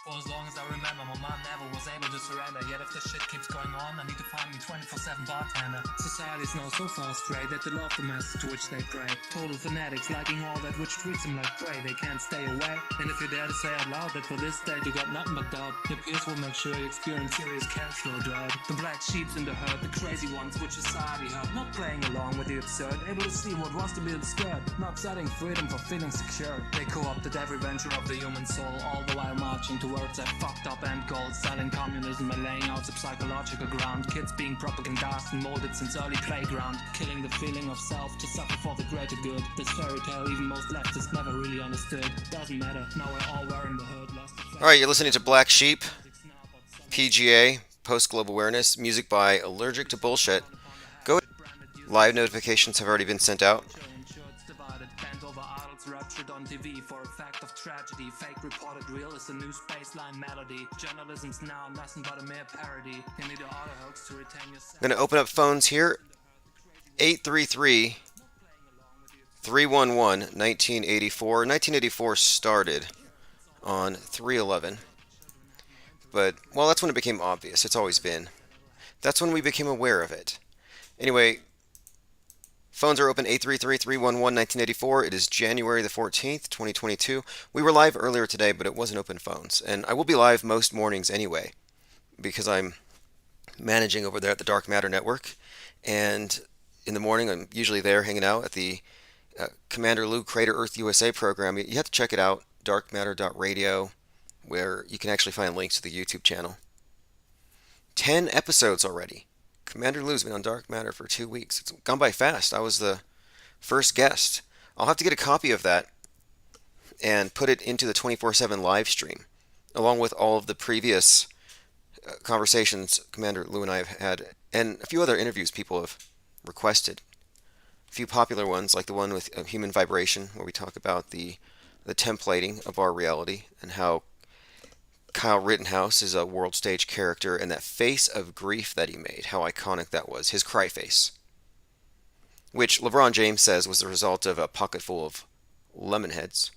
For as long as I remember, my mom never was able to surrender. Yet if this shit keeps going on, I need to find me 24/7 bartender. Society's now so far astray that they love the masses to which they pray. Total fanatics liking all that which treats them like prey. They can't stay away. And if you dare to say out loud that for this state you got nothing but doubt, your peers will make sure you experience serious cash flow drought. The black sheep's in the herd, the crazy ones which society hurt. Not playing along with the absurd, able to see what was to be obscured. Not setting freedom for feeling secure. They co-opted every venture of the human soul, all the while marching towards that fucked up end goal, selling communism and laying out the psychological ground. Kids being propagandized and molded since early playground, killing the feeling of self to suffer for the greater good. This fairy tale even most leftists never really understood. Doesn't matter, now we're all wearing the hood. Alright, you're listening to Black Sheep, PGA, Post Global Awareness, music by Allergic to Bullshit. Go ahead. Live notifications have already been sent out. Ruptured on TV for a fact of tragedy. Fake reported real is a new spaceline melody. Journalism's now nothing but a mere parody. You need a auto hoax to retain your. I'm going to open up phones here. 833 311 1984. 1984 started on 3/11. But, well, that's when it became obvious. It's always been. That's when we became aware of it. Anyway, phones are open 833-311-1984. It is January the 14th, 2022. We were live earlier today, but it wasn't open phones. And I will be live most mornings anyway, because I'm managing over there at the Dark Matter Network. And in the morning, I'm usually there hanging out at the Commander Lou Crater Earth USA program. You have to check it out, darkmatter.radio, where you can actually find links to the YouTube channel. 10 episodes already. Commander Lou's been on Dark Matter for 2 weeks. It's gone by fast. I was the first guest. I'll have to get a copy of that and put it into the 24/7 live stream, along with all of the previous conversations Commander Lou and I have had, and a few other interviews people have requested. A few popular ones, like the one with Human Vibration, where we talk about the templating of our reality and how Kyle Rittenhouse is a world stage character, and that face of grief that he made, how iconic that was, his cry face, which LeBron James says was the result of a pocket full of lemon heads.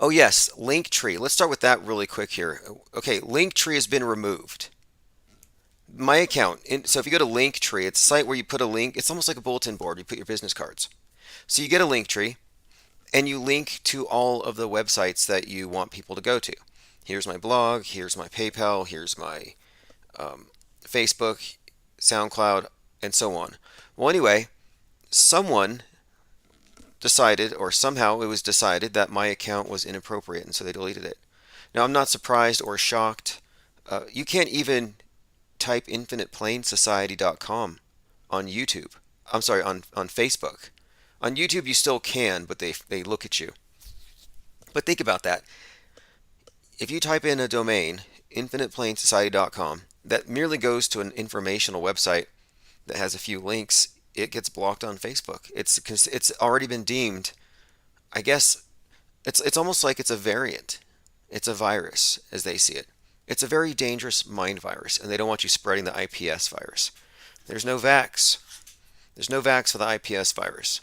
Oh yes, Linktree. Let's start with that really quick here. Okay, Linktree has been removed. My account, so if you go to Linktree, it's a site where you put a link. It's almost like a bulletin board. You put your business cards. So you get a Linktree, and you link to all of the websites that you want people to go to. Here's my blog, here's my PayPal, here's my Facebook, SoundCloud, and so on. Well, anyway, someone decided, or somehow it was decided, that my account was inappropriate, and so they deleted it. Now, I'm not surprised or shocked. You can't even type infiniteplainsociety.com on YouTube. I'm sorry, on Facebook. On YouTube, you still can, but they look at you. But think about that. If you type in a domain, infiniteplainsociety.com, that merely goes to an informational website that has a few links, it gets blocked on Facebook. It's already been deemed, I guess, it's almost like it's a variant. It's a virus, as they see it. It's a very dangerous mind virus, and they don't want you spreading the IPS virus. There's no vax. There's no vax for the IPS virus.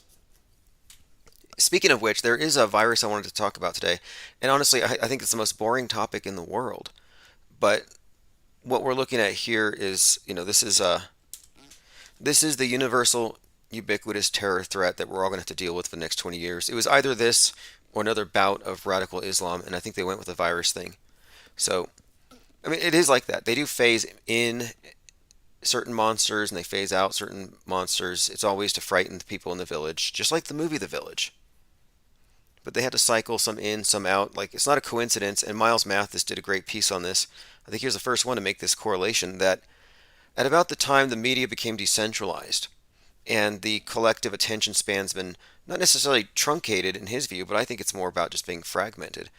Speaking of which, there is a virus I wanted to talk about today, and honestly, I think it's the most boring topic in the world. But what we're looking at here is, this is the universal, ubiquitous terror threat that we're all going to have to deal with for the next 20 years. It was either this or another bout of radical Islam, and I think they went with the virus thing. So, I mean, it is like that. They do phase in certain monsters and they phase out certain monsters. It's always to frighten the people in the village, just like the movie The Village. But they had to cycle some in, some out. Like, it's not a coincidence, and Miles Mathis did a great piece on this. I think he was the first one to make this correlation, that at about the time the media became decentralized and the collective attention span's been not necessarily truncated in his view, but I think it's more about just being fragmented.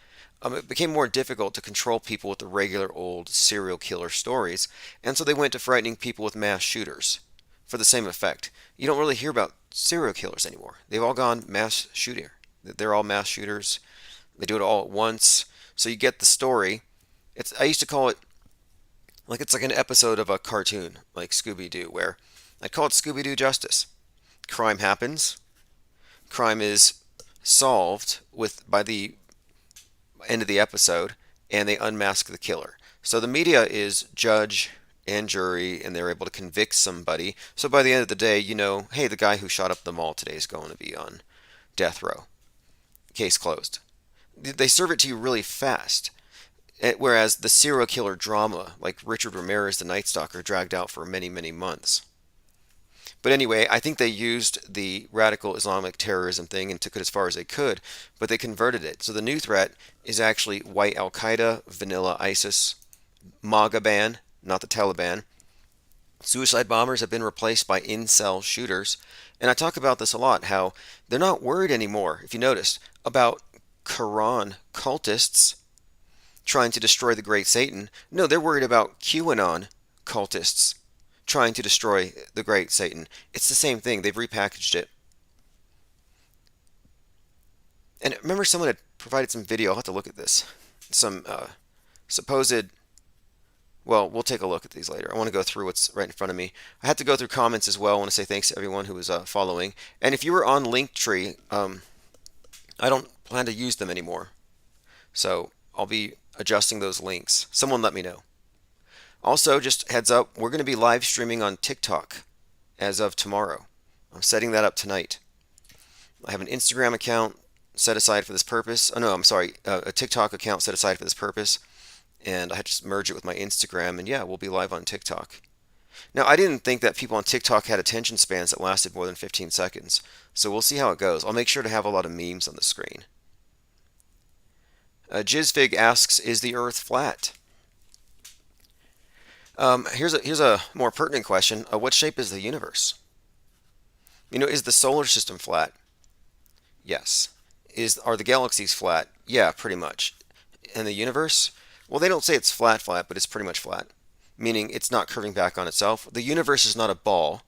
It became more difficult to control people with the regular old serial killer stories, and so they went to frightening people with mass shooters for the same effect. You don't really hear about serial killers anymore. They've all gone mass shooting. They're all mass shooters. They do it all at once. So you get the story. I used to call it like it's like an episode of a cartoon, like Scooby-Doo, where I'd call it Scooby-Doo Justice. Crime happens. Crime is solved by the end of the episode, and they unmask the killer. So the media is judge and jury, and they're able to convict somebody. So by the end of the day, you know, hey, the guy who shot up the mall today is going to be on death row. Case closed. They serve it to you really fast. Whereas the serial killer drama, like Richard Ramirez, the Night Stalker, dragged out for many, many months. But anyway, I think they used the radical Islamic terrorism thing and took it as far as they could, but they converted it. So the new threat is actually white Al Qaeda, vanilla ISIS, MAGA ban, not the Taliban. Suicide bombers have been replaced by incel shooters. And I talk about this a lot, how they're not worried anymore, if you noticed, about Quran cultists trying to destroy the great Satan. No, they're worried about QAnon cultists trying to destroy the great Satan. It's the same thing. They've repackaged it. And remember, someone had provided some video. I'll have to look at this. Some supposed. Well, we'll take a look at these later. I want to go through what's right in front of me. I had to go through comments as well. I want to say thanks to everyone who was following. And if you were on Linktree, I don't plan to use them anymore. So I'll be adjusting those links. Someone let me know. Also, just heads up, we're going to be live streaming on TikTok as of tomorrow. I'm setting that up tonight. I have an Instagram account set aside for this purpose. Oh no, I'm sorry, a TikTok account set aside for this purpose. And I had to just merge it with my Instagram, and yeah, we'll be live on TikTok. Now, I didn't think that people on TikTok had attention spans that lasted more than 15 seconds, so we'll see how it goes. I'll make sure to have a lot of memes on the screen. Jizfig asks, is the Earth flat? Here's a more pertinent question. What shape is the universe? You know, is the solar system flat? Yes. Are the galaxies flat? Yeah, pretty much. And the universe? Well, they don't say it's flat, but it's pretty much flat, meaning it's not curving back on itself. The universe is not a ball.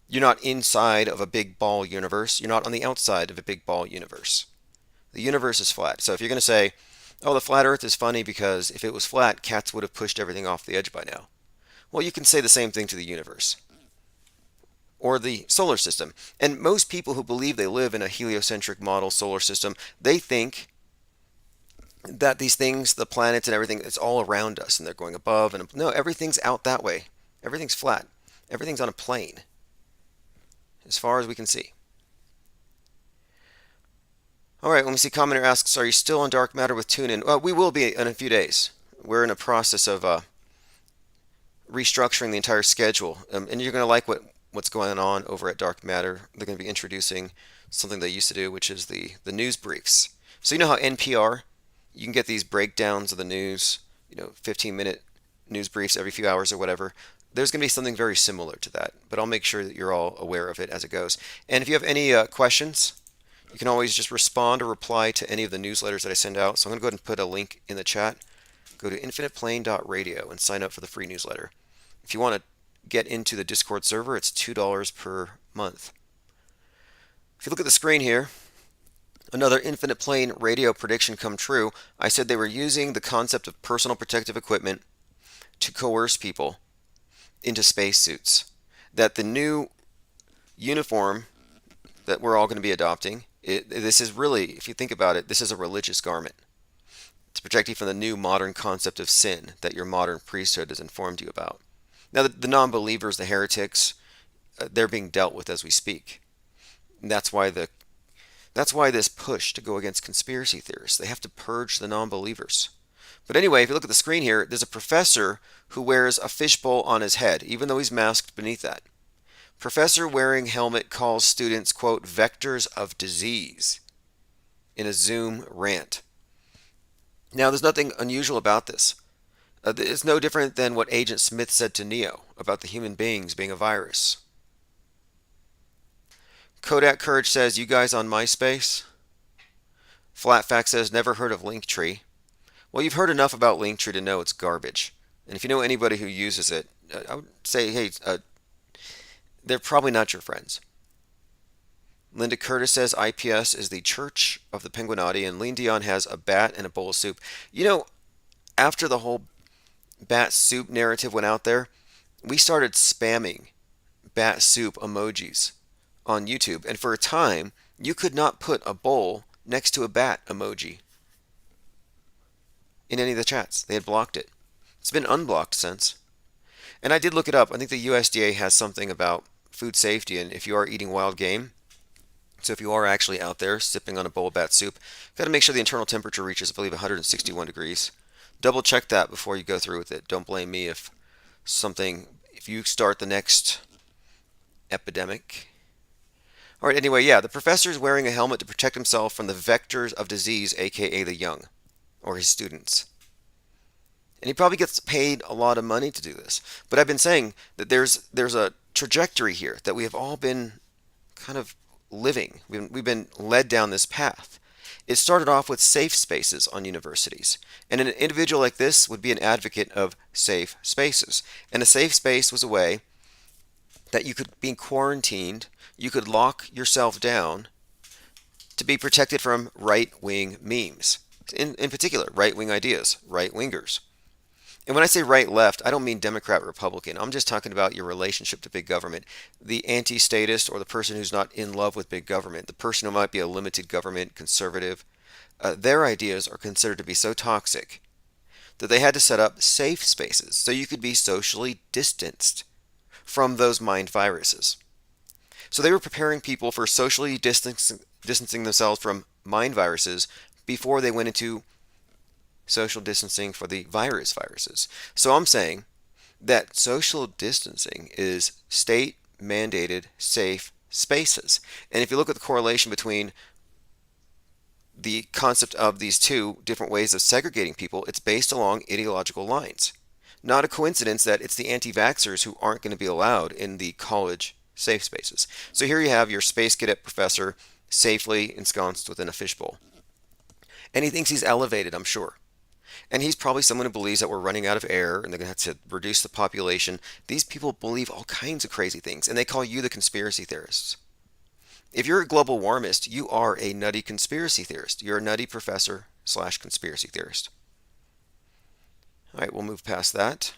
You're not inside of a big ball universe. You're not on the outside of a big ball universe. The universe is flat. So if you're going to say, oh, the flat Earth is funny because if it was flat, cats would have pushed everything off the edge by now. Well, you can say the same thing to the universe or the solar system. And most people who believe they live in a heliocentric model solar system, they think that these things, the planets and everything, it's all around us and they're going above. And no, everything's out that way. Everything's flat. Everything's on a plane as far as we can see. All right, let me see. Commenter asks, are you still on Dark Matter with TuneIn? Well, we will be in a few days. We're in a process of restructuring the entire schedule. And you're going to like what's going on over at Dark Matter. They're going to be introducing something they used to do, which is the news briefs. So you know how NPR, you can get these breakdowns of the news, 15-minute news briefs every few hours or whatever. There's going to be something very similar to that, but I'll make sure that you're all aware of it as it goes. And if you have any questions, you can always just respond or reply to any of the newsletters that I send out. So I'm going to go ahead and put a link in the chat. Go to infiniteplane.radio and sign up for the free newsletter. If you want to get into the Discord server, it's $2 per month. If you look at the screen here, another Infinite Plane radio prediction come true. I said they were using the concept of personal protective equipment to coerce people into spacesuits. That the new uniform that we're all going to be adopting, this is really, if you think about it, this is a religious garment. It's protect you from the new modern concept of sin that your modern priesthood has informed you about. Now, the non-believers, the heretics, they're being dealt with as we speak. And that's why this push to go against conspiracy theorists. They have to purge the non-believers. But anyway, if you look at the screen here, there's a professor who wears a fishbowl on his head, even though he's masked beneath that. Professor wearing helmet calls students, quote, vectors of disease in a Zoom rant. Now, there's nothing unusual about this. It's no different than what Agent Smith said to Neo about the human beings being a virus. Kodak Courage says, you guys on MySpace? Flatfact says, never heard of Linktree. Well, you've heard enough about Linktree to know it's garbage. And if you know anybody who uses it, I would say, hey, they're probably not your friends. Linda Curtis says IPS is the Church of the Penguinati, and Lean Dion has a bat and a bowl of soup. You know, after the whole bat soup narrative went out there, we started spamming bat soup emojis on YouTube. And for a time, You could not put a bowl next to a bat emoji in any of the chats. They had blocked it. It's been unblocked since. And I did look it up. I think the USDA has something about food safety, and if you are eating wild game, so if you are actually out there sipping on a bowl of bat soup, got to make sure the internal temperature reaches, I believe, 161 degrees. Double check that before you go through with it. Don't blame me if you start the next epidemic. All right, anyway, yeah, the professor is wearing a helmet to protect himself from the vectors of disease, aka the young, or his students. And he probably gets paid a lot of money to do this. But I've been saying that there's a trajectory here that we have all been kind of living. We've been led down this path. It started off with safe spaces on universities. And an individual like this would be an advocate of safe spaces. And a safe space was a way that you could be quarantined, you could lock yourself down to be protected from right-wing memes. In particular, right-wing ideas, right-wingers. And when I say right left, I don't mean Democrat Republican. I'm just talking about your relationship to big government. The anti-statist or the person who's not in love with big government, the person who might be a limited government conservative, their ideas are considered to be so toxic that they had to set up safe spaces so you could be socially distanced from those mind viruses. So they were preparing people for socially distancing themselves from mind viruses before they went into social distancing for the viruses. So I'm saying that social distancing is state mandated safe spaces. And if you look at the correlation between the concept of these two different ways of segregating people, it's based along ideological lines. Not a coincidence that it's the anti-vaxxers who aren't going to be allowed in the college safe spaces. So here you have your space cadet professor safely ensconced within a fishbowl. And he thinks he's elevated, I'm sure. And he's probably someone who believes that we're running out of air and they're going to have to reduce the population. These people believe all kinds of crazy things, and they call you the conspiracy theorists. If you're a global warmist, you are a nutty conspiracy theorist. You're a nutty professor / conspiracy theorist. All right, we'll move past that.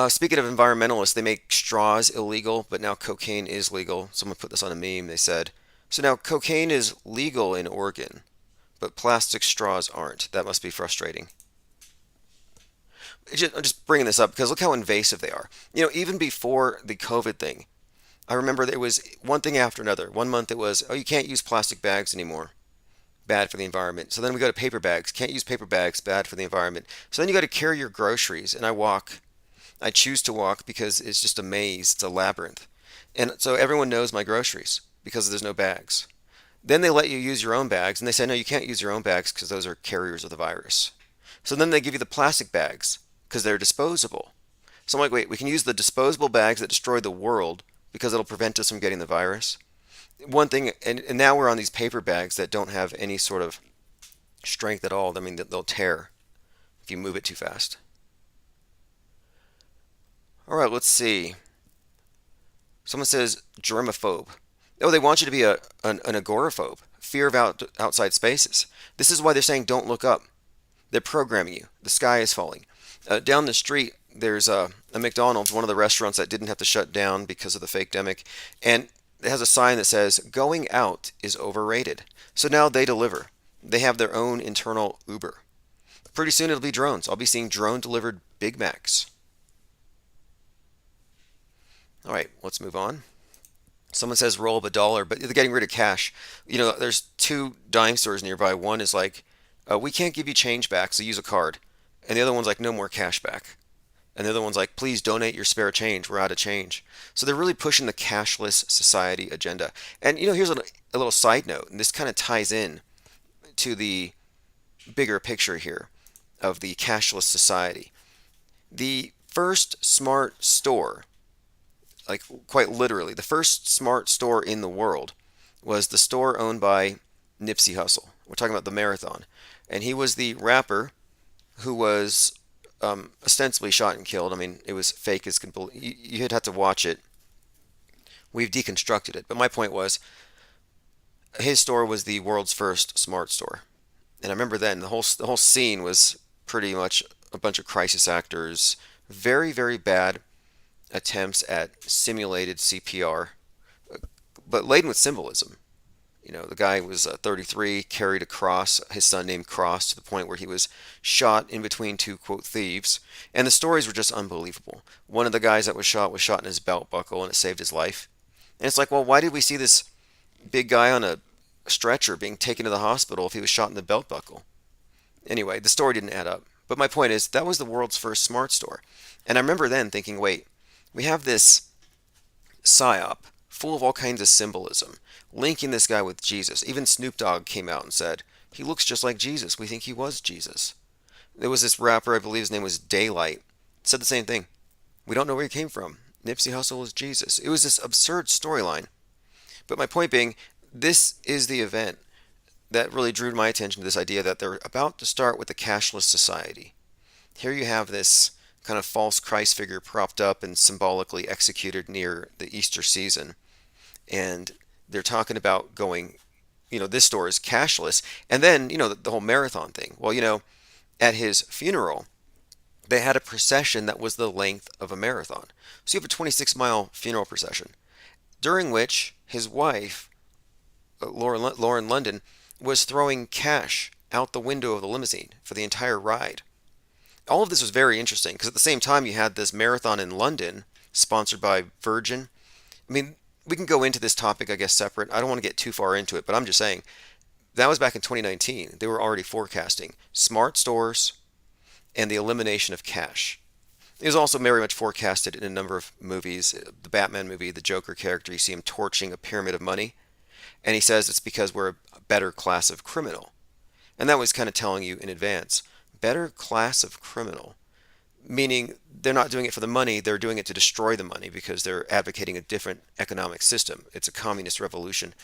Speaking of environmentalists, they make straws illegal, but now cocaine is legal. Someone put this on a meme. They said, so now cocaine is legal in Oregon, but plastic straws aren't. That must be frustrating. I'm just bringing this up because look how invasive they are. You know, even before the COVID thing, I remember there was one thing after another. One month it was, oh, you can't use plastic bags anymore. Bad for the environment. So then we go to paper bags. Can't use paper bags. Bad for the environment. So then you got to carry your groceries. And I choose to walk because it's just a maze. It's a labyrinth. And so everyone knows my groceries because there's no bags. Then they let you use your own bags, and they say, no, you can't use your own bags because those are carriers of the virus. So then they give you the plastic bags because they're disposable. So I'm like, wait, we can use the disposable bags that destroy the world because it'll prevent us from getting the virus. One thing, and now we're on these paper bags that don't have any sort of strength at all. I mean, they'll tear if you move it too fast. All right, let's see. Someone says germaphobe. Oh, they want you to be an agoraphobe, fear of outside spaces. This is why they're saying don't look up. They're programming you. The sky is falling. Down the street, there's a McDonald's, one of the restaurants that didn't have to shut down because of the fake demic, and it has a sign that says going out is overrated. So now they deliver. They have their own internal Uber. Pretty soon it'll be drones. I'll be seeing drone delivered Big Macs. All right, let's move on. Someone says roll up $1, but they're getting rid of cash. You know, there's 2 dime stores nearby. One is like, we can't give you change back, so use a card. And the other one's like, no more cash back. And the other one's like, please donate your spare change. We're out of change. So they're really pushing the cashless society agenda. And, you know, here's a little side note, and this kind of ties in to the bigger picture here of the cashless society. The first smart store, like quite literally, the first smart store in the world was the store owned by Nipsey Hussle. We're talking about the Marathon. And he was the rapper who was ostensibly shot and killed. I mean, it was fake as can believe. You'd have to watch it. We've deconstructed it. But my point was, his store was the world's first smart store. And I remember then the whole scene was pretty much a bunch of crisis actors, very, very bad attempts at simulated CPR, but laden with symbolism. The guy was 33, carried a cross, his son named Cross, to the point where he was shot in between two, quote, thieves. And the stories were just unbelievable. One of the guys that was shot in his belt buckle, and it saved his life. And it's like, well, why did we see this big guy on a stretcher being taken to the hospital if he was shot in the belt buckle? Anyway, the story didn't add up. But my point is, that was the world's first smart store. And I remember then thinking, wait, we have this psyop full of all kinds of symbolism, linking this guy with Jesus. Even Snoop Dogg came out and said, he looks just like Jesus. We think he was Jesus. There was this rapper, I believe his name was Daylight, said the same thing. We don't know where he came from. Nipsey Hussle was Jesus. It was this absurd storyline. But my point being, this is the event that really drew my attention to this idea that they're about to start with a cashless society. Here you have this kind of false Christ figure propped up and symbolically executed near the Easter season. And they're talking about going, this store is cashless. And then, the whole marathon thing. Well, at his funeral, they had a procession that was the length of a marathon. So you have a 26-mile funeral procession, during which his wife, Lauren London, was throwing cash out the window of the limousine for the entire ride. All of this was very interesting because at the same time you had this marathon in London sponsored by Virgin. I mean, we can go into this topic, I guess, separate. I don't want to get too far into it, but I'm just saying that was back in 2019. They were already forecasting smart stores and the elimination of cash. It was also very much forecasted in a number of movies. The Batman movie, the Joker character, you see him torching a pyramid of money. And he says it's because we're a better class of criminal. And that was kind of telling you in advance, better class of criminal. Meaning they're not doing it for the money, they're doing it to destroy the money because they're advocating a different economic system. It's a communist revolution.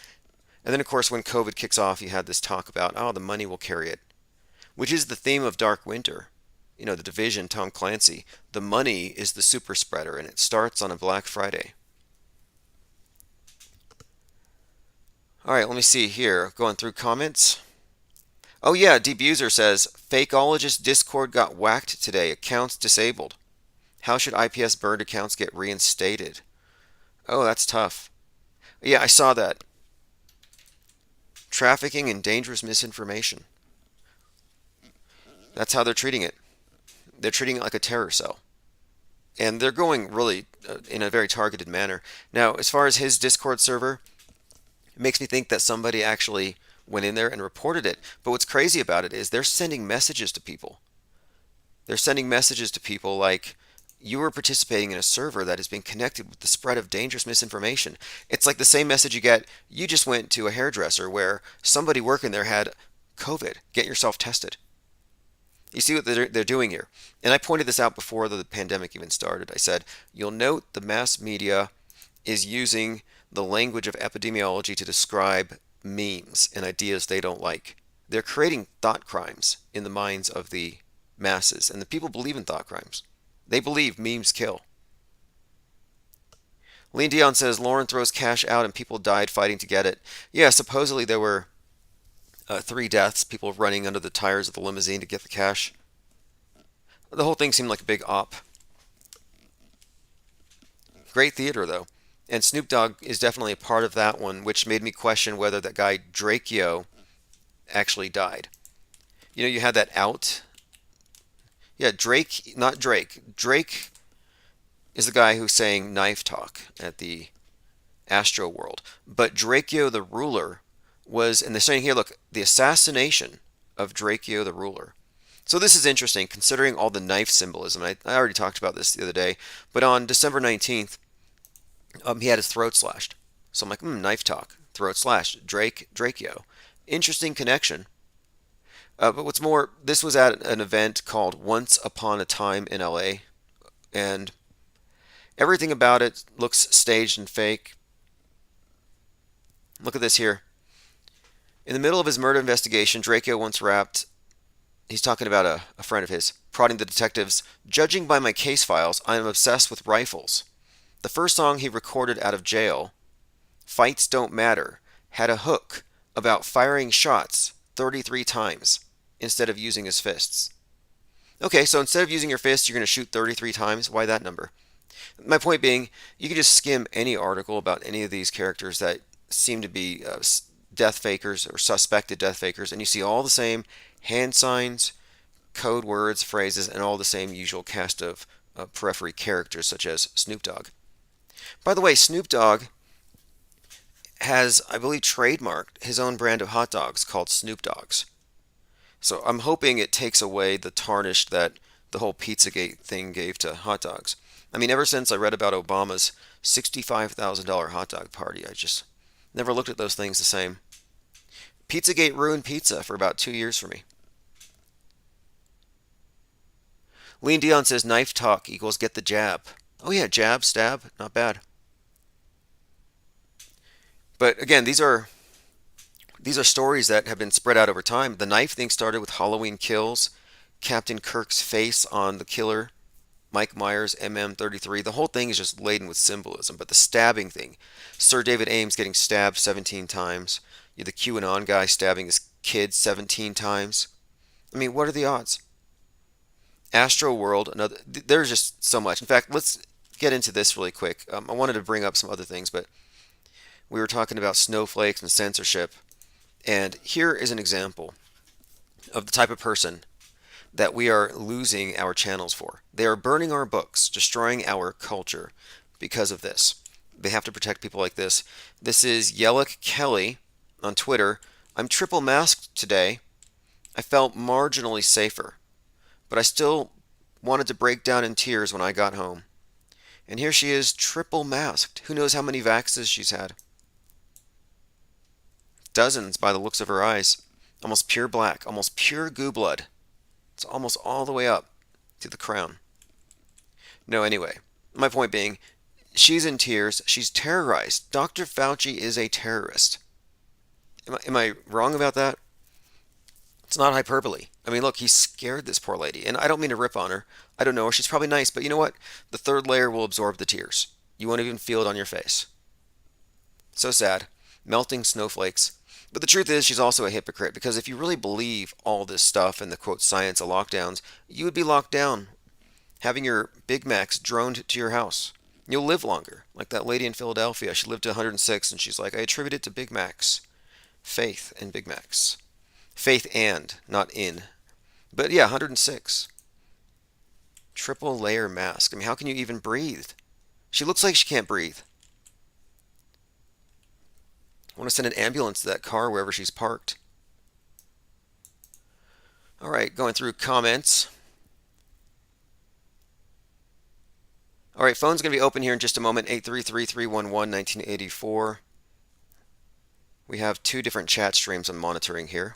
And then, of course, when COVID kicks off, you had this talk about, the money will carry it, which is the theme of Dark Winter. The Division, Tom Clancy. The money is the super spreader, and it starts on a Black Friday. All right, let me see here. Going through comments. Oh yeah, Debuser says, Fakeologist Discord got whacked today. Accounts disabled. How should IPS burned accounts get reinstated? Oh, that's tough. Yeah, I saw that. Trafficking and dangerous misinformation. That's how they're treating it. They're treating it like a terror cell. And they're going really in a very targeted manner. Now, as far as his Discord server, it makes me think that somebody actually went in there and reported it. But what's crazy about it is they're sending messages to people. They're sending messages to people like, you are participating in a server that has been connected with the spread of dangerous misinformation. It's like the same message you get, you just went to a hairdresser where somebody working there had COVID. Get yourself tested. You see what they're doing here. And I pointed this out before the pandemic even started. I said, you'll note the mass media is using the language of epidemiology to describe memes and ideas they don't like. They're creating thought crimes in the minds of the masses, and the people believe in thought crimes. They believe memes kill. Lean Dion says Lauren throws cash out and people died fighting to get it. Yeah, supposedly there were 3 deaths, people running under the tires of the limousine to get the cash. The whole thing seemed like a big op. Great theater, though. And Snoop Dogg is definitely a part of that one, which made me question whether that guy Drakeo actually died. You had that out. Yeah, Drake, not Drake. Drake is the guy who's saying knife talk at the Astro World. But Drakeo the ruler was, and they're saying here, look, the assassination of Drakeo the ruler. So this is interesting, considering all the knife symbolism. I already talked about this the other day, but on December 19th, he had his throat slashed. So I'm like, knife talk, throat slashed, Drakeo. Interesting connection. But what's more, this was at an event called Once Upon a Time in LA, and everything about it looks staged and fake. Look at this here. In the middle of his murder investigation, Drakeo once rapped, he's talking about a friend of his, prodding the detectives, judging by my case files, I am obsessed with rifles. The first song he recorded out of jail, Fights Don't Matter, had a hook about firing shots 33 times instead of using his fists. Okay, so instead of using your fists, you're going to shoot 33 times. Why that number? My point being, you can just skim any article about any of these characters that seem to be death fakers or suspected death fakers, and you see all the same hand signs, code words, phrases, and all the same usual cast of periphery characters such as Snoop Dogg. By the way, Snoop Dogg has, I believe, trademarked his own brand of hot dogs called Snoop Dogs. So I'm hoping it takes away the tarnish that the whole Pizzagate thing gave to hot dogs. I mean, ever since I read about Obama's $65,000 hot dog party, I just never looked at those things the same. Pizzagate ruined pizza for about 2 years for me. Lean Dion says knife talk equals get the jab. Oh yeah, jab, stab, not bad. But again, these are stories that have been spread out over time. The knife thing started with Halloween Kills, Captain Kirk's face on the killer, Mike Myers, MM33. The whole thing is just laden with symbolism. But the stabbing thing, Sir David Ames getting stabbed 17 times, you the QAnon guy stabbing his kid 17 times. I mean, what are the odds? Astro World, another. There's just so much. In fact, let's get into this really quick. I wanted to bring up some other things, but we were talking about snowflakes and censorship. And here is an example of the type of person that we are losing our channels for. They are burning our books, destroying our culture because of this. They have to protect people like this. This is Yellick Kelly on Twitter. I'm triple masked today. I felt marginally safer, but I still wanted to break down in tears when I got home. And here she is, triple masked. Who knows how many vaxes she's had? Dozens by the looks of her eyes. Almost pure black, almost pure goo blood. It's almost all the way up to the crown. No, anyway, my point being, she's in tears. She's terrorized. Dr. Fauci is a terrorist. Am I wrong about that? It's not hyperbole. I mean, look, he scared this poor lady. And I don't mean to rip on her. I don't know her. She's probably nice. But you know what? The third layer will absorb the tears. You won't even feel it on your face. So sad. Melting snowflakes. But the truth is, she's also a hypocrite, because if you really believe all this stuff and the quote science of lockdowns, you would be locked down, having your Big Macs droned to your house. You'll live longer. Like that lady in Philadelphia, she lived to 106, and she's like, I attribute it to Big Macs. Faith in Big Macs. Faith and, not in. But yeah, 106. Triple layer mask. I mean, how can you even breathe? She looks like she can't breathe. I want to send an ambulance to that car wherever she's parked. All right, going through comments. All right, phone's going to be open here in just a moment. 833-311-1984. We have two different chat streams I'm monitoring here.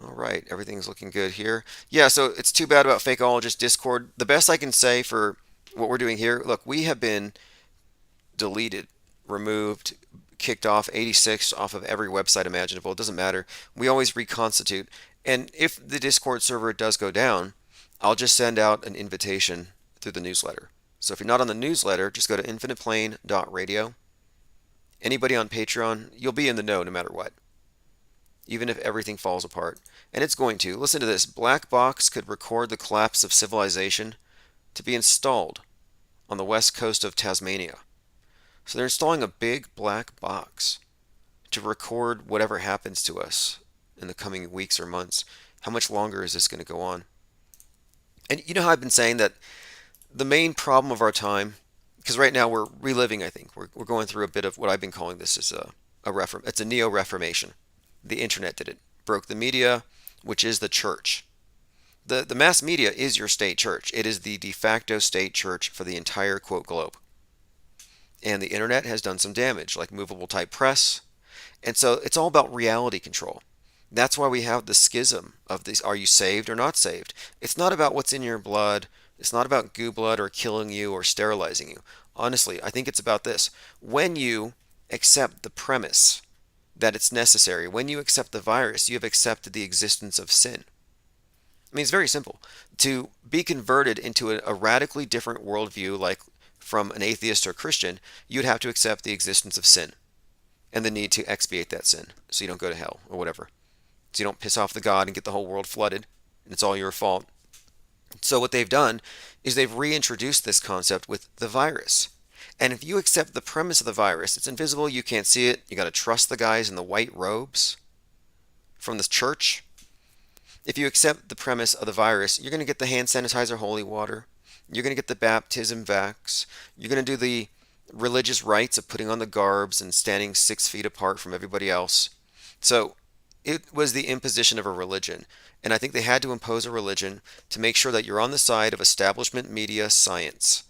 All right, everything's looking good here. Yeah, so it's too bad about Fakeologist Discord. The best I can say for what we're doing here, look, we have been deleted, removed, kicked off, 86 off of every website imaginable. It doesn't matter. We always reconstitute. And if the Discord server does go down, I'll just send out an invitation through the newsletter. So if you're not on the newsletter, just go to infiniteplane.radio. Anybody on Patreon, you'll be in the know no matter what, even if everything falls apart. And it's going to. Listen to this. Black Box could record the collapse of civilization to be installed on the west coast of Tasmania. So they're installing a big black box to record whatever happens to us in the coming weeks or months. How much longer is this going to go on? And you know how I've been saying that the main problem of our time, because right now we're reliving, I think, we're going through a bit of what I've been calling this is it's a neo-reformation. The internet did it. Broke the media, which is the church. The mass media is your state church. It is the de facto state church for the entire, quote, globe. And the internet has done some damage, like movable type press. And so it's all about reality control. That's why we have the schism of these, are you saved or not saved? It's not about what's in your blood. It's not about goo blood or killing you or sterilizing you. Honestly, I think it's about this. When you accept the premise that it's necessary, when you accept the virus, you have accepted the existence of sin. I mean, it's very simple. To be converted into a radically different worldview, like from an atheist or Christian, you'd have to accept the existence of sin and the need to expiate that sin so you don't go to hell or whatever. So you don't piss off the God and get the whole world flooded and it's all your fault. So what they've done is they've reintroduced this concept with the virus. And if you accept the premise of the virus, it's invisible, you can't see it, you got to trust the guys in the white robes from the church. If you accept the premise of the virus, you're going to get the hand sanitizer holy water. You're going to get the baptism vax. You're going to do the religious rites of putting on the garbs and standing 6 feet apart from everybody else. So it was the imposition of a religion. And I think they had to impose a religion to make sure that you're on the side of establishment media science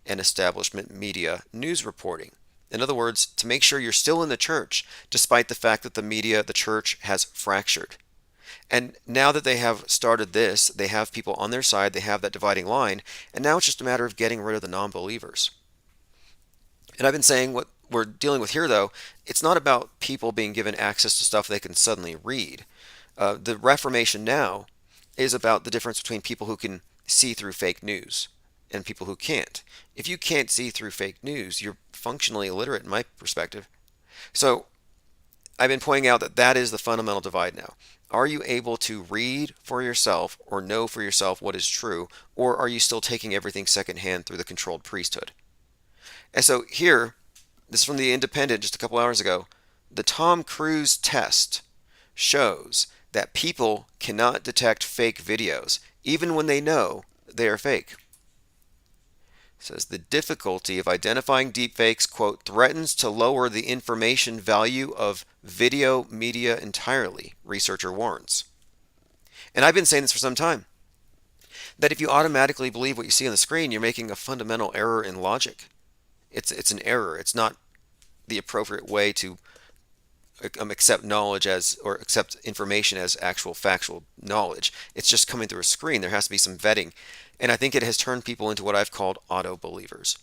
and establishment media news reporting. In other words, to make sure you're still in the church, despite the fact that the media, the church, has fractured. And now that they have started this, they have people on their side, they have that dividing line, and now it's just a matter of getting rid of the non-believers. And I've been saying what we're dealing with here, though, it's not about people being given access to stuff they can suddenly read. The Reformation now is about the difference between people who can see through fake news and people who can't. If you can't see through fake news, you're functionally illiterate in my perspective. So I've been pointing out that that is the fundamental divide now. Are you able to read for yourself or know for yourself what is true, or are you still taking everything secondhand through the controlled priesthood? And so here, this is from the Independent just a couple hours ago, the Tom Cruise test shows that people cannot detect fake videos, even when they know they are fake. It says the difficulty of identifying deepfakes, quote, threatens to lower the information value of video media entirely, researcher warns. And I've been saying this for some time, that if you automatically believe what you see on the screen, you're making a fundamental error in logic. It's an error. It's not the appropriate way to accept knowledge as, or accept information as actual factual knowledge. It's just coming through a screen. There has to be some vetting. And I think it has turned people into what I've called auto-believers.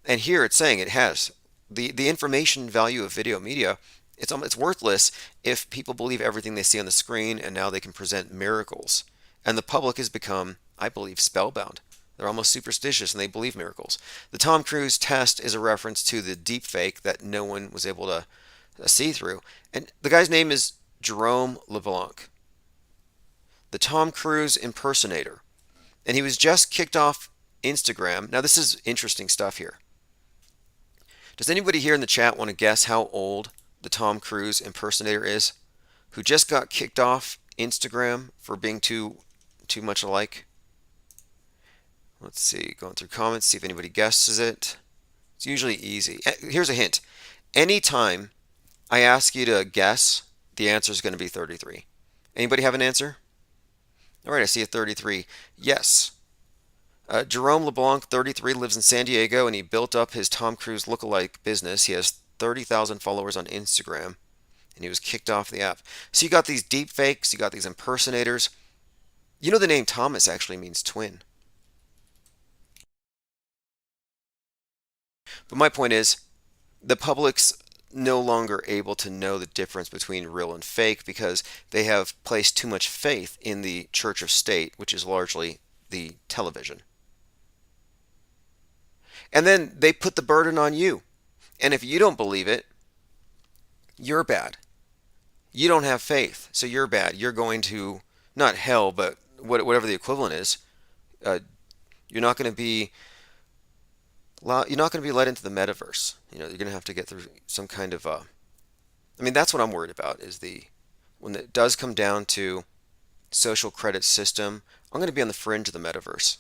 And here it's saying it has. The information value of video media, it's worthless if people believe everything they see on the screen and now they can present miracles. And the public has become, I believe, spellbound. They're almost superstitious and they believe miracles. The Tom Cruise test is a reference to the deep fake that no one was able to see through. And the guy's name is Jerome LeBlanc, the Tom Cruise impersonator. And he was just kicked off Instagram. Now, this is interesting stuff here. Does anybody here in the chat want to guess how old the Tom Cruise impersonator is, who just got kicked off Instagram for being too much alike? Let's see, going through comments, see if anybody guesses it. It's usually easy. Here's a hint. Anytime I ask you to guess, the answer is going to be 33. Anybody have an answer? All right, I see a 33. Yes. Jerome LeBlanc, 33, lives in San Diego, and he built up his Tom Cruise lookalike business. He has 30,000 followers on Instagram, and he was kicked off the app. So you got these deep fakes, you got these impersonators. You know the name Thomas actually means twin. But my point is, the public's no longer able to know the difference between real and fake because they have placed too much faith in the church of state, which is largely the television. And then they put the burden on you. And if you don't believe it, you're bad. You don't have faith, so you're bad. You're going to, not hell, but whatever the equivalent is. You're not going to be led into the metaverse. You're going to have to get through some kind of that's what I'm worried about is when it does come down to social credit system, I'm going to be on the fringe of the metaverse.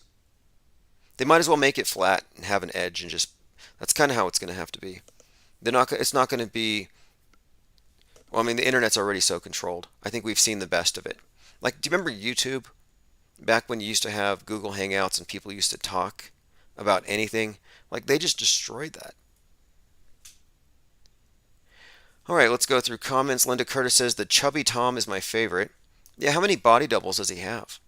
They might as well make it flat and have an edge and just, that's kind of how it's going to have to be. It's not going to be, the internet's already so controlled. I think we've seen the best of it. Like, do you remember YouTube? Back when you used to have Google Hangouts and people used to talk about anything? Like, they just destroyed that. All right, let's go through comments. Linda Curtis says, the chubby Tom is my favorite. Yeah, how many body doubles does he have?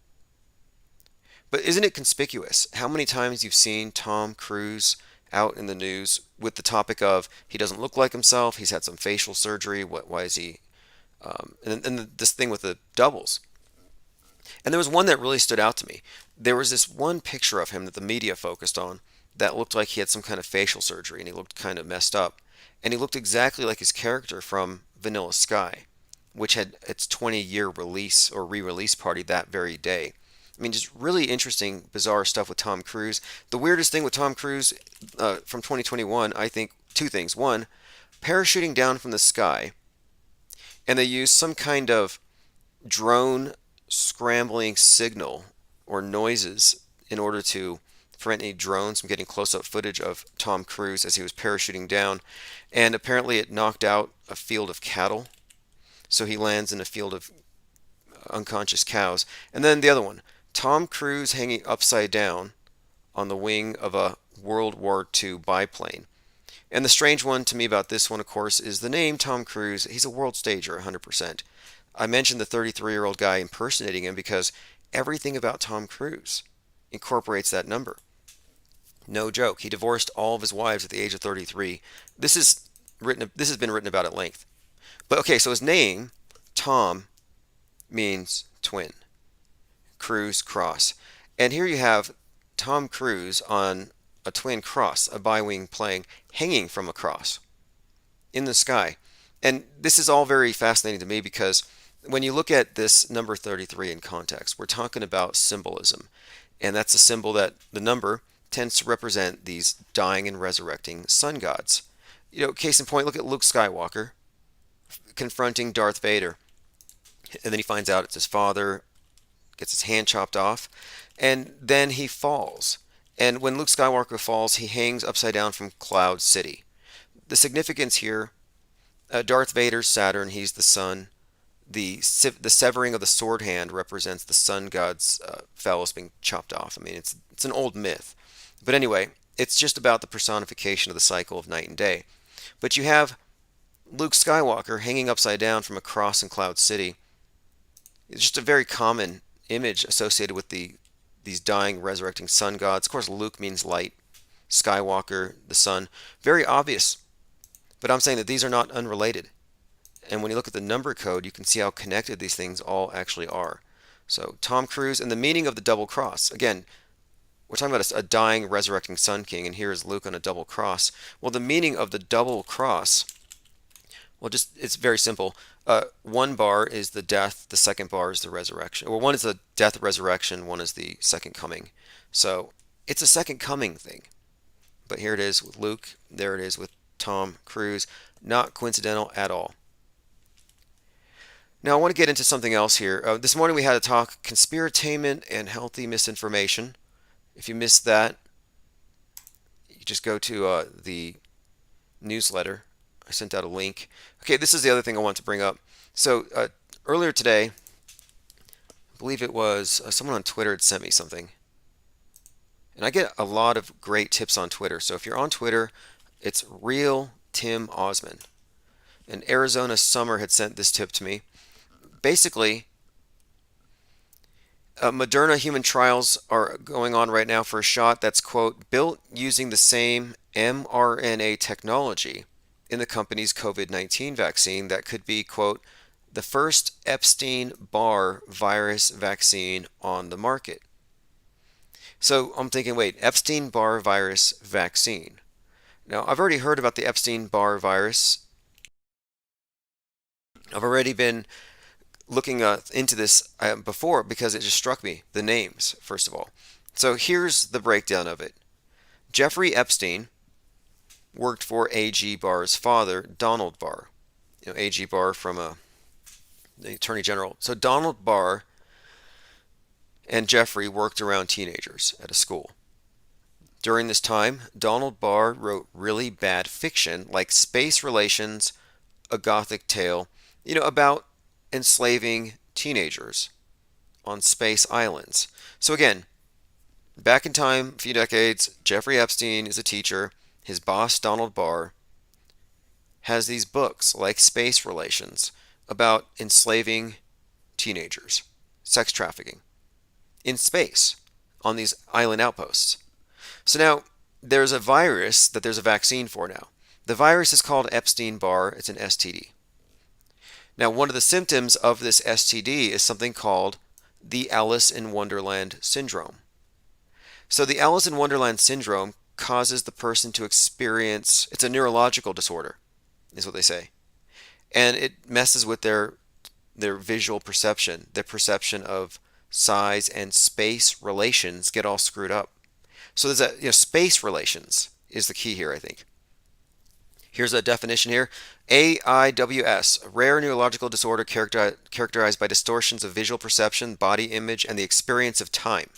But isn't it conspicuous how many times you've seen Tom Cruise out in the news with the topic of he doesn't look like himself, he's had some facial surgery, why is he... and this thing with the doubles. And there was one that really stood out to me. There was this one picture of him that the media focused on that looked like he had some kind of facial surgery and he looked kind of messed up. And he looked exactly like his character from Vanilla Sky, which had its 20-year release or re-release party that very day. I mean, just really interesting, bizarre stuff with Tom Cruise. The weirdest thing with Tom Cruise from 2021, I think, two things. One, parachuting down from the sky, and they use some kind of drone scrambling signal or noises in order to prevent any drones from getting close-up footage of Tom Cruise as he was parachuting down. And apparently it knocked out a field of cattle. So he lands in a field of unconscious cows. And then the other one, Tom Cruise hanging upside down on the wing of a World War II biplane. And the strange one to me about this one, of course, is the name Tom Cruise. He's a world stager, 100%. I mentioned the 33-year-old guy impersonating him because everything about Tom Cruise incorporates that number. No joke. He divorced all of his wives at the age of 33. This has been written about at length. But okay, so his name, Tom, means twin. Cruise, cross. And here you have Tom Cruise on a twin cross, a bi-wing plane, hanging from a cross in the sky. And this is all very fascinating to me because when you look at this number 33 in context, we're talking about symbolism. And that's a symbol that the number tends to represent these dying and resurrecting sun gods. Case in point, look at Luke Skywalker confronting Darth Vader. And then he finds out it's his father, gets his hand chopped off, and then he falls. And when Luke Skywalker falls, he hangs upside down from Cloud City. The significance here, Darth Vader's Saturn, he's the sun. The severing of the sword hand represents the sun god's phallus being chopped off. I mean, it's an old myth. But anyway, it's just about the personification of the cycle of night and day. But you have Luke Skywalker hanging upside down from a cross in Cloud City. It's just a very common image associated with these dying, resurrecting sun gods. Of course, Luke means light. Skywalker, the sun. Very obvious. But I'm saying that these are not unrelated. And when you look at the number code, you can see how connected these things all actually are. So Tom Cruise and the meaning of the double cross. Again, we're talking about a dying, resurrecting Sun King, and here is Luke on a double cross. Well, the meaning of the double cross, well, it's very simple. One bar is the death, the second bar is the resurrection. Well, one is the death, resurrection, one is the second coming. So it's a second coming thing. But here it is with Luke, there it is with Tom Cruise. Not coincidental at all. Now, I want to get into something else here. This morning we had a talk, conspiratainment and healthy misinformation. If you missed that, you just go to the newsletter. I sent out a link. Okay, this is the other thing I want to bring up. So earlier today, I believe it was someone on Twitter had sent me something. And I get a lot of great tips on Twitter. So if you're on Twitter, it's Real Tim Osman. And Arizona Summer had sent this tip to me. Basically, Moderna human trials are going on right now for a shot that's, quote, built using the same mRNA technology in the company's COVID-19 vaccine that could be, quote, the first Epstein-Barr virus vaccine on the market. So I'm thinking, wait, Epstein-Barr virus vaccine. Now, I've already heard about the Epstein-Barr virus. I've already been looking into this before because it just struck me, the names, first of all. So here's the breakdown of it. Jeffrey Epstein worked for A.G. Barr's father, Donald Barr. A.G. Barr from the Attorney General. So Donald Barr and Jeffrey worked around teenagers at a school. During this time, Donald Barr wrote really bad fiction like Space Relations, A Gothic Tale, about enslaving teenagers on space islands. So again, back in time, a few decades, Jeffrey Epstein is a teacher. His boss, Donald Barr, has these books like Space Relations about enslaving teenagers, sex trafficking in space on these island outposts. So now there's a virus that there's a vaccine for now. The virus is called Epstein-Barr. It's an STD. Now, one of the symptoms of this STD is something called the Alice in Wonderland syndrome. So the Alice in Wonderland syndrome causes the person to experience, it's a neurological disorder, is what they say. And it messes with their visual perception, their perception of size, and space relations get all screwed up. So there's space relations is the key here, I think. Here's a definition here. AIWS, a rare neurological disorder characterized by distortions of visual perception, body image, and the experience of time.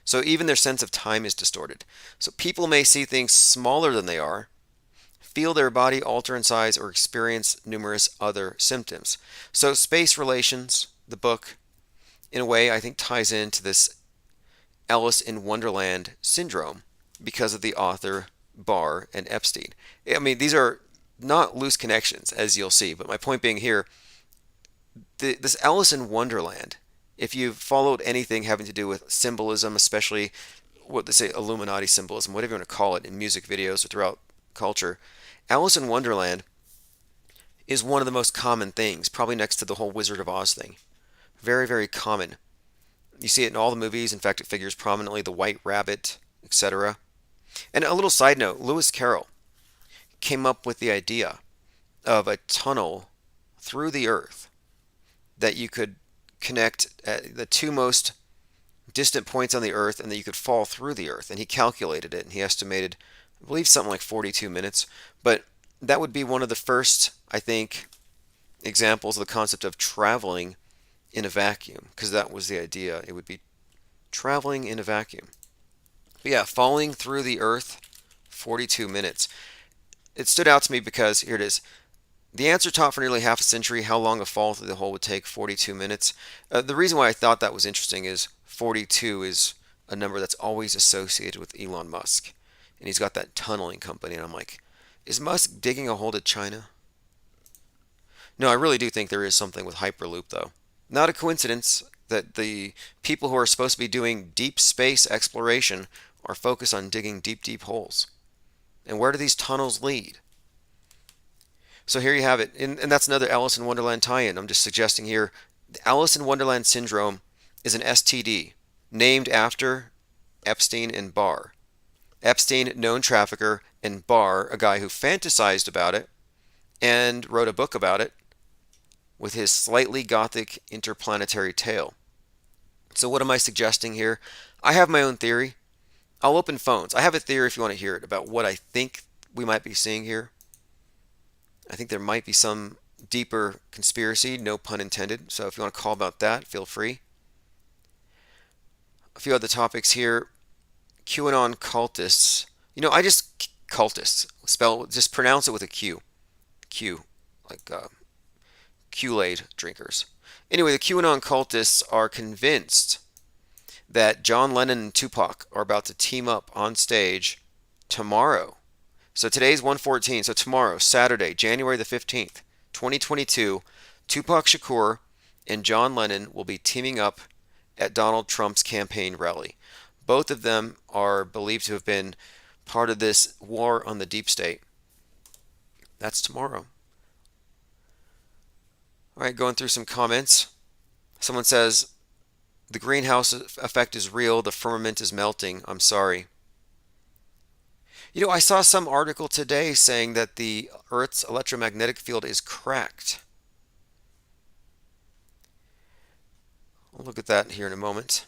So even their sense of time is distorted. So people may see things smaller than they are, feel their body alter in size, or experience numerous other symptoms. So space relations, the book, in a way, I think ties into this Alice in Wonderland syndrome because of the author Barr and Epstein. I mean, these are not loose connections, as you'll see, but my point being here, this Alice in Wonderland, if you've followed anything having to do with symbolism, especially what they say Illuminati symbolism, whatever you want to call it, in music videos or throughout culture, Alice in Wonderland is one of the most common things, probably next to the whole Wizard of Oz thing. Very, very common. You see it in all the movies. In fact, it figures prominently, the White Rabbit, etc. And a little side note, Lewis Carroll came up with the idea of a tunnel through the earth that you could connect at the two most distant points on the earth and that you could fall through the earth. And he calculated it and he estimated, I believe, something like 42 minutes. But that would be one of the first, I think, examples of the concept of traveling in a vacuum, because that was the idea. It would be traveling in a vacuum. But yeah, falling through the earth, 42 minutes. It stood out to me because, here it is, the answer taught for nearly half a century how long a fall through the hole would take, 42 minutes. The reason why I thought that was interesting is 42 is a number that's always associated with Elon Musk. And he's got that tunneling company, and I'm like, is Musk digging a hole to China? No, I really do think there is something with Hyperloop, though. Not a coincidence that the people who are supposed to be doing deep space exploration are focused on digging deep, deep holes. And where do these tunnels lead? So here you have it. And that's another Alice in Wonderland tie-in. I'm just suggesting here, the Alice in Wonderland syndrome is an STD named after Epstein and Barr. Epstein, known trafficker, and Barr, a guy who fantasized about it and wrote a book about it with his slightly gothic interplanetary tale. So what am I suggesting here? I have my own theory. I'll open phones. I have a theory, if you want to hear it, about what I think we might be seeing here. I think there might be some deeper conspiracy, no pun intended. So if you want to call about that, feel free. A few other topics here. QAnon cultists. Cultists. Just pronounce it with a Q. Q. Like Kool-Aid drinkers. Anyway, the QAnon cultists are convinced that John Lennon and Tupac are about to team up on stage tomorrow. So today's 1/14, so tomorrow, Saturday, January the 15th, 2022, Tupac Shakur and John Lennon will be teaming up at Donald Trump's campaign rally. Both of them are believed to have been part of this war on the deep state. That's tomorrow. All right, going through some comments. Someone says, the greenhouse effect is real, the firmament is melting. I'm sorry. I saw some article today saying that the Earth's electromagnetic field is cracked. I'll look at that here in a moment.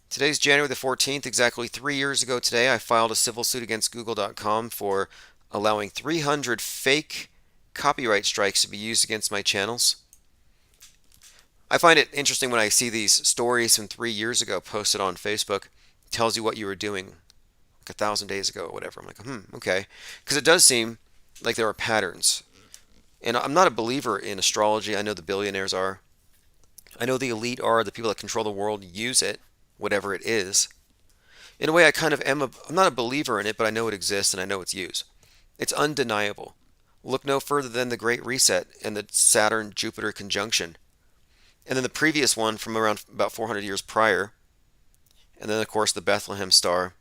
Today's January the 14th, exactly 3 years ago today, I filed a civil suit against Google.com for allowing 300 fake copyright strikes to be used against my channels. I find it interesting when I see these stories from 3 years ago posted on Facebook. It tells you what you were doing like 1,000 days ago or whatever. I'm like, okay. Because it does seem like there are patterns. And I'm not a believer in astrology. I know the billionaires are. I know the elite are. The people that control the world use it, whatever it is. In a way, I kind of am. I'm not a believer in it, but I know it exists and I know it's used. It's undeniable. Look no further than the Great Reset and the Saturn-Jupiter conjunction. And then the previous one from around about 400 years prior. And then, of course, the Bethlehem star,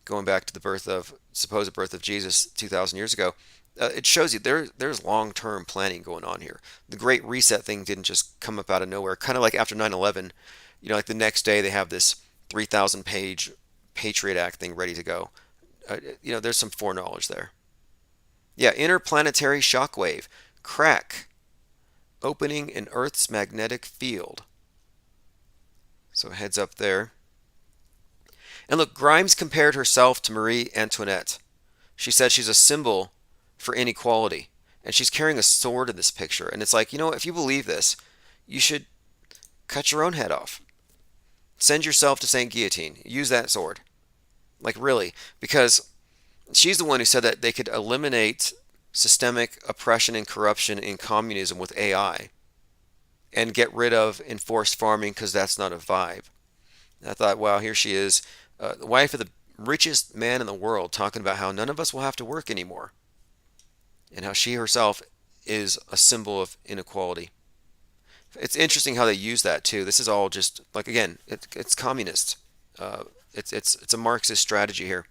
going back to the supposed birth of Jesus 2,000 years ago. It shows you there's long-term planning going on here. The Great Reset thing didn't just come up out of nowhere. Kind of like after 9/11, like the next day they have this 3,000-page Patriot Act thing ready to go. There's some foreknowledge there. Yeah, interplanetary shockwave, crack. opening in Earth's magnetic field. So heads up there. And look, Grimes compared herself to Marie Antoinette. She said she's a symbol for inequality. And she's carrying a sword in this picture. And it's like, if you believe this, you should cut your own head off. Send yourself to St. Guillotine. Use that sword. Like, really. Because she's the one who said that they could eliminate systemic oppression and corruption in communism with AI and get rid of enforced farming because that's not a vibe. And I thought, wow, here she is, the wife of the richest man in the world, talking about how none of us will have to work anymore and how she herself is a symbol of inequality. It's interesting how they use that too. This is all just like, again, it's communist. It's a Marxist strategy here,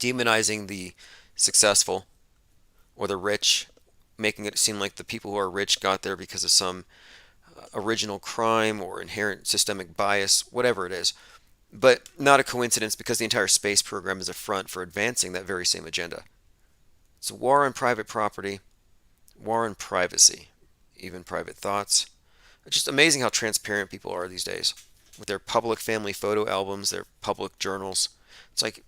demonizing the successful or the rich, making it seem like the people who are rich got there because of some original crime or inherent systemic bias, whatever it is. But not a coincidence, because the entire space program is a front for advancing that very same agenda. It's a war on private property, war on privacy, even private thoughts. It's just amazing how transparent people are these days with their public family photo albums, their public journals. It's like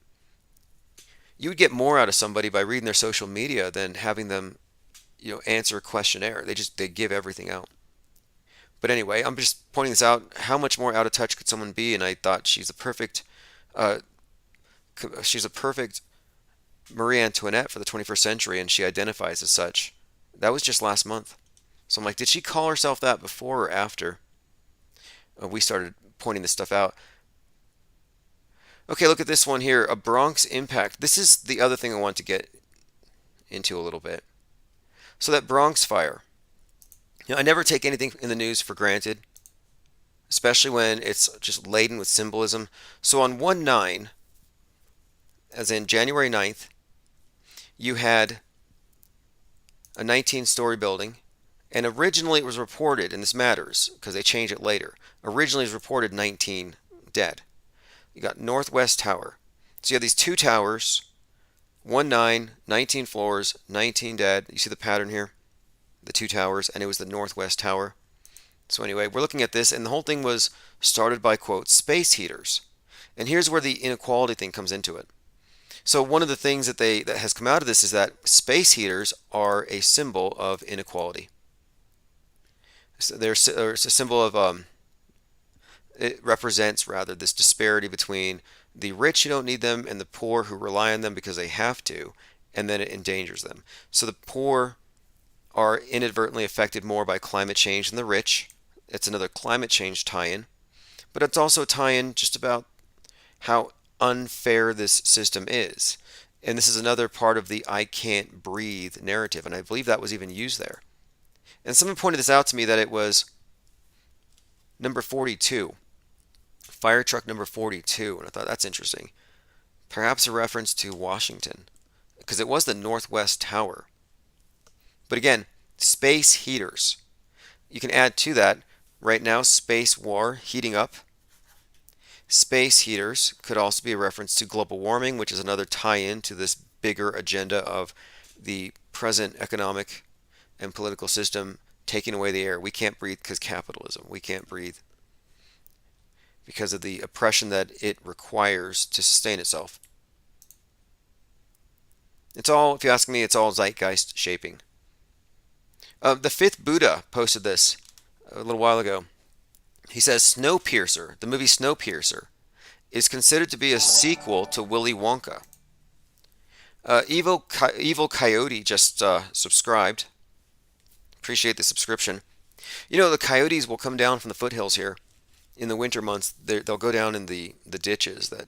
you would get more out of somebody by reading their social media than having them, answer a questionnaire. They give everything out. But anyway, I'm just pointing this out. How much more out of touch could someone be? And I thought she's a perfect Marie Antoinette for the 21st century, and she identifies as such. That was just last month. So I'm like, did she call herself that before or after we started pointing this stuff out? Okay, look at this one here, a Bronx impact. This is the other thing I want to get into a little bit. So that Bronx fire. I never take anything in the news for granted, especially when it's just laden with symbolism. So on 1/9, as in January 9th, you had a 19-story building, and originally it was reported, and this matters because they changed it later, originally it was reported 19 dead. You got Northwest Tower. So you have these two towers, 1/9, 19 floors, 19 dead. You see the pattern here? The two towers, and it was the Northwest Tower. So anyway, we're looking at this, and the whole thing was started by, quote, space heaters. And here's where the inequality thing comes into it. So one of the things that has come out of this is that space heaters are a symbol of inequality. So they're a symbol of it represents rather this disparity between the rich who don't need them and the poor who rely on them because they have to, and then it endangers them. So the poor are inadvertently affected more by climate change than the rich. It's another climate change tie-in, but it's also a tie-in just about how unfair this system is. And this is another part of the I can't breathe narrative, and I believe that was even used there. And someone pointed this out to me, that it was number 42, fire truck number 42, and I thought that's interesting. Perhaps a reference to Washington, because it was the Northwest Tower. But again, space heaters. You can add to that, right now, space war, heating up. Space heaters could also be a reference to global warming, which is another tie-in to this bigger agenda of the present economic and political system taking away the air. We can't breathe because capitalism. We can't breathe because of the oppression that it requires to sustain itself. It's all, if you ask me, it's all zeitgeist shaping. The Fifth Buddha posted this a little while ago. He says Snowpiercer, the movie Snowpiercer, is considered to be a sequel to Willy Wonka. Evil Coyote just subscribed. Appreciate the subscription. The coyotes will come down from the foothills here in the winter months. They'll go down in the ditches that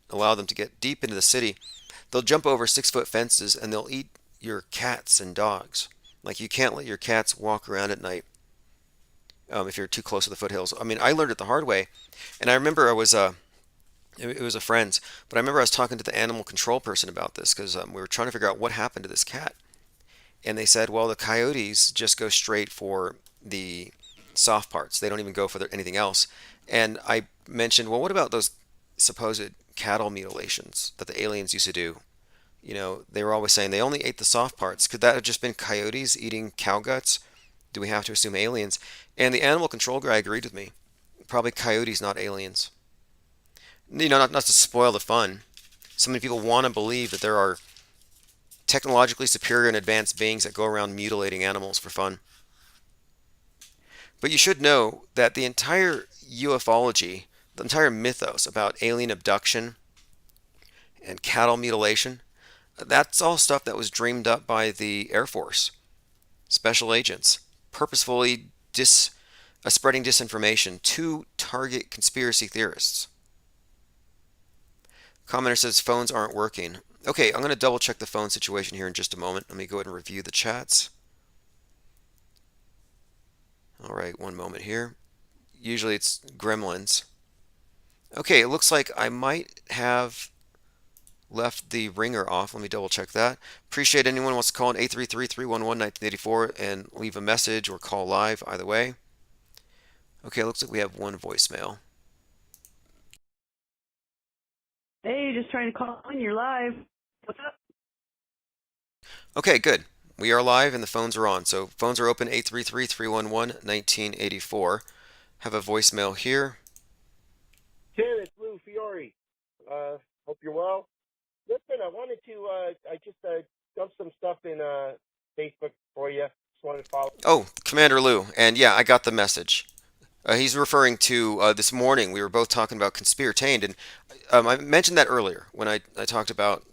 allow them to get deep into the city. They'll jump over 6-foot fences and they'll eat your cats and dogs. Like, you can't let your cats walk around at night if you're too close to the foothills. I mean, I learned it the hard way, and I remember it was a friend's, but I remember I was talking to the animal control person about this because we were trying to figure out what happened to this cat, and they said, well, the coyotes just go straight for the soft parts. They don't even go for anything else. And I mentioned, well, what about those supposed cattle mutilations that the aliens used to do? They were always saying they only ate the soft parts. Could that have just been coyotes eating cow guts? Do we have to assume aliens? And the animal control guy agreed with me. Probably coyotes, not aliens. Not to spoil the fun. So many people want to believe that there are technologically superior and advanced beings that go around mutilating animals for fun. But you should know that the entire ufology, the entire mythos about alien abduction and cattle mutilation, that's all stuff that was dreamed up by the Air Force, special agents, purposefully spreading disinformation to target conspiracy theorists. Commenter says phones aren't working. Okay, I'm going to double check the phone situation here in just a moment. Let me go ahead and review the chats. All right, one moment here. Usually it's gremlins. Okay, it looks like I might have left the ringer off. Let me double check that. Appreciate anyone who wants to call in 833-311-1984 and leave a message or call live, either way. Okay, it looks like we have one voicemail. Hey, just trying to call in. You're live. What's up? Okay, good. We are live and the phones are on. So phones are open, 833-311-1984. Have a voicemail here. Tim, it's Lou Fiore. Hope you're well. Listen, I wanted to, I just dumped some stuff in Facebook for you. Just wanted to follow. Oh, Commander Lou. And yeah, I got the message. He's referring to this morning. We were both talking about Conspiratained, and I mentioned that earlier when I talked about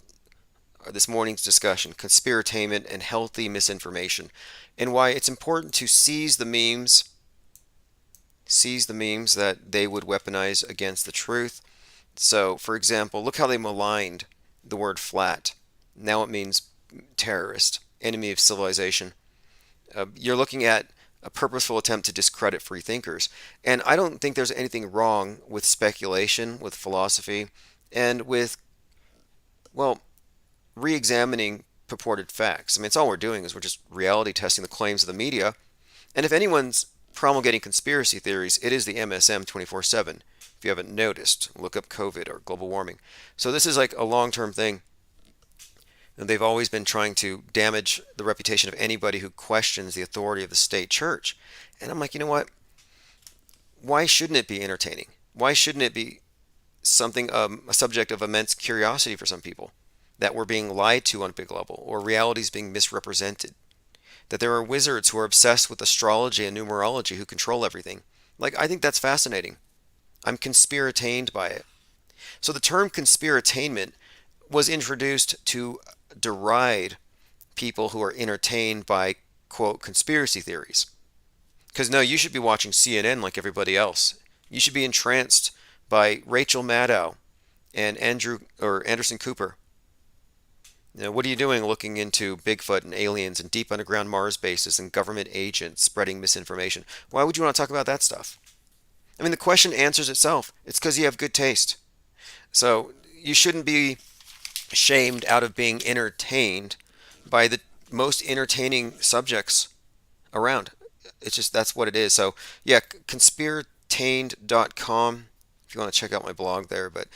this morning's discussion, conspiratainment and healthy misinformation, and why it's important to seize the memes that they would weaponize against the truth. So, for example, look how they maligned the word flat. Now it means terrorist, enemy of civilization. You're looking at a purposeful attempt to discredit free thinkers. And I don't think there's anything wrong with speculation, with philosophy, and with, well, re-examining purported facts. I mean, it's all we're doing is we're just reality testing the claims of the media. And if anyone's promulgating conspiracy theories, it is the MSM 24/7. If you haven't noticed, look up COVID or global warming. So this is like a long-term thing. And they've always been trying to damage the reputation of anybody who questions the authority of the state church. And I'm like, you know what? Why shouldn't it be entertaining? Why shouldn't it be something, a subject of immense curiosity for some people? That we're being lied to on a big level, or reality is being misrepresented. That there are wizards who are obsessed with astrology and numerology who control everything. Like, I think that's fascinating. I'm conspiratained by it. So the term conspiratainment was introduced to deride people who are entertained by, quote, conspiracy theories. Because no, you should be watching CNN like everybody else. You should be entranced by Rachel Maddow and Anderson Cooper. You know, what are you doing looking into Bigfoot and aliens and deep underground Mars bases and government agents spreading misinformation? Why would you want to talk about that stuff? I mean, the question answers itself. It's because you have good taste. So you shouldn't be shamed out of being entertained by the most entertaining subjects around. It's just, that's what it is. So yeah, conspiratained.com if you want to check out my blog there. But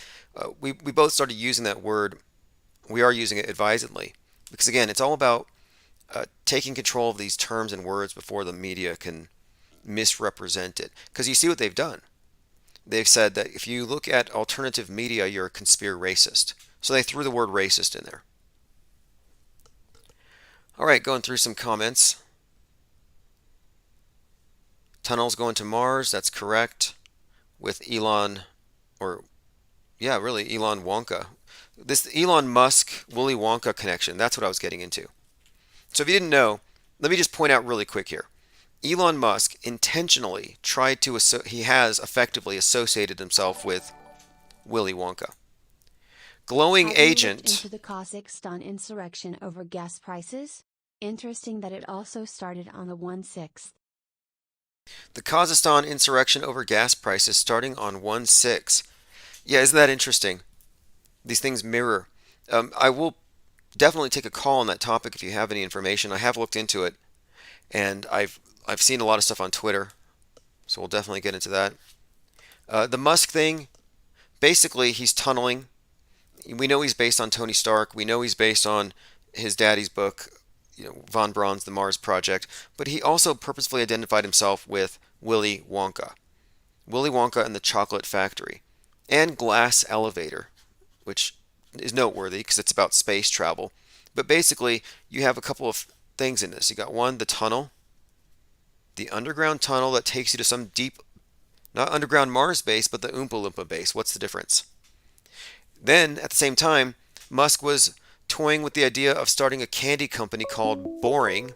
we both started using that word. We are using it advisedly because, again, it's all about taking control of these terms and words before the media can misrepresent it. Because you see what they've done. They've said that if you look at alternative media, you're a conspiracist. So they threw the word racist in there. All right, going through some comments. Tunnels going to Mars, that's correct. With Elon, really Elon Wonka. This Elon Musk, Willy Wonka connection, that's what I was getting into. So if you didn't know, let me just point out really quick here. Elon Musk intentionally he has effectively associated himself with Willy Wonka. Glowing agent. Into the Kazakhstan insurrection over gas prices? Interesting that it also started on the 1/6. The Kazakhstan insurrection over gas prices starting on 1/6. Yeah, isn't that interesting? These things mirror. I will definitely take a call on that topic if you have any information. I have looked into it, and I've seen a lot of stuff on Twitter, so we'll definitely get into that. The Musk thing, basically he's tunneling. We know he's based on Tony Stark. We know he's based on his daddy's book, von Braun's The Mars Project, but he also purposefully identified himself with Willy Wonka. Willy Wonka and the Chocolate Factory, and Glass Elevator, which is noteworthy because it's about space travel. But basically, you have a couple of things in this. You got one, the tunnel, the underground tunnel that takes you to some deep, not underground Mars base, but the Oompa Loompa base. What's the difference? Then, at the same time, Musk was toying with the idea of starting a candy company called Boring.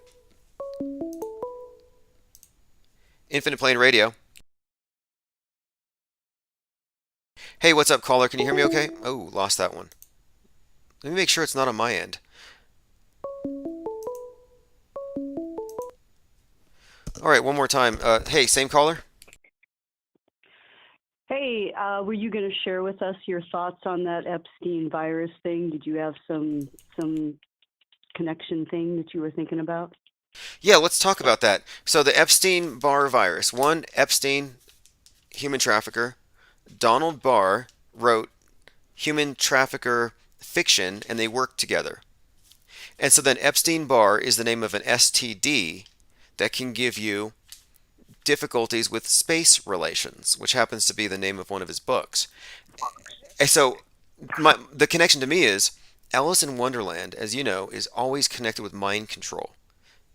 Infinite Plane Radio. Hey, what's up, caller? Can you hear me okay? Oh, lost that one. Let me make sure it's not on my end. All right, one more time. Hey, same caller? Hey, were you going to share with us your thoughts on that Epstein virus thing? Did you have some connection thing that you were thinking about? Yeah, let's talk about that. So the Epstein-Barr virus. One, Epstein, human trafficker. Donald Barr wrote human trafficker fiction, and they worked together. And so then Epstein-Barr is the name of an STD that can give you difficulties with space relations, which happens to be the name of one of his books. And so the connection to me is Alice in Wonderland, as you know, is always connected with mind control,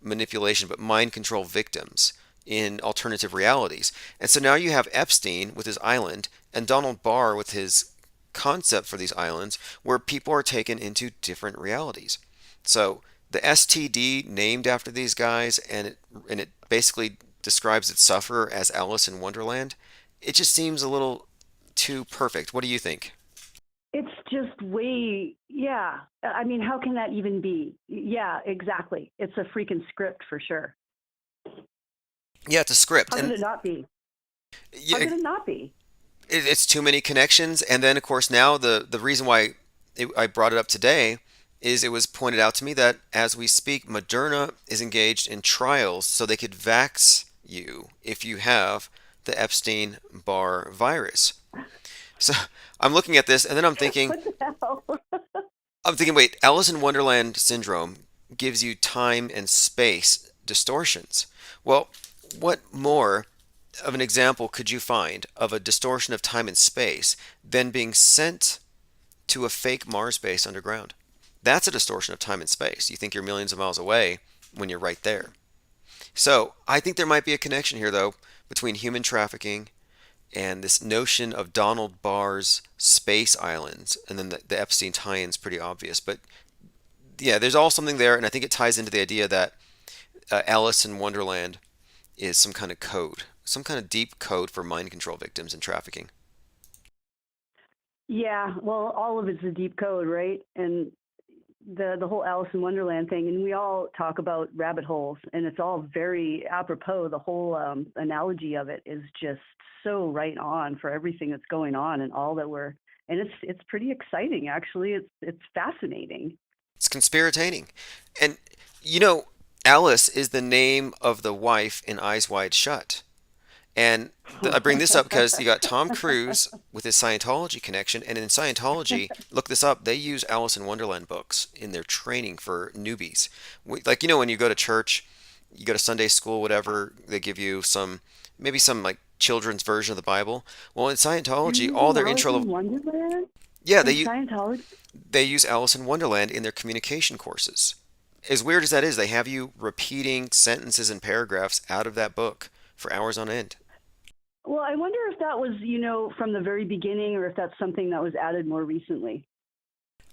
manipulation, but mind control victims in alternative realities. And so now you have Epstein with his island and Donald Barr with his concept for these islands where people are taken into different realities. So the STD named after these guys, and it basically describes its sufferer as Alice in Wonderland. It just seems a little too perfect. What do you think? It's just way, yeah. I mean, how can that even be? Yeah, exactly. It's a freaking script for sure. Yeah, it's a script. How could it not be? Yeah, How could it not be? it's too many connections. And then, of course, now the reason why I brought it up today is it was pointed out to me that as we speak, Moderna is engaged in trials so they could vax you if you have the Epstein-Barr virus. So I'm looking at this and then I'm thinking, What the hell? wait, Alice in Wonderland syndrome gives you time and space distortions. Well, what more of an example could you find of a distortion of time and space than being sent to a fake Mars base underground? That's a distortion of time and space. You think you're millions of miles away when you're right there. So I think there might be a connection here, though, between human trafficking and this notion of Donald Barr's space islands, and then the Epstein tie-in's pretty obvious. But yeah, there's all something there, and I think it ties into the idea that Alice in Wonderland is some kind of code, some kind of deep code for mind control victims and trafficking. Yeah, well, all of it's a deep code, right? And the whole Alice in Wonderland thing, and we all talk about rabbit holes, and it's all very apropos. The whole analogy of it is just so right on for everything that's going on and all that we're. And it's pretty exciting, actually. It's fascinating. It's conspirataining, and Alice is the name of the wife in Eyes Wide Shut. And I bring this up because you got Tom Cruise with his Scientology connection, and in Scientology, look this up, they use Alice in Wonderland books in their training for newbies. Like, when you go to church, you go to Sunday school, whatever, they give you maybe some like children's version of the Bible. Well, in Scientology, all their Alice intro, in Wonderland? yeah, In Scientology? they use Alice in Wonderland in their communication courses. As weird as that is, they have you repeating sentences and paragraphs out of that book for hours on end. Well, I wonder if that was, from the very beginning, or if that's something that was added more recently.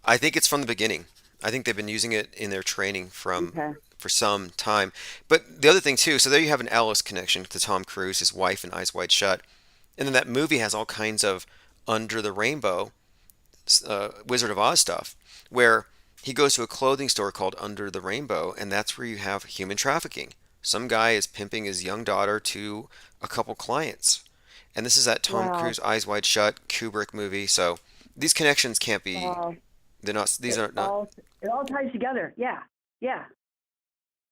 I think it's from the beginning. I think they've been using it in their training for some time. But the other thing too, so there you have an Alice connection to Tom Cruise, his wife in Eyes Wide Shut, and then that movie has all kinds of Under the Rainbow, Wizard of Oz stuff, where he goes to a clothing store called Under the Rainbow, and that's where you have human trafficking. Some guy is pimping his young daughter to a couple clients. And this is that Tom Cruise Eyes Wide Shut Kubrick movie. So these connections can't be. They're not. These are not. It all ties together. Yeah. Yeah.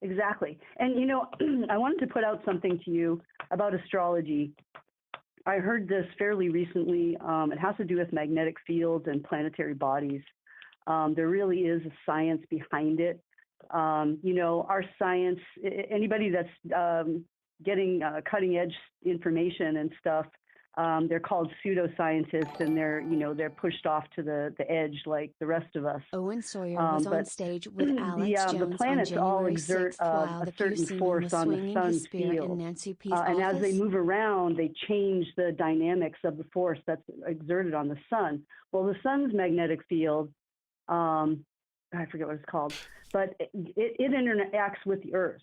Exactly. And I wanted to put out something to you about astrology. I heard this fairly recently. It has to do with magnetic fields and planetary bodies. There really is a science behind it. Our science, anybody that's getting cutting edge information and stuff, they're called pseudoscientists, and they're pushed off to the edge like the rest of us. Owen Sawyer was on But stage with the Alex the Jones on planets all January exert 6th while a the certain Puseyman force was on the swinging his sun's spear in field, Nancy P's and as they office. move around, they change the dynamics of the force that's exerted on the sun. Well, the sun's magnetic field, I forget what it's called, but it interacts with the Earth.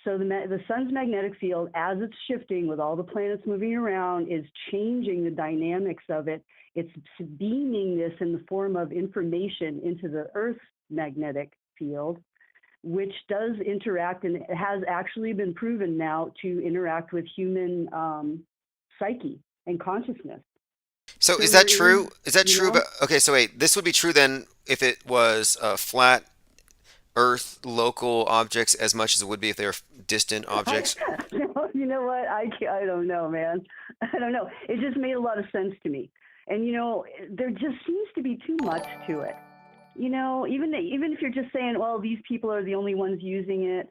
So the sun's magnetic field, as it's shifting with all the planets moving around, is changing the dynamics of it. It's beaming this in the form of information into the Earth's magnetic field, which does interact, and it has actually been proven now to interact with human psyche and consciousness. So So is that there is, true? Is that you true? know, But okay, so wait, this would be true then if it was flat Earth local objects as much as it would be if they were distant objects. you know what? I don't know, man. I don't know. It just made a lot of sense to me. And there just seems to be too much to it. Even if you're just saying, well, these people are the only ones using it.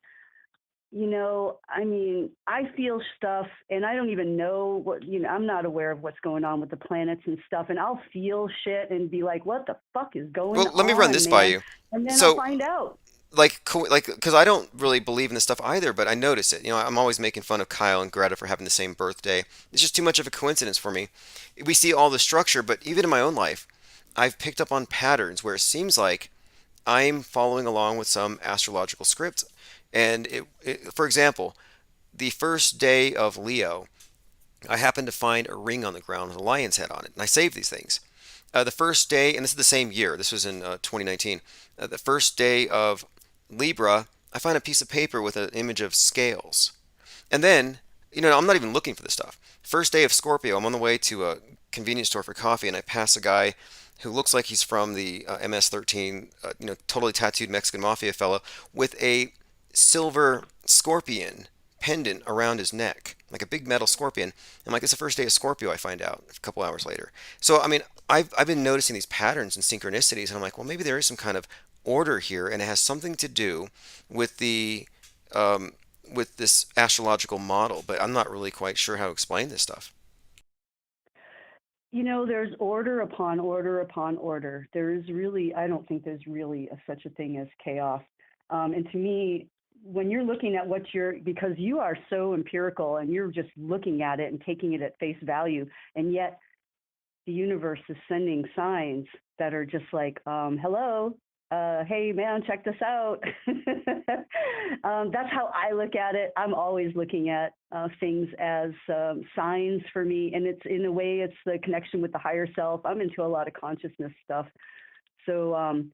I mean, I feel stuff, and I don't even know what. I'm not aware of what's going on with the planets and stuff, and I'll feel shit and be like, what the fuck is going Well, let me run on, this by man? you. And then I'll So, find out. because I don't really believe in this stuff either, but I notice it. I'm always making fun of Kyle and Greta for having the same birthday. It's just too much of a coincidence for me. We see all the structure, but even in my own life, I've picked up on patterns where it seems like I'm following along with some astrological script. And for example, the first day of Leo, I happened to find a ring on the ground with a lion's head on it, and I saved these things. The first day, and this is the same year, this was in 2019, the first day of Libra, I find a piece of paper with an image of scales. And then, I'm not even looking for this stuff. First day of Scorpio, I'm on the way to a convenience store for coffee, and I pass a guy who looks like he's from the MS-13, totally tattooed Mexican mafia fellow with a silver scorpion pendant around his neck, like a big metal scorpion. I'm like, it's the first day of Scorpio, I find out a couple hours later. So, I mean, I've been noticing these patterns and synchronicities, and I'm like, well, maybe there is some kind of order here, and it has something to do with um, with this astrological model, but I'm not really quite sure how to explain this stuff. There's order upon order upon order. I don't think there's really such a thing as chaos. And to me, when you're looking at because you are so empirical and you're just looking at it and taking it at face value, and yet the universe is sending signs that are just like, hello, hey man, check this out. That's how I look at it. I'm always looking at things as signs for me, and it's in a way, it's the connection with the higher self. I'm into a lot of consciousness stuff, so I'm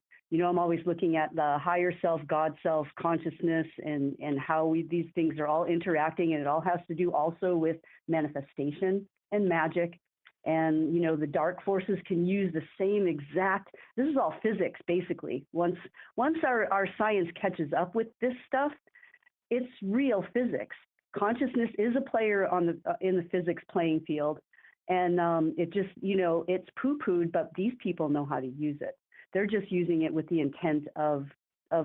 always looking at the higher self, God self, consciousness, and how these things are all interacting, and it all has to do also with manifestation and magic. And the dark forces can use the same exact. This is all physics, basically. Once our science catches up with this stuff, it's real physics. Consciousness is a player in the physics playing field, and it just it's poo-pooed, but these people know how to use it. They're just using it with the intent of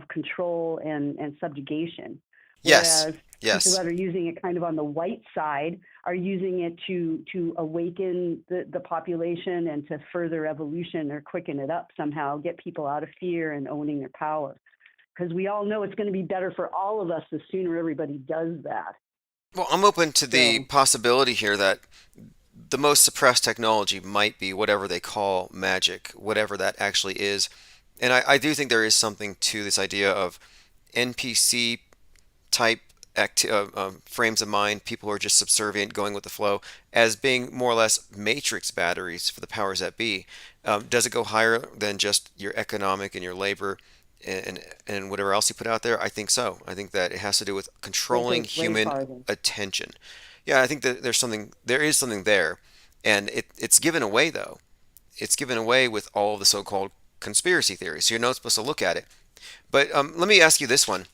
control and subjugation. Yes, Whereas people yes. that are using it kind of on the white side are using it to awaken the population and to further evolution or quicken it up somehow, get people out of fear and owning their power. Because we all know it's going to be better for all of us the sooner everybody does that. Well, I'm open to the So, possibility here that the most suppressed technology might be whatever they call magic, whatever that actually is. And I do think there is something to this idea of NPC type frames of mind, people who are just subservient, going with the flow, as being more or less matrix batteries for the powers that be. Does it go higher than just your economic and your labor and whatever else you put out there? I think so. I think that it has to do with it controlling goes way human farther. attention. Yeah, I think that there is something there, and it's given away though. It's given away with all of the so-called conspiracy theories. So you're not supposed to look at it. But let me ask you this one.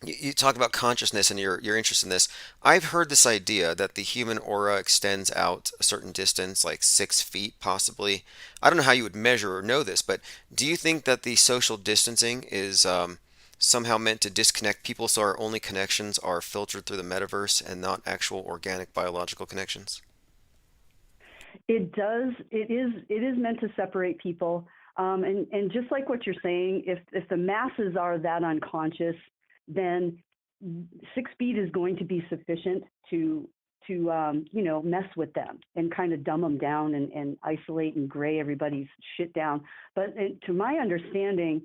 You talk about consciousness and your interest in this. I've heard this idea that the human aura extends out a certain distance, like 6 feet possibly. I don't know how you would measure or know this, but do you think that the social distancing is somehow meant to disconnect people so our only connections are filtered through the metaverse and not actual organic biological connections? It does. It is meant to separate people. And just like what you're saying, if the masses are that unconscious, then 6 feet is going to be sufficient to mess with them and kind of dumb them down and isolate and gray everybody's shit down. But to my understanding,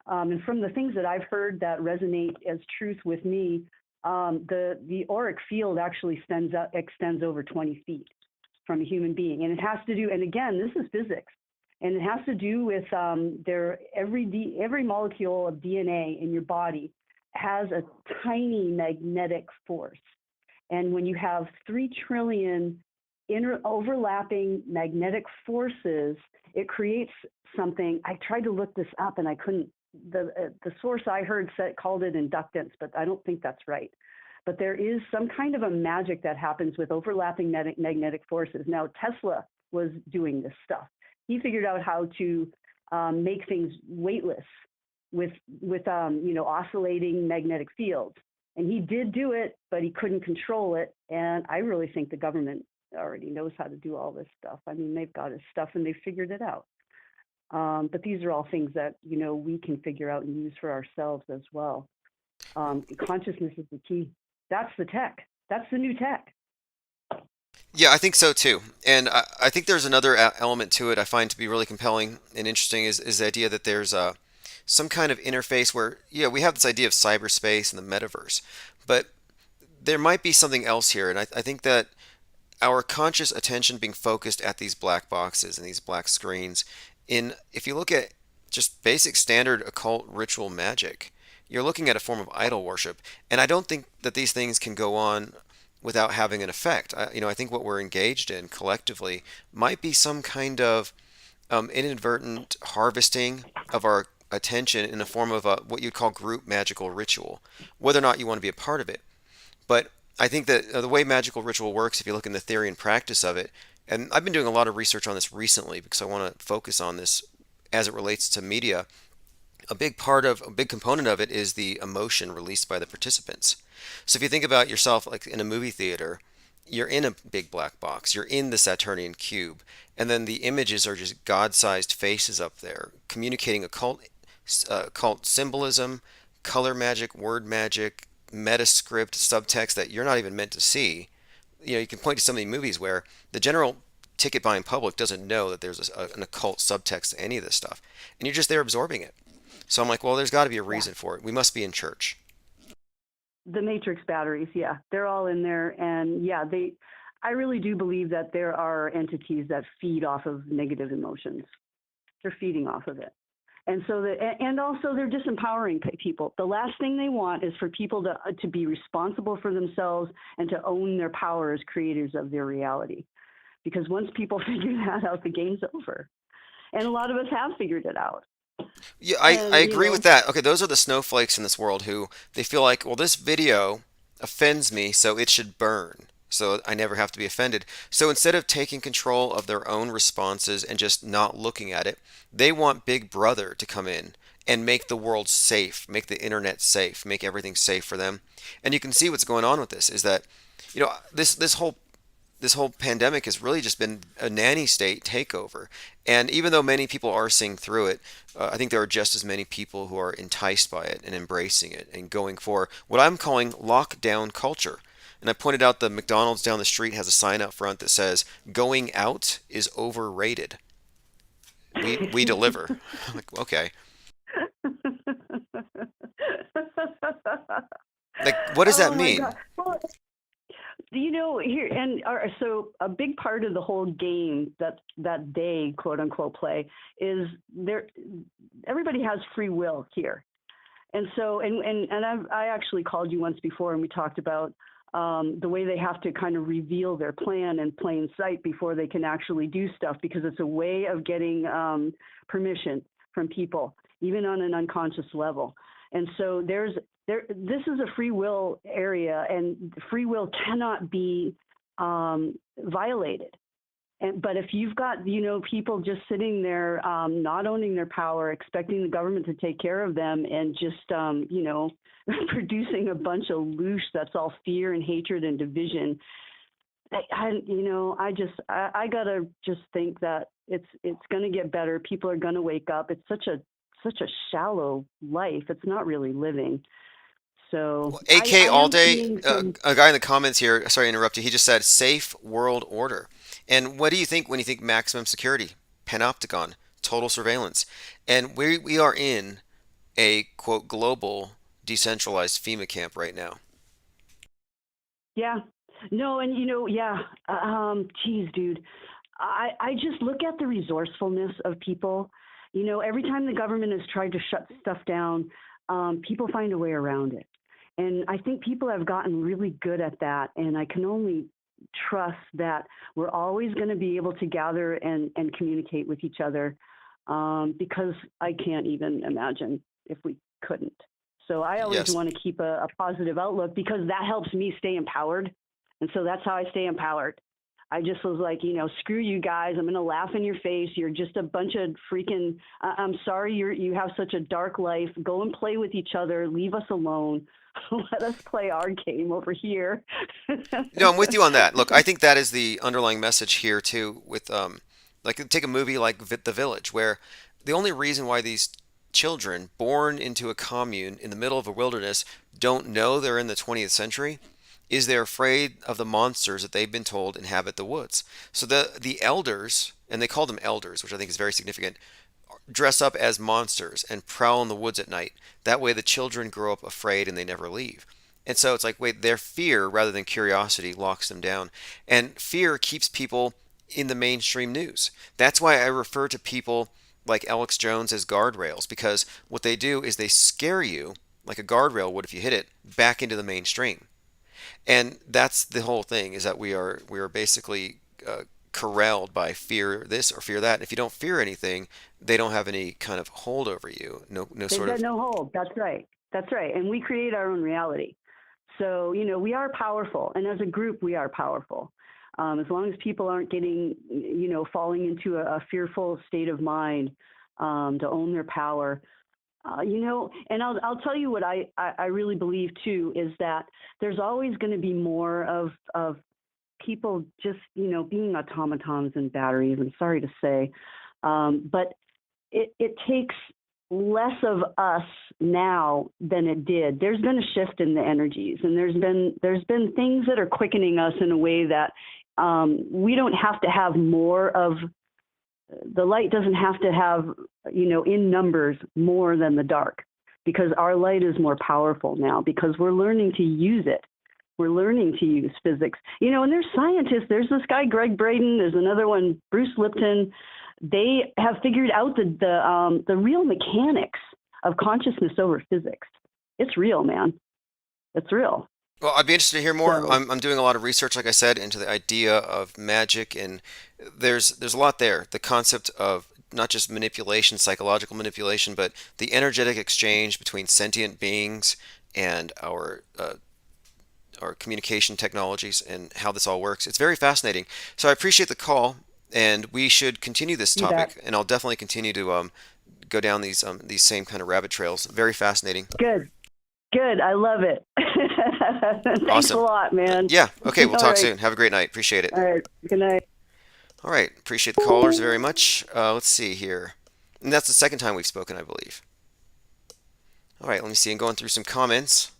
and from the things that I've heard that resonate as truth with me, the auric field actually extends over 20 feet from a human being, and it has to do. And again, this is physics, and it has to do with every molecule of DNA in your body has a tiny magnetic force. And when you have 3 trillion overlapping magnetic forces, it creates something. I tried to look this up and I couldn't. The source I heard called it inductance, but I don't think that's right. But there is some kind of a magic that happens with overlapping magnetic forces. Now, Tesla was doing this stuff. He figured out how to make things weightless with oscillating magnetic fields. And he did do it, but he couldn't control it. And I really think the government already knows how to do all this stuff. I mean, they've got his stuff and they figured it out. But these are all things that, we can figure out and use for ourselves as well. Consciousness is the key. That's the tech. That's the new tech. Yeah, I think so too. And I think there's another element to it I find to be really compelling and interesting is the idea that there's some kind of interface where, we have this idea of cyberspace and the metaverse, but there might be something else here. And I think that our conscious attention being focused at these black boxes and these black screens, if you look at just basic standard occult ritual magic, you're looking at a form of idol worship. And I don't think that these things can go on without having an effect. I think what we're engaged in collectively might be some kind of inadvertent harvesting of our attention in the form of what you'd call group magical ritual, whether or not you want to be a part of it. But I think that the way magical ritual works, if you look in the theory and practice of it, and I've been doing a lot of research on this recently because I want to focus on this as it relates to media. A big component of it is the emotion released by the participants. So if you think about yourself like in a movie theater, you're in a big black box, you're in the Saturnian cube, and then the images are just God-sized faces up there communicating occult symbolism, color magic, word magic, metascript, subtext that you're not even meant to see. You can point to some of these movies where the general ticket buying public doesn't know that there's an occult subtext to any of this stuff, and you're just there absorbing it. So I'm like, well, there's got to be a reason for it. We must be in church. The matrix batteries, yeah, they're all in there. And yeah, I really do believe that there are entities that feed off of negative emotions. They're feeding off of it. And so and also they're disempowering people. The last thing they want is for people to be responsible for themselves and to own their power as creators of their reality. Because once people figure that out, the game's over. And a lot of us have figured it out. Yeah, I agree with that. Okay, those are the snowflakes in this world who they feel like, well, this video offends me, so it should burn. So I never have to be offended. So instead of taking control of their own responses and just not looking at it, they want Big Brother to come in and make the world safe, make the internet safe, make everything safe for them. And you can see what's going on with this is that, this whole pandemic has really just been a nanny state takeover. And even though many people are seeing through it, I think there are just as many people who are enticed by it and embracing it and going for what I'm calling lockdown culture. And I pointed out the McDonald's down the street has a sign out front that says, "Going out is overrated. We deliver." I'm like, okay. Like, what does that mean? Well, so a big part of the whole game that they quote unquote play is everybody has free will here. And so, I actually called you once before and we talked about the way they have to kind of reveal their plan in plain sight before they can actually do stuff, because it's a way of getting permission from people, even on an unconscious level. And so this is a free will area, and free will cannot be violated. But if you've got, people just sitting there, not owning their power, expecting the government to take care of them, and just, producing a bunch of loosh that's all fear and hatred and division, I gotta just think that it's gonna get better. People are gonna wake up. It's such a shallow life. It's not really living. So Well, AK I all am day, seeing some. a guy in the comments here, sorry to interrupt you, he just said safe world order. And what do you think when you think maximum security, panopticon, total surveillance? And we are in a quote global decentralized FEMA camp right now. Yeah. No, and yeah. Geez, dude. I just look at the resourcefulness of people. Every time the government has tried to shut stuff down, people find a way around it. And I think people have gotten really good at that. And I can only trust that we're always going to be able to gather and communicate with each other, because I can't even imagine if we couldn't. So I always Yes. want to keep a positive outlook, because that helps me stay empowered. And so that's how I stay empowered. I just was like, screw you guys. I'm going to laugh in your face. You're just a bunch of freaking, I'm sorry you have such a dark life. Go and play with each other. Leave us alone. Let us play our game over here. No, I'm with you on that. Look, I think that is the underlying message here too. With like take a movie like The Village, where the only reason why these children born into a commune in the middle of a wilderness don't know they're in the 20th century is they're afraid of the monsters that they've been told inhabit the woods. So the elders, and they call them elders, which I think is very significant, dress up as monsters and prowl in the woods at night. That way the children grow up afraid and they never leave. And so it's like, wait, their fear rather than curiosity locks them down. And fear keeps people in the mainstream news. That's why I refer to people like Alex Jones as guardrails, because what they do is they scare you, like a guardrail would if you hit it, back into the mainstream. And that's the whole thing, is that we are basically corralled by fear this or fear that. And if you don't fear anything, they don't have any kind of hold over you. No They've sort got of. no hold. That's right. That's right. And we create our own reality. So, we are powerful. And as a group, we are powerful. As long as people aren't getting, falling into a fearful state of mind, to own their power. And I'll tell you what I really believe too, is that there's always going to be more of people just, being automatons and batteries. I'm sorry to say. But it takes less of us now than it did. There's been a shift in the energies, and there's been things that are quickening us in a way that we don't have to have more of. The light doesn't have to have, in numbers more than the dark, because our light is more powerful now, because we're learning to use it. We're learning to use physics, and there's scientists. There's this guy, Greg Braden. There's another one, Bruce Lipton. They have figured out the real mechanics of consciousness over physics. It's real, man. It's real. Well, I'd be interested to hear more. So I'm doing a lot of research, like I said, into the idea of magic, and there's a lot there. The concept of not just manipulation, psychological manipulation, but the energetic exchange between sentient beings and our communication technologies and how this all works. It's very fascinating. So I appreciate the call, and we should continue this you bet. topic, and I'll definitely continue to go down these same kind of rabbit trails. Very fascinating. Good. Good. I love it. Thanks a Awesome. lot, man. Yeah. Okay. We'll All talk right. soon. Have a great night. Appreciate it. All right. Good night. All right. Appreciate the callers very much. Let's see here. And that's the second time we've spoken, I believe. All right. Let me see. I'm going through some comments.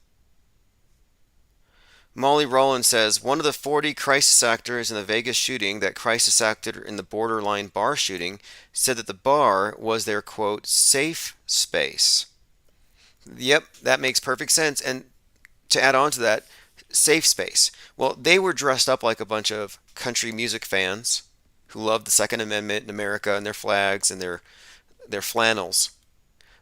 Molly Rowland says, one of the 40 crisis actors in the Vegas shooting that crisis acted in the Borderline bar shooting said that the bar was their, quote, safe space. Yep, that makes perfect sense. And to add on to that, safe space. Well, they were dressed up like a bunch of country music fans who loved the Second Amendment in America and their flags and their flannels.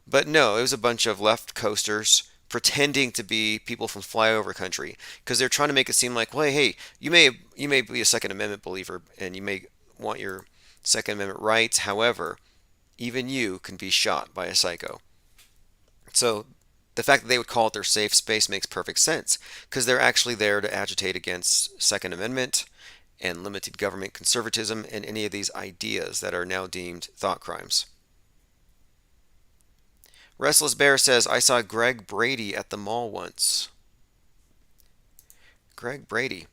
But no, it was a bunch of left coasters pretending to be people from flyover country, because they're trying to make it seem like, well, hey, you may be a Second Amendment believer and you may want your Second Amendment rights. However, even you can be shot by a psycho. So the fact that they would call it their safe space makes perfect sense, because they're actually there to agitate against Second Amendment and limited government conservatism and any of these ideas that are now deemed thought crimes. Restless Bear says, I saw Greg Brady at the mall once. Greg Brady.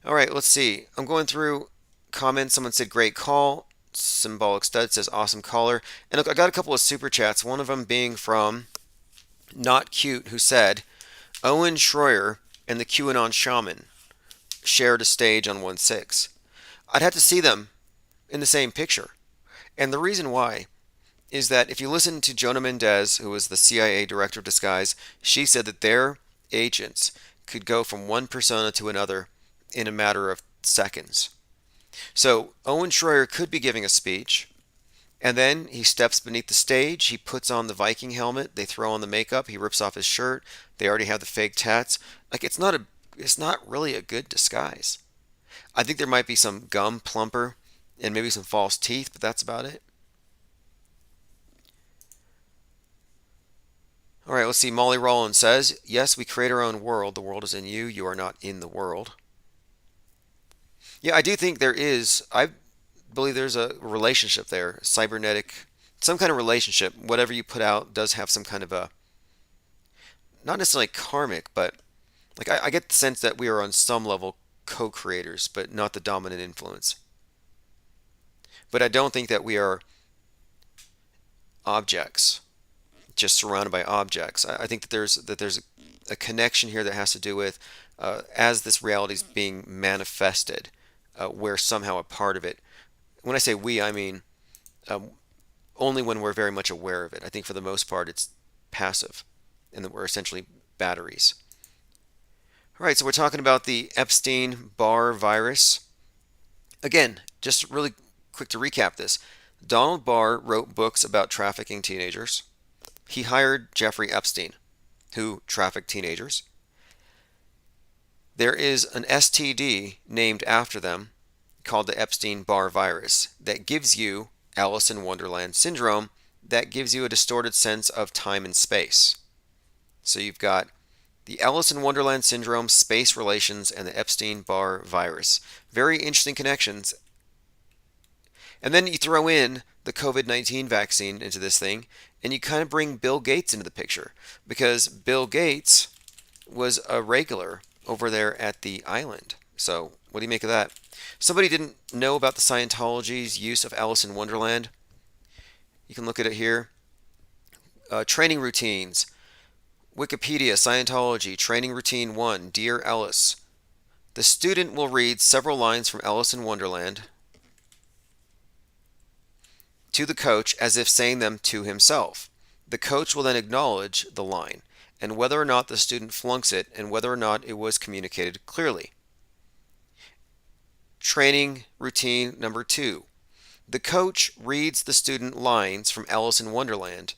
All right, let's see. I'm going through comments. Someone said, great call. Symbolic Stud says, awesome caller. And look, I got a couple of super chats, one of them being from Not Cute, who said, Owen Schroyer and the QAnon Shaman shared a stage on 1/6. I'd have to see them in the same picture. And the reason why is that if you listen to Jonah Mendez, who was the CIA director of disguise, she said that their agents could go from one persona to another in a matter of seconds. So Owen Schroyer could be giving a speech, and then he steps beneath the stage, he puts on the Viking helmet, they throw on the makeup, he rips off his shirt, they already have the fake tats. Like, it's not really a good disguise. I think there might be some gum plumper and maybe some false teeth, but that's about it. All right, let's see. Molly Rowland says, yes, we create our own world. The world is in you. You are not in the world. Yeah, I do think there is. I believe there's a relationship there. Cybernetic, some kind of relationship. Whatever you put out does have some kind of a, not necessarily karmic, but like I get the sense that we are on some level co-creators, but not the dominant influence. But I don't think that we are objects, just surrounded by objects. I think that there's a connection here that has to do with as this reality is being manifested, we're somehow a part of it. When I say we, I mean only when we're very much aware of it. I think for the most part it's passive, and that we're essentially batteries. All right, so we're talking about the Epstein-Barr virus. Again, just really quick to recap this. Donald Barr wrote books about trafficking teenagers. He hired Jeffrey Epstein, who trafficked teenagers. There is an STD named after them called the Epstein-Barr virus that gives you Alice in Wonderland syndrome, that gives you a distorted sense of time and space. So you've got the Alice in Wonderland syndrome, space relations, and the Epstein-Barr virus. Very interesting connections. And then you throw in the COVID-19 vaccine into this thing, and you kind of bring Bill Gates into the picture, because Bill Gates was a regular over there at the island. So what do you make of that? Somebody didn't know about the Scientology's use of Alice in Wonderland. You can look at it here. Training routines. Wikipedia, Scientology, Training Routine 1, Dear Alice. The student will read several lines from Alice in Wonderland to the coach as if saying them to himself. The coach will then acknowledge the line, and whether or not the student flunks it, and whether or not it was communicated clearly. Training routine number 2. The coach reads the student lines from Alice in Wonderland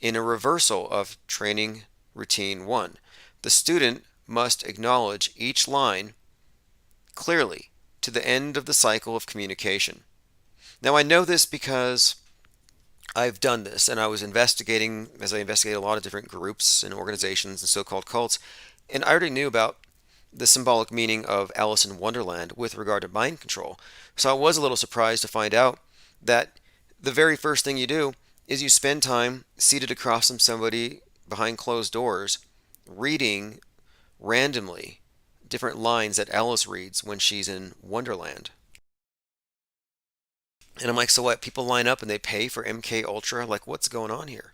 in a reversal of training routine 1. The student must acknowledge each line clearly to the end of the cycle of communication. Now, I know this because I've done this, and I was investigating, as I investigate a lot of different groups and organizations and so-called cults, and I already knew about the symbolic meaning of Alice in Wonderland with regard to mind control. So I was a little surprised to find out that the very first thing you do is you spend time seated across from somebody behind closed doors, reading randomly different lines that Alice reads when she's in Wonderland. And I'm like, so what? People line up and they pay for MK Ultra? Like, what's going on here?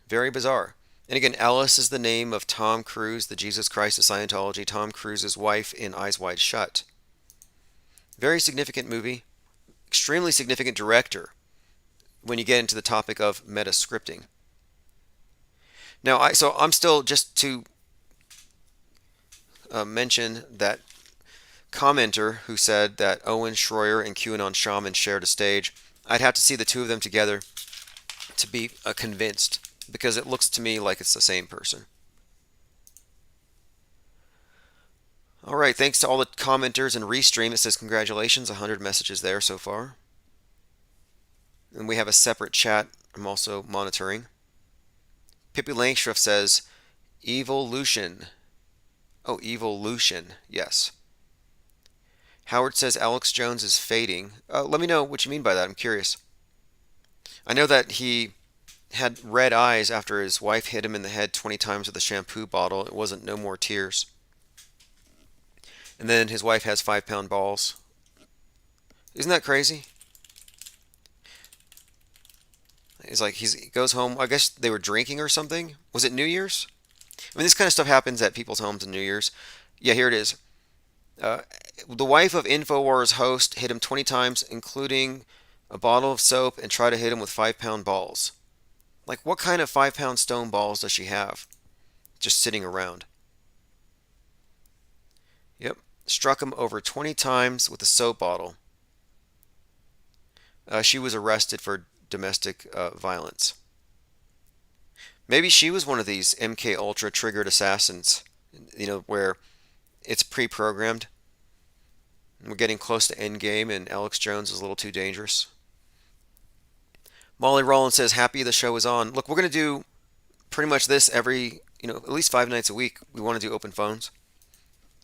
Very bizarre. And again, Alice is the name of Tom Cruise, the Jesus Christ of Scientology, Tom Cruise's wife in Eyes Wide Shut. Very significant movie. Extremely significant director when you get into the topic of meta-scripting. Now, I'm still, just to mention that commenter who said that Owen Schroyer and QAnon Shaman shared a stage. I'd have to see the two of them together to be convinced, because it looks to me like it's the same person. All right, thanks to all the commenters and Restream. It says congratulations, 100 messages there so far. And we have a separate chat I'm also monitoring. Pippi Langstruff says evolution. Oh, evolution, yes. Howard says Alex Jones is fading. Let me know what you mean by that. I'm curious. I know that he had red eyes after his wife hit him in the head 20 times with a shampoo bottle. It wasn't No More Tears. And then his wife has 5-pound balls. Isn't that crazy? He's like, he goes home. I guess they were drinking or something. Was it New Year's? I mean, this kind of stuff happens at people's homes on New Year's. Yeah, here it is. The wife of InfoWars host hit him 20 times, including a bottle of soap, and tried to hit him with 5-pound balls. Like, what kind of 5-pound stone balls does she have? Just sitting around. Yep. Struck him over 20 times with a soap bottle. She was arrested for domestic violence. Maybe she was one of these MK Ultra triggered assassins, where it's pre-programmed. We're getting close to endgame, and Alex Jones is a little too dangerous. Molly Rollins says, happy the show is on. Look, we're going to do pretty much this every, at least 5 nights a week. We want to do open phones.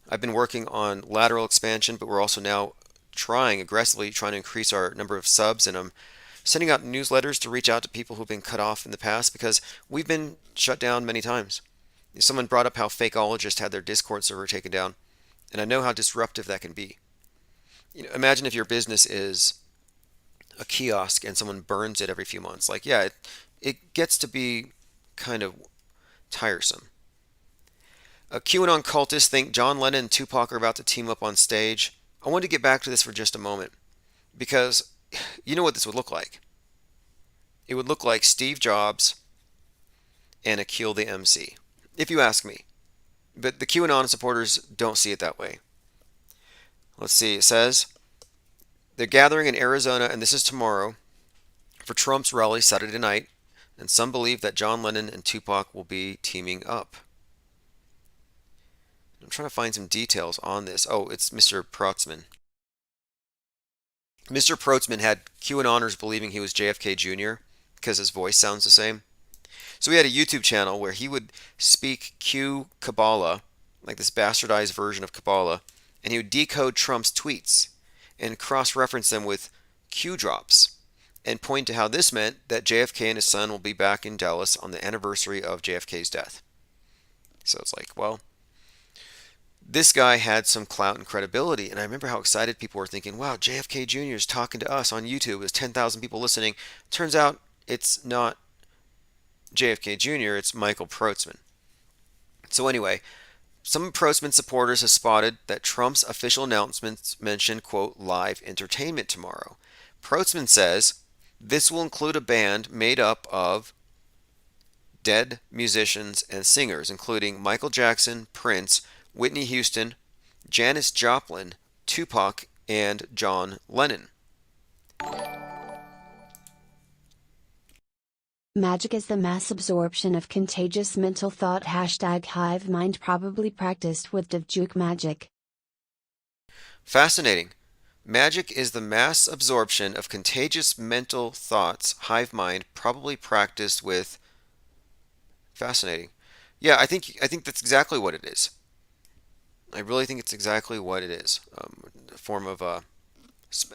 I've been working on lateral expansion, but we're also now aggressively trying to increase our number of subs, and I'm sending out newsletters to reach out to people who've been cut off in the past because we've been shut down many times. Someone brought up how Fakeologist had their Discord server taken down, and I know how disruptive that can be. Imagine if your business is a kiosk and someone burns it every few months. Like, yeah, it gets to be kind of tiresome. QAnon cultists think John Lennon and Tupac are about to team up on stage. I want to get back to this for just a moment because you know what this would look like. It would look like Steve Jobs and Akil the MC, if you ask me. But the QAnon supporters don't see it that way. Let's see, it says they're gathering in Arizona, and this is tomorrow, for Trump's rally Saturday night, and some believe that John Lennon and Tupac will be teaming up. I'm trying to find some details on this. Oh, it's Mr. Protzman. Mr. Protzman had QAnoners believing he was JFK Jr. because his voice sounds the same. So he had a YouTube channel where he would speak Q Kabbalah, like this bastardized version of Kabbalah, and he would decode Trump's tweets and cross-reference them with Q drops and point to how this meant that JFK and his son will be back in Dallas on the anniversary of JFK's death. So it's like, well, this guy had some clout and credibility, and I remember how excited people were thinking, wow, JFK Jr. is talking to us on YouTube. There's 10,000 people listening. Turns out it's not JFK Jr., it's Michael Protzman. So anyway, some Protzman supporters have spotted that Trump's official announcements mention, quote, live entertainment tomorrow. Protzman says this will include a band made up of dead musicians and singers, including Michael Jackson, Prince, Whitney Houston, Janis Joplin, Tupac, and John Lennon. Magic is the mass absorption of contagious mental thought. #hive mind probably practiced with Devjuk magic. Fascinating. Magic is the mass absorption of contagious mental thoughts. Hive mind probably practiced with. Fascinating. Yeah, I think that's exactly what it is. I really think it's exactly what it is. A form of I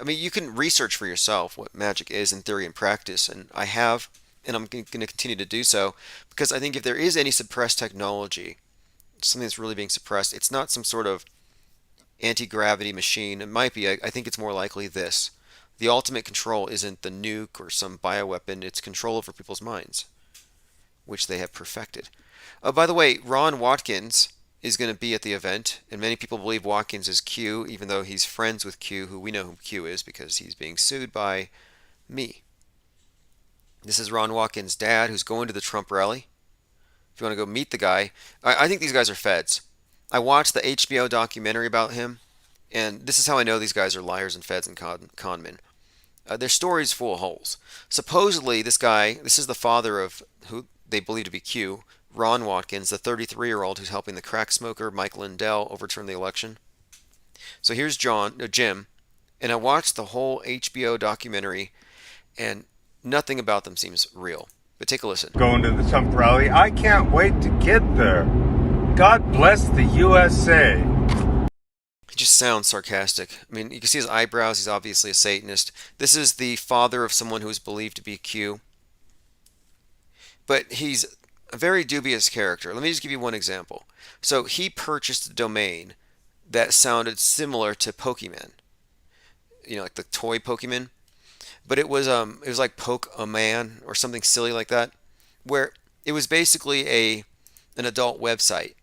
mean, you can research for yourself what magic is in theory and practice, and I have, and I'm going to continue to do so, because I think if there is any suppressed technology, something that's really being suppressed, it's not some sort of anti-gravity machine. It might be. I think it's more likely this. The ultimate control isn't the nuke or some bioweapon, it's control over people's minds, which they have perfected. By the way, Ron Watkins is going to be at the event, and many people believe Watkins is Q, even though he's friends with Q, who we know who Q is because he's being sued by me. This is Ron Watkins' dad, who's going to the Trump rally. If you want to go meet the guy, I think these guys are feds. I watched the HBO documentary about him, and this is how I know these guys are liars and feds and con men. Their story's full of holes. Supposedly, this is the father of who they believe to be Q, Ron Watkins, the 33-year-old who's helping the crack smoker Mike Lindell overturn the election. So here's Jim, and I watched the whole HBO documentary, and nothing about them seems real. But take a listen. Going to the Trump rally. I can't wait to get there. God bless the USA. just sounds sarcastic. I mean, you can see his eyebrows. He's obviously a Satanist. This is the father of someone who is believed to be Q. But he's a very dubious character. Let me just give you one example. So he purchased a domain that sounded similar to Pokemon. You know, like the toy Pokemon. But it was like Poke a Man or something silly like that, where it was basically an adult website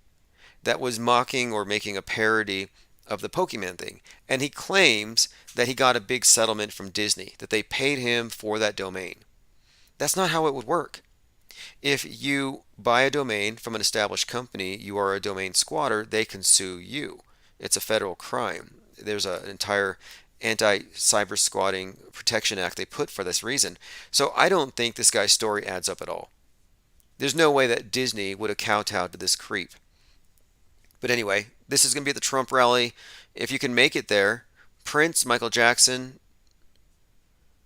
that was mocking or making a parody of the Pokemon thing. And he claims that he got a big settlement from Disney, that they paid him for that domain. That's not how it would work. If you buy a domain from an established company, you are a domain squatter, they can sue you. It's a federal crime. There's an entire anti-cyber squatting protection act they put for this reason. So I don't think this guy's story adds up at all. There's no way that Disney would have kowtowed to this creep. But anyway, this is going to be at the Trump rally. If you can make it there, Prince, Michael Jackson,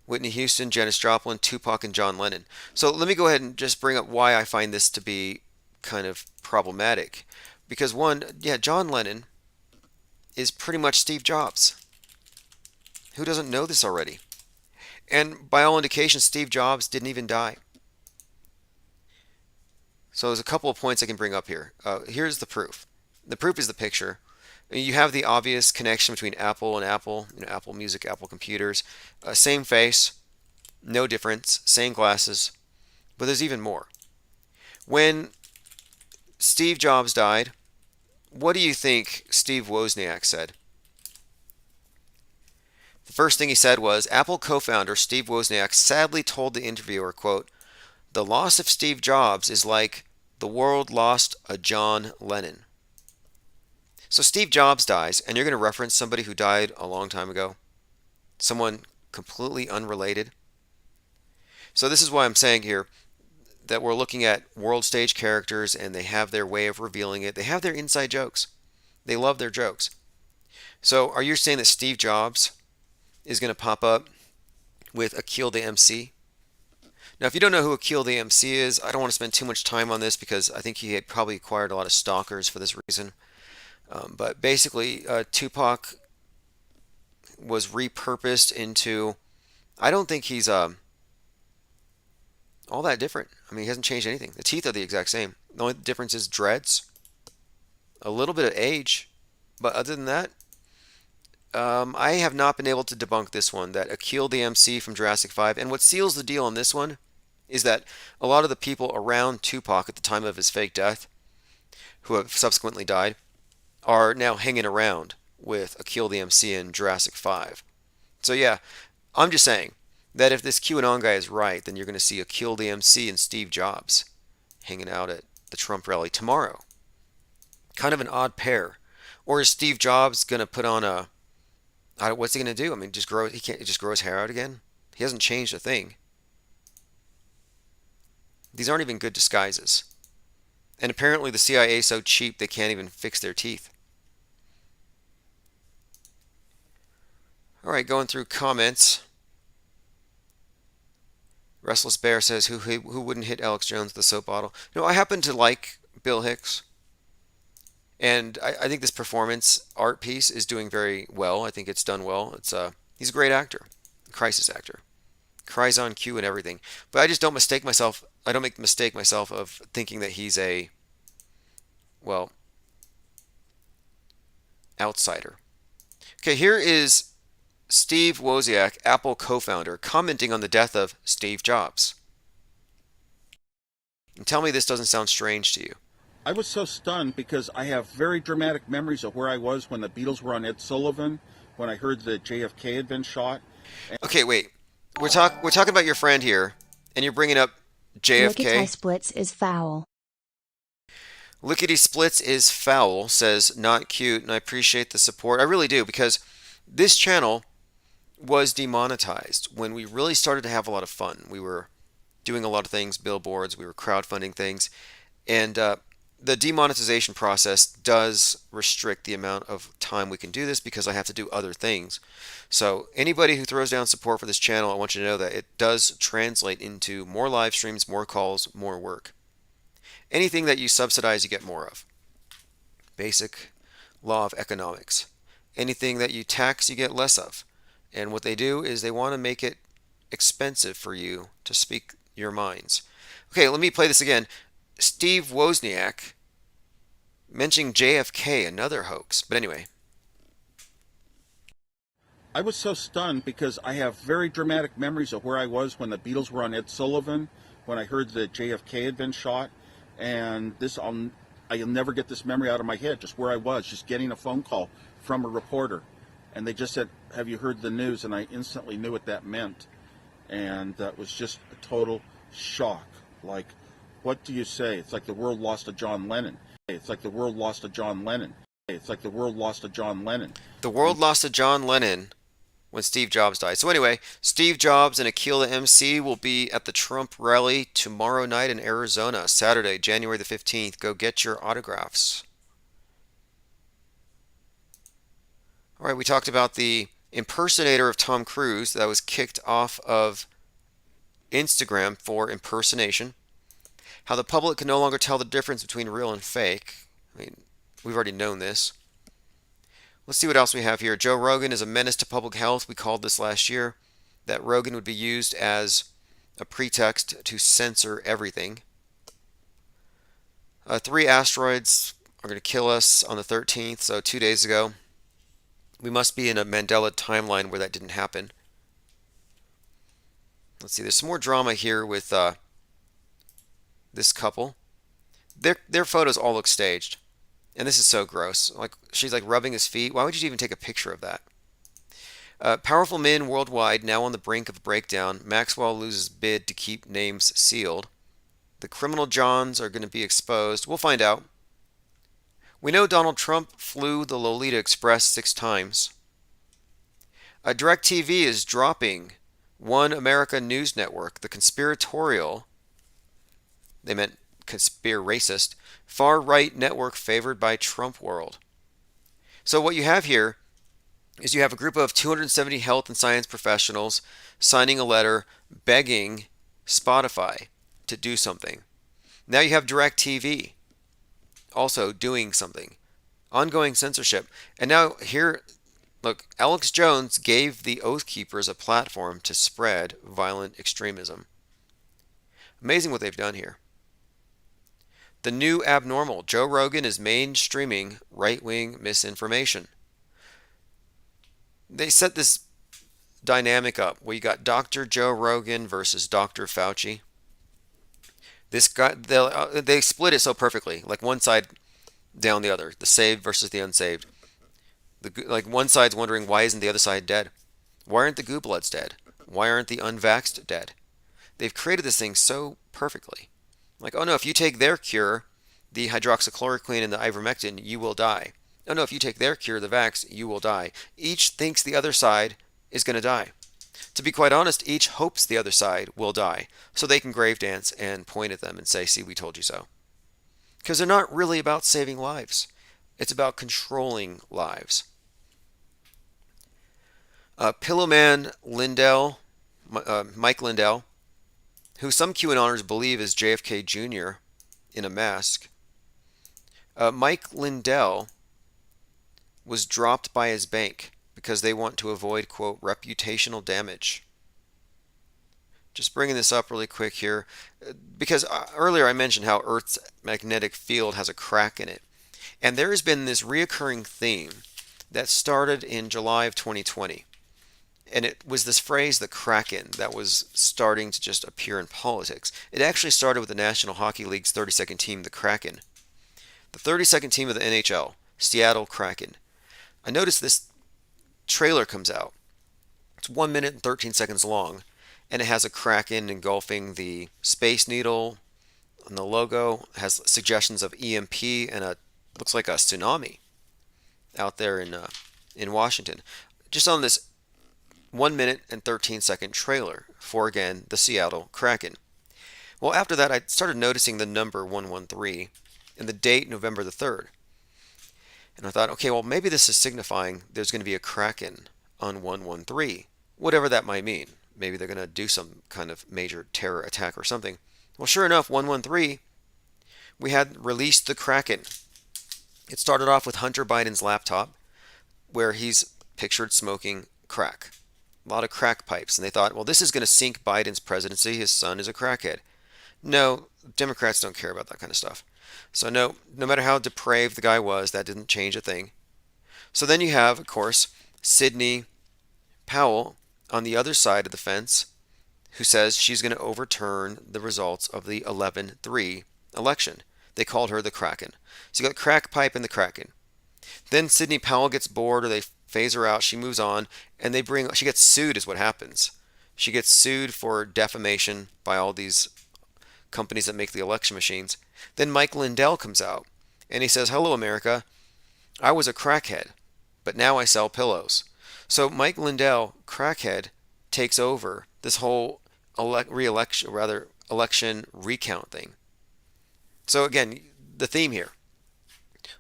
Whitney Houston, Janis Joplin, Tupac, and John Lennon. So let me go ahead and just bring up why I find this to be kind of problematic. Because one, yeah, John Lennon is pretty much Steve Jobs. Who doesn't know this already? And by all indications, Steve Jobs didn't even die. So there's a couple of points I can bring up here. Here's the proof. The proof is the picture. You have the obvious connection between Apple and Apple, Apple Music, Apple computers. Same face, no difference, same glasses, but there's even more. When Steve Jobs died, what do you think Steve Wozniak said? The first thing he said was, Apple co-founder Steve Wozniak sadly told the interviewer, quote, "The loss of Steve Jobs is like the world lost a John Lennon." So Steve Jobs dies, and you're going to reference somebody who died a long time ago? Someone completely unrelated? So this is why I'm saying here that we're looking at world stage characters, and they have their way of revealing it. They have their inside jokes. They love their jokes. So are you saying that Steve Jobs is going to pop up with Akil the MC? Now, if you don't know who Akil the MC is, I don't want to spend too much time on this because I think he had probably acquired a lot of stalkers for this reason. But basically, Tupac was repurposed into... I don't think he's all that different. I mean, he hasn't changed anything. The teeth are the exact same. The only difference is dreads, a little bit of age. But other than that, I have not been able to debunk this one, that Akil the MC from Jurassic 5. And what seals the deal on this one is that a lot of the people around Tupac at the time of his fake death, who have subsequently died, are now hanging around with Akil the MC in Jurassic 5. So yeah, I'm just saying that if this QAnon guy is right, then you're going to see Akil the MC and Steve Jobs hanging out at the Trump rally tomorrow. Kind of an odd pair. Or is Steve Jobs going to put on what's he going to do? I mean, he can't just grow his hair out again? He hasn't changed a thing. These aren't even good disguises. And apparently the CIA is so cheap they can't even fix their teeth. Alright, going through comments. Restless Bear says, who wouldn't hit Alex Jones with the soap bottle? I happen to like Bill Hicks. And I think this performance art piece is doing very well. I think it's done well. He's a great actor. Crisis actor. Cries on cue and everything. But I just don't mistake myself. I don't make the mistake myself of thinking that he's a, well, outsider. Okay, here is Steve Wozniak, Apple co-founder, commenting on the death of Steve Jobs. And tell me this doesn't sound strange to you. I was so stunned because I have very dramatic memories of where I was when the Beatles were on Ed Sullivan, when I heard that JFK had been shot. Okay, wait. We're talking about your friend here, and you're bringing up JFK. Lickety Splits is foul. Lickety Splits is foul, says not cute, and I appreciate the support. I really do, because this channel was demonetized when we really started to have a lot of fun. We were doing a lot of things, billboards, we were crowdfunding things, and the demonetization process does restrict the amount of time we can do this because I have to do other things. So anybody who throws down support for this channel, I want you to know that it does translate into more live streams, more calls, more work. Anything that you subsidize, you get more of. Basic law of economics. anything that you tax, you get less of. And what they do is they want to make it expensive for you to speak your minds. Okay, let me play this again. Steve Wozniak mentioning JFK, another hoax. But anyway. I was so stunned because I have very dramatic memories of where I was when the Beatles were on Ed Sullivan, when I heard that JFK had been shot, and I'll never get this memory out of my head, just where I was, just getting a phone call from a reporter. And they just said, "Have you heard the news?" And I instantly knew what that meant. And that was just a total shock. Like, what do you say? It's like the world lost a John Lennon. It's like the world lost a John Lennon. It's like the world lost a John Lennon. The world lost a John Lennon when Steve Jobs died. So anyway, Steve Jobs and Akil the MC will be at the Trump rally tomorrow night in Arizona, Saturday, January the 15th. Go get your autographs. All right, we talked about the impersonator of Tom Cruise that was kicked off of Instagram for impersonation. How the public can no longer tell the difference between real and fake. I mean, we've already known this. Let's see what else we have here. Joe Rogan is a menace to public health. We called this last year, that Rogan would be used as a pretext to censor everything. 3 asteroids are going to kill us on the 13th, so 2 days ago. We must be in a Mandela timeline where that didn't happen. Let's see, there's some more drama here with this couple. Their photos all look staged. And this is so gross. Like, she's like rubbing his feet. Why would you even take a picture of that? Powerful men worldwide now on the brink of breakdown. Maxwell loses bid to keep names sealed. The criminal Johns are going to be exposed. We'll find out. We know Donald Trump flew the Lolita Express 6 times. DirecTV is dropping One America News Network, the conspiratorial, they meant conspiracist, far-right network favored by Trump world. So what you have here is you have a group of 270 health and science professionals signing a letter begging Spotify to do something. Now you have DirecTV also doing something. Ongoing censorship. And now here, look, Alex Jones gave the Oath Keepers a platform to spread violent extremism. Amazing what they've done here. The new abnormal. Joe Rogan is mainstreaming right-wing misinformation. They set this dynamic up where you got Dr. Joe Rogan versus Dr. Fauci. This guy, they split it so perfectly, like one side down the other, the saved versus the unsaved. Like one side's wondering, why isn't the other side dead? Why aren't the goo-bloods dead? Why aren't the unvaxxed dead? They've created this thing so perfectly. Like, oh no, if you take their cure, the hydroxychloroquine and the ivermectin, you will die. Oh no, if you take their cure, the vax, you will die. Each thinks the other side is going to die. To be quite honest, each hopes the other side will die, so they can grave dance and point at them and say, see, we told you so. Because they're not really about saving lives. It's about controlling lives. Pillowman Lindell, Mike Lindell, who some QAnoners believe is JFK Jr. in a mask. Mike Lindell was dropped by his bank because they want to avoid, quote, reputational damage. Just bringing this up really quick here, because earlier I mentioned how Earth's magnetic field has a crack in it. And there has been this reoccurring theme that started in July of 2020. And it was this phrase, the Kraken, that was starting to just appear in politics. It actually started with the National Hockey League's 32nd team, the Kraken. The 32nd team of the NHL, Seattle Kraken. I noticed this trailer comes out. It's 1 minute and 13 seconds long, and it has a Kraken engulfing the Space Needle, and the logo has suggestions of EMP and looks like a tsunami out there in Washington. Just on this 1 minute and 13 second trailer for, again, the Seattle Kraken. Well, after that, I started noticing the number 113 and the date, November the 3rd. And I thought, okay, well, maybe this is signifying there's going to be a Kraken on 113, whatever that might mean. Maybe they're going to do some kind of major terror attack or something. Well, sure enough, 113, we had released the Kraken. It started off with Hunter Biden's laptop. where he's pictured smoking crack. A lot of crack pipes. And they thought, well, this is going to sink Biden's presidency. His son is a crackhead. No, Democrats don't care about that kind of stuff. So no matter how depraved the guy was, that didn't change a thing. So then you have, of course, Sidney Powell on the other side of the fence, who says she's going to overturn the results of the 11-3 election. They called her the Kraken. So you got the crack pipe and the Kraken. Then Sidney Powell gets bored, or they phase her out. She moves on, and she gets sued is what happens. She gets sued for defamation by all these companies that make the election machines. Then Mike Lindell comes out, and he says, "Hello, America. I was a crackhead, but now I sell pillows." So Mike Lindell, crackhead, takes over this whole election recount thing. So again, the theme here.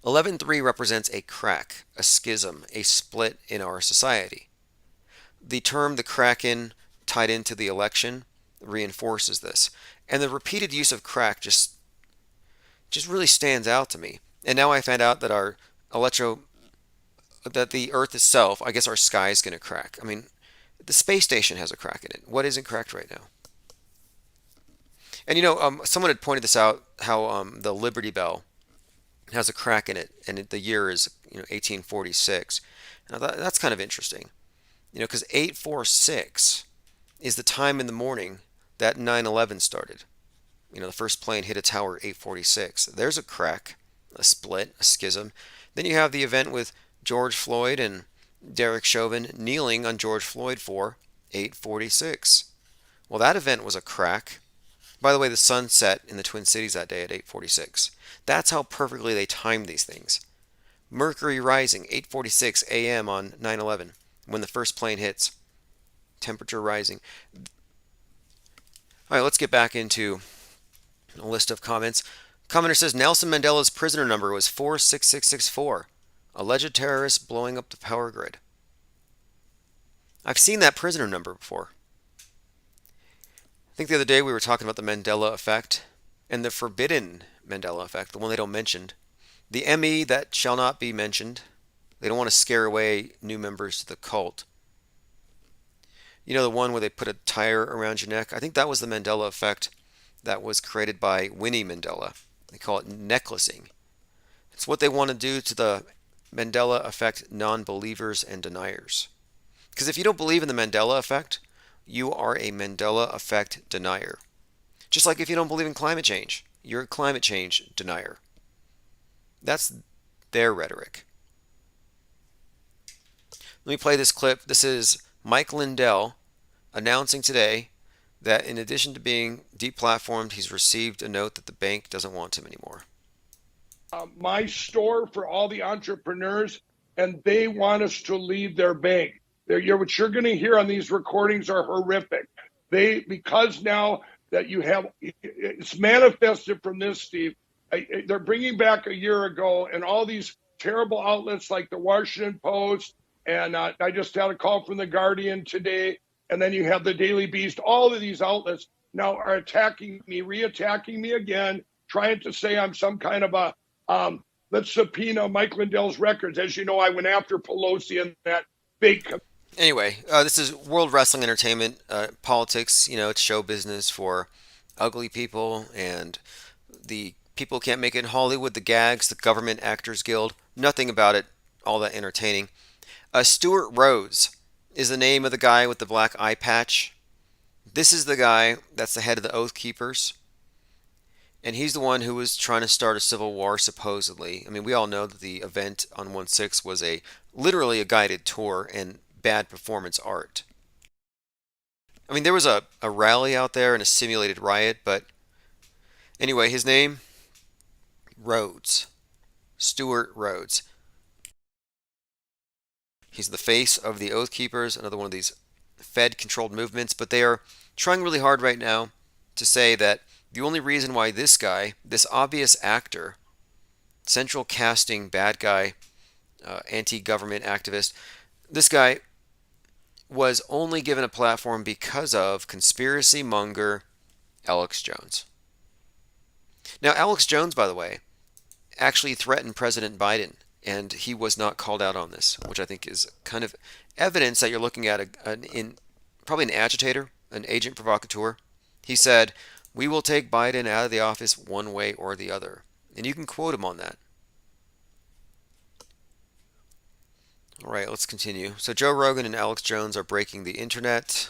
11-3 represents a crack, a schism, a split in our society. The term the Kraken tied into the election reinforces this. And the repeated use of crack just really stands out to me. And now I found out that that the Earth itself, I guess our sky is going to crack. I mean, the space station has a crack in it. What isn't cracked right now? And someone had pointed this out, how the Liberty Bell has a crack in it, and the year is 1846. Now that's kind of interesting, because 846 is the time in the morning that 9/11 started. The first plane hit a tower at 846. There's a crack, a split, a schism. Then you have the event with George Floyd and Derek Chauvin kneeling on George Floyd for 846. Well, that event was a crack. By the way, the sun set in the Twin Cities that day at 846. That's how perfectly they timed these things. Mercury rising, 8:46 a.m. on 9/11, when the first plane hits. Temperature rising. All right, let's get back into a list of comments. Commenter says Nelson Mandela's prisoner number was 46664. Alleged terrorist blowing up the power grid. I've seen that prisoner number before. I think the other day we were talking about the Mandela effect and the forbidden Mandela effect, the one they don't mention. The ME that shall not be mentioned. They don't want to scare away new members to the cult. The one where they put a tire around your neck? I think that was the Mandela effect that was created by Winnie Mandela. They call it necklacing. It's what they want to do to the Mandela effect non-believers and deniers. Because if you don't believe in the Mandela effect, you are a Mandela effect denier. Just like if you don't believe in climate change, you're a climate change denier. That's their rhetoric. Let me play this clip. This is Mike Lindell announcing today that in addition to being deplatformed, he's received a note that the bank doesn't want him anymore. My store for all the entrepreneurs, and they want us to leave their bank. What you're going to hear on these recordings are horrific. Because now that it's manifested from this, Steve, they're bringing back a year ago, and all these terrible outlets like the Washington Post, and I just had a call from the Guardian today, and then you have the Daily Beast. All of these outlets now are re-attacking me again, trying to say I'm some kind of a let's subpoena Mike Lindell's records. As you know, I went after Pelosi and that big. Anyway, this is World Wrestling Entertainment. Politics, it's show business for ugly people, and the people can't make it in Hollywood. The gags, the Government Actors Guild, nothing about it all that entertaining. Stuart Rhodes is the name of the guy with the black eye patch. This is the guy that's the head of the Oath Keepers. And he's the one who was trying to start a civil war, supposedly. I mean, we all know that the event on 1/6 was literally a guided tour and bad performance art. I mean, there was a rally out there and a simulated riot, but anyway, his name? Rhodes. Stuart Rhodes. He's the face of the Oath Keepers, another one of these Fed-controlled movements, but they are trying really hard right now to say that the only reason why this guy, this obvious actor, central casting bad guy, anti-government activist, this guy was only given a platform because of conspiracy monger Alex Jones. Now, Alex Jones, by the way, actually threatened President Biden and he was not called out on this, which I think is kind of evidence that you're looking at probably an agitator, an agent provocateur. He said, "We will take Biden out of the office one way or the other." And you can quote him on that. All right, let's continue. So Joe Rogan and Alex Jones are breaking the internet.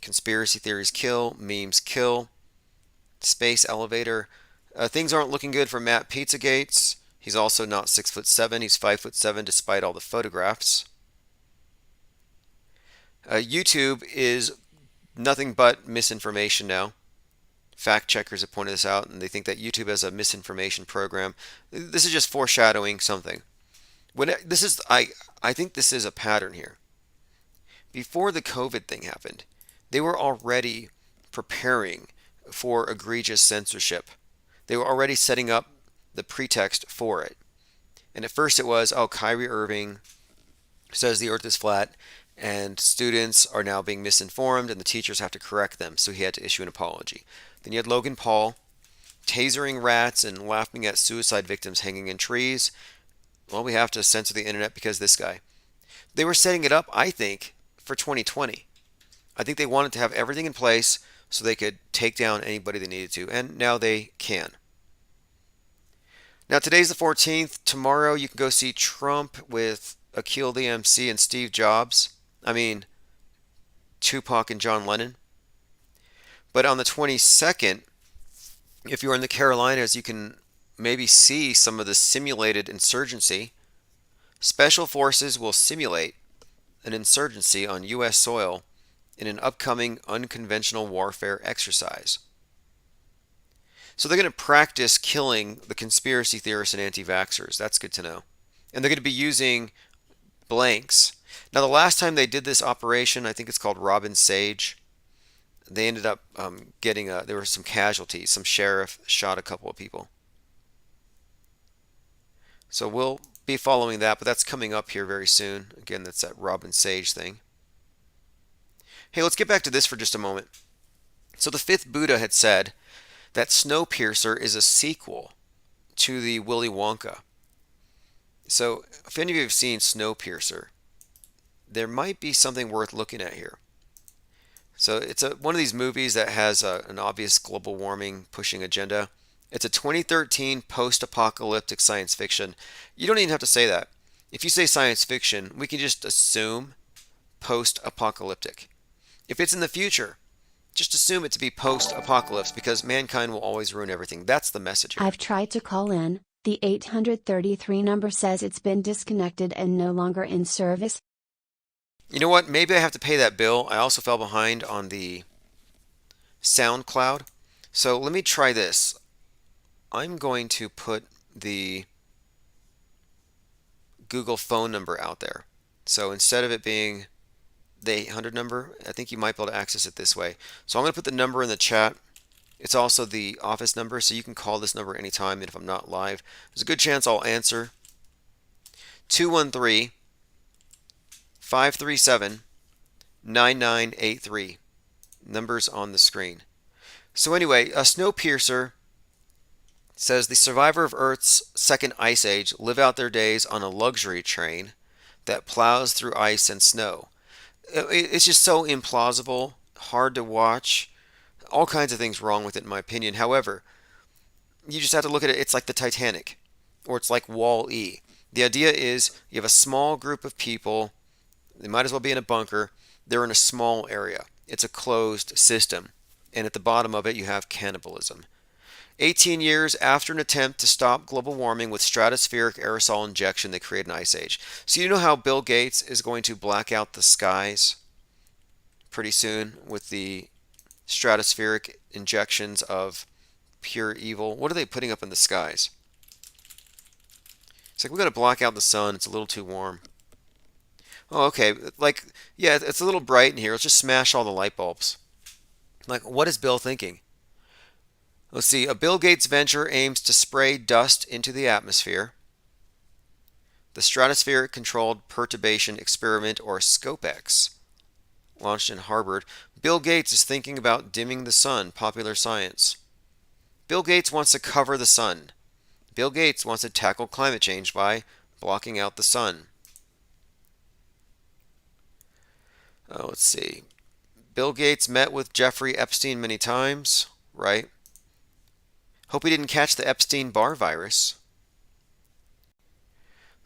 Conspiracy theories kill, memes kill. Space elevator. Things aren't looking good for Matt Pizzagates. He's also not 6'7". He's 5'7", despite all the photographs. YouTube is nothing but misinformation now. Fact checkers have pointed this out, and they think that YouTube has a misinformation program. This is just foreshadowing something. I think this is a pattern here. Before the COVID thing happened, they were already preparing for egregious censorship. They were already setting up the pretext for it. And at first it was, Kyrie Irving says the earth is flat, and students are now being misinformed, and the teachers have to correct them, so he had to issue an apology. Then you had Logan Paul tasering rats and laughing at suicide victims hanging in trees. Well, we have to censor the internet because this guy. They were setting it up, I think, for 2020. I think they wanted to have everything in place so they could take down anybody they needed to, and now they can. Now, today's the 14th. Tomorrow you can go see Trump with Akil the MC and Steve Jobs. I mean, Tupac and John Lennon. But on the 22nd, if you're in the Carolinas, you can maybe see some of the simulated insurgency. Special forces will simulate an insurgency on U.S. soil in an upcoming unconventional warfare exercise. So they're going to practice killing the conspiracy theorists and anti-vaxxers. That's good to know. And they're going to be using blanks. Now, the last time they did this operation, I think it's called Robin Sage, they ended up there were some casualties. Some sheriff shot a couple of people. So we'll be following that, but that's coming up here very soon. Again, that's that Robin Sage thing. Hey, let's get back to this for just a moment. So the fifth Buddha had said that Snowpiercer is a sequel to the Willy Wonka. So if any of you have seen Snowpiercer, there might be something worth looking at here. So it's one of these movies that has an obvious global warming pushing agenda. It's a 2013 post-apocalyptic science fiction. You don't even have to say that. If you say science fiction, we can just assume post-apocalyptic. If it's in the future, just assume it to be post-apocalypse because mankind will always ruin everything. That's the message here. I've tried to call in. The 833 number says it's been disconnected and no longer in service. You know what? Maybe I have to pay that bill. I also fell behind on the SoundCloud. So let me try this. I'm going to put the Google phone number out there. So instead of it being the 800 number, I think you might be able to access it this way. So I'm going to put the number in the chat. It's also the office number, so you can call this number anytime, and if I'm not live, there's a good chance I'll answer. 213-537-9983. Numbers on the screen. So anyway, Snowpiercer says the survivor of Earth's second ice age live out their days on a luxury train that plows through ice and snow. It's just so implausible, hard to watch. All kinds of things wrong with it, in my opinion. However, you just have to look at it. It's like the Titanic, or it's like Wall-E. The idea is you have a small group of people. They might as well be in a bunker. They're in a small area. It's a closed system. And at the bottom of it, you have cannibalism. 18 years after an attempt to stop global warming with stratospheric aerosol injection, they create an ice age. So you know how Bill Gates is going to black out the skies pretty soon with the stratospheric injections of pure evil? What are they putting up in the skies? It's like, we're going to block out the sun. It's a little too warm. Oh, okay. Like, yeah, it's a little bright in here. Let's just smash all the light bulbs. Like, what is Bill thinking? Let's see. A Bill Gates venture aims to spray dust into the atmosphere. The Stratospheric Controlled Perturbation Experiment, or SCOPEX, launched in Harvard. Bill Gates is thinking about dimming the sun. Popular Science. Bill Gates wants to cover the sun. Bill Gates wants to tackle climate change by blocking out the sun. Let's see. Bill Gates met with Jeffrey Epstein many times, right? Hope he didn't catch the Epstein-Barr virus.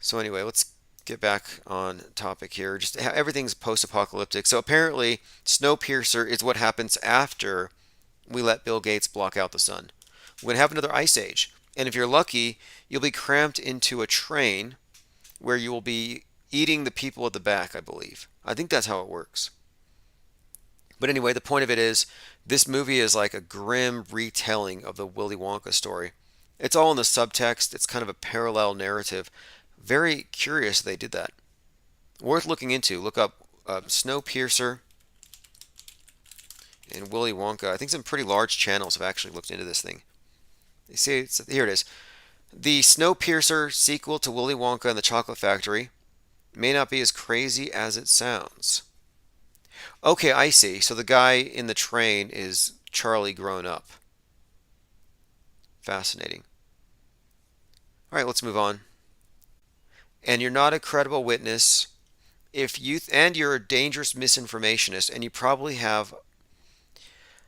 So anyway, let's get back on topic here. Just everything's post-apocalyptic. So apparently, Snowpiercer is what happens after we let Bill Gates block out the sun. We're going to have another ice age. And if you're lucky, you'll be cramped into a train where you will be eating the people at the back, I believe. I think that's how it works. But anyway, the point of it is, this movie is like a grim retelling of the Willy Wonka story. It's all in the subtext. It's kind of a parallel narrative. Very curious they did that. Worth looking into. Look up Snowpiercer and Willy Wonka. I think some pretty large channels have actually looked into this thing. You see, here it is. The Snowpiercer sequel to Willy Wonka and the Chocolate Factory may not be as crazy as it sounds. Okay, I see. So the guy in the train is Charlie grown up. Fascinating. All right, let's move on. And you're not a credible witness if and you're a dangerous misinformationist, and you probably have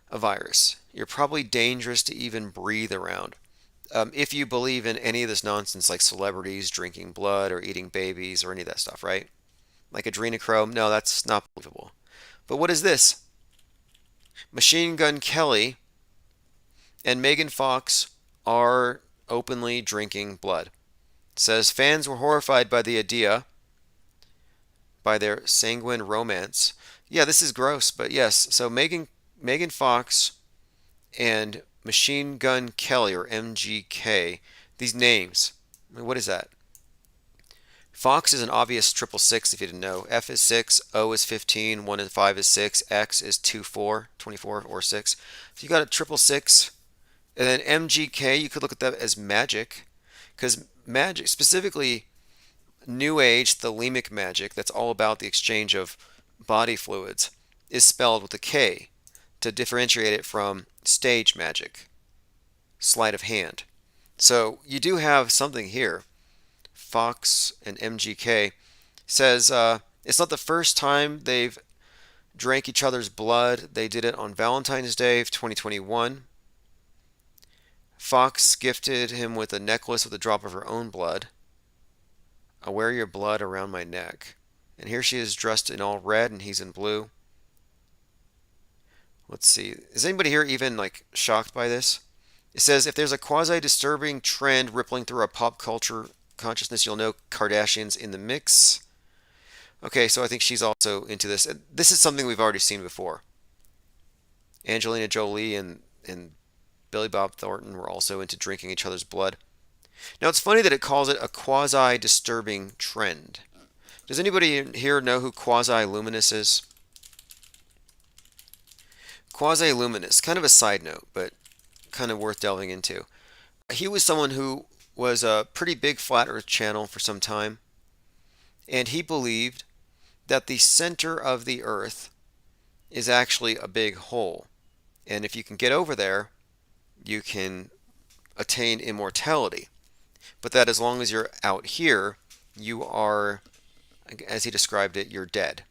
a virus. You're probably dangerous to even breathe around. If you believe in any of this nonsense, like celebrities drinking blood or eating babies or any of that stuff, right? Like adrenochrome, no, that's not believable. But what is this? Machine Gun Kelly and Megan Fox are openly drinking blood. It says fans were horrified by the idea, by their sanguine romance. Yeah, this is gross, but yes. So Megan Fox and Machine Gun Kelly, or MGK, these names. I mean, what is that? Fox is an obvious 666 if you didn't know. F is 6, O is 15, 1 and 5 is 6, X is 24, or 6. So you got a 666. And then MGK, you could look at that as magic, because magic, specifically New Age thelemic magic, that's all about the exchange of body fluids, is spelled with a K to differentiate it from stage magic, sleight of hand. So you do have something here. Fox and MGK says it's not the first time they've drank each other's blood. They did it on Valentine's Day of 2021. Fox gifted him with a necklace with a drop of her own blood. I wear your blood around my neck. And here she is dressed in all red and he's in blue. Let's see. Is anybody here even like shocked by this? It says if there's a quasi-disturbing trend rippling through our pop culture consciousness, you'll know Kardashian's in the mix. Okay, so I think she's also into this. This is something we've already seen before. Angelina Jolie and Billy Bob Thornton were also into drinking each other's blood. Now it's funny that it calls it a quasi-disturbing trend. Does anybody here know who Quasi-Luminous is? Quasi-Luminous, kind of a side note, but kind of worth delving into. He was someone who was a pretty big flat earth channel for some time, and he believed that the center of the earth is actually a big hole, and if you can get over there, you can attain immortality. But that as long as you're out here, you are, as he described it, you're dead.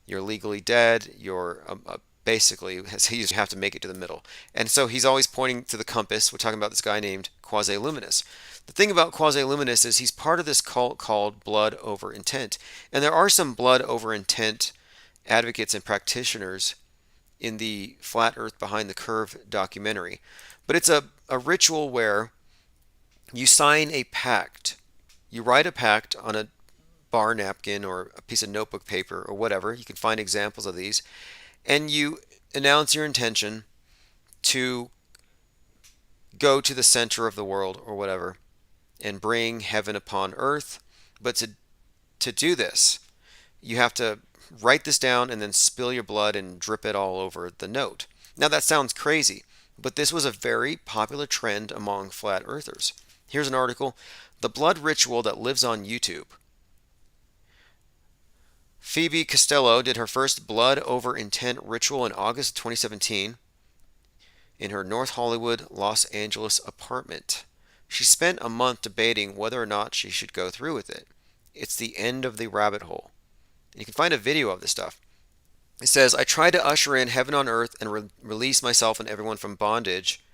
You're legally dead. You're basically, you have to make it to the middle. And so he's always pointing to the compass. We're talking about this guy named Quasi-Luminous. The thing about Quasi-Luminous is he's part of this cult called Blood Over Intent. And there are some Blood Over Intent advocates and practitioners in the Flat Earth Behind the Curve documentary. But it's a ritual where you sign a pact. You write a pact on a bar napkin or a piece of notebook paper or whatever. You can find examples of these. And you announce your intention to go to the center of the world or whatever and bring heaven upon earth. But to do this, you have to write this down and then spill your blood and drip it all over the note. Now that sounds crazy, but this was a very popular trend among flat earthers. Here's an article, The Blood Ritual That Lives on YouTube. Phoebe Costello did her first blood over intent ritual in August 2017 in her North Hollywood, Los Angeles apartment. She spent a month debating whether or not she should go through with it. It's the end of the rabbit hole. And you can find a video of this stuff. It says, I tried to usher in heaven on earth and release myself and everyone from bondage.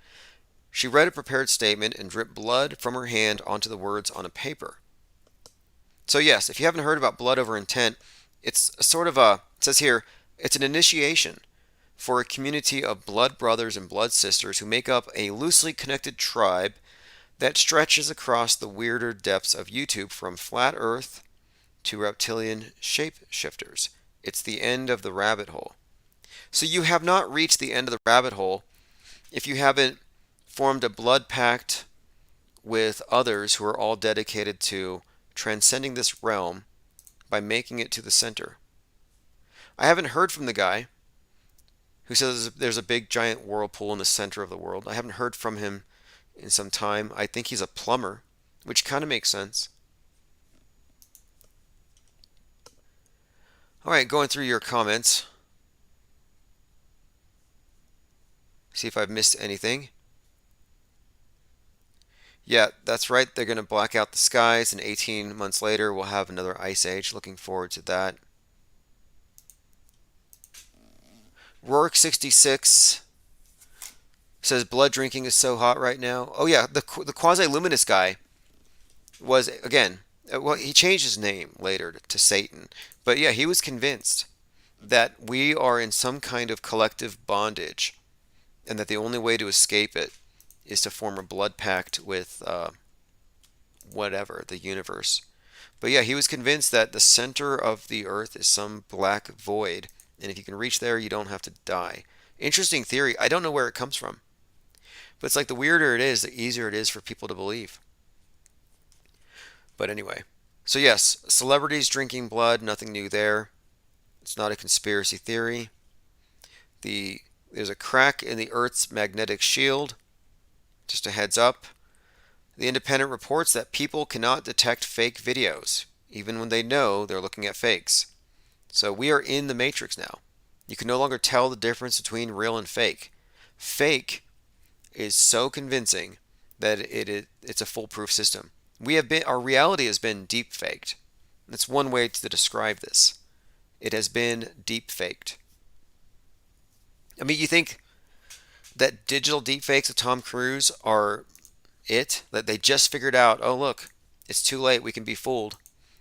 She read a prepared statement and dripped blood from her hand onto the words on a paper. So yes, if you haven't heard about blood over intent, it's a sort of a, it says here, it's an initiation for a community of blood brothers and blood sisters who make up a loosely connected tribe that stretches across the weirder depths of YouTube from flat earth to reptilian shapeshifters. It's the end of the rabbit hole. So you have not reached the end of the rabbit hole if you haven't formed a blood pact with others who are all dedicated to transcending this realm by making it to the center. I haven't heard from the guy who says there's a big giant whirlpool in the center of the world. I haven't heard from him in some time. I think he's a plumber, which kind of makes sense. All right, going through your comments. See if I've missed anything. Yeah, that's right. They're going to black out the skies, and 18 months later, we'll have another ice age. Looking forward to that. Rourke66 says blood drinking is so hot right now. Oh yeah, the quasi-luminous guy was, again, well, he changed his name later to Satan. But yeah, he was convinced that we are in some kind of collective bondage and that the only way to escape it is to form a blood pact with whatever, the universe. But yeah, he was convinced that the center of the earth is some black void, and if you can reach there, you don't have to die. Interesting theory. I don't know where it comes from. But it's like the weirder it is, the easier it is for people to believe. But anyway. So yes, celebrities drinking blood, nothing new there. It's not a conspiracy theory. There's a crack in the Earth's magnetic shield. Just a heads up. The Independent reports that people cannot detect fake videos, even when they know they're looking at fakes. So we are in the matrix now. You can no longer tell the difference between real and fake. Fake is so convincing that it's a foolproof system. Our reality has been deep faked. That's one way to describe this. It has been deep faked. I mean, you think that digital deepfakes of Tom Cruise are it? That they just figured out, oh look, it's too late, we can be fooled.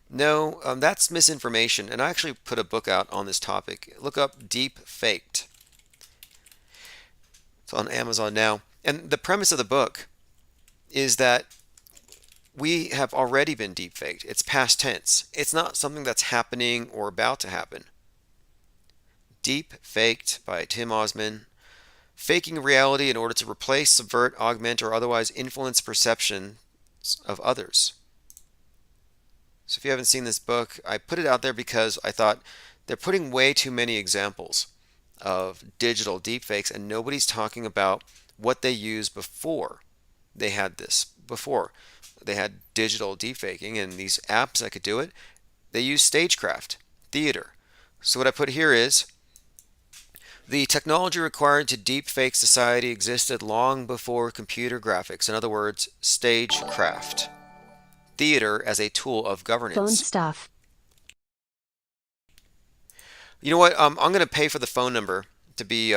No, that's misinformation, and I actually put a book out on this topic. Look up Deep Faked. It's on Amazon now. And the premise of the book is that we have already been deep faked. It's past tense. It's not something that's happening or about to happen. Deep Faked by Tim Osman. Faking reality in order to replace, subvert, augment, or otherwise influence perceptions of others. So if you haven't seen this book, I put it out there because I thought they're putting way too many examples of digital deepfakes, and nobody's talking about what they used before they had this. Before they had digital deepfaking and these apps that could do it, they used stagecraft, theater. So what I put here is, the technology required to deepfake society existed long before computer graphics. In other words, stagecraft. Theater as a tool of governance. Phone stuff. You know what? I'm going to pay for the phone number to be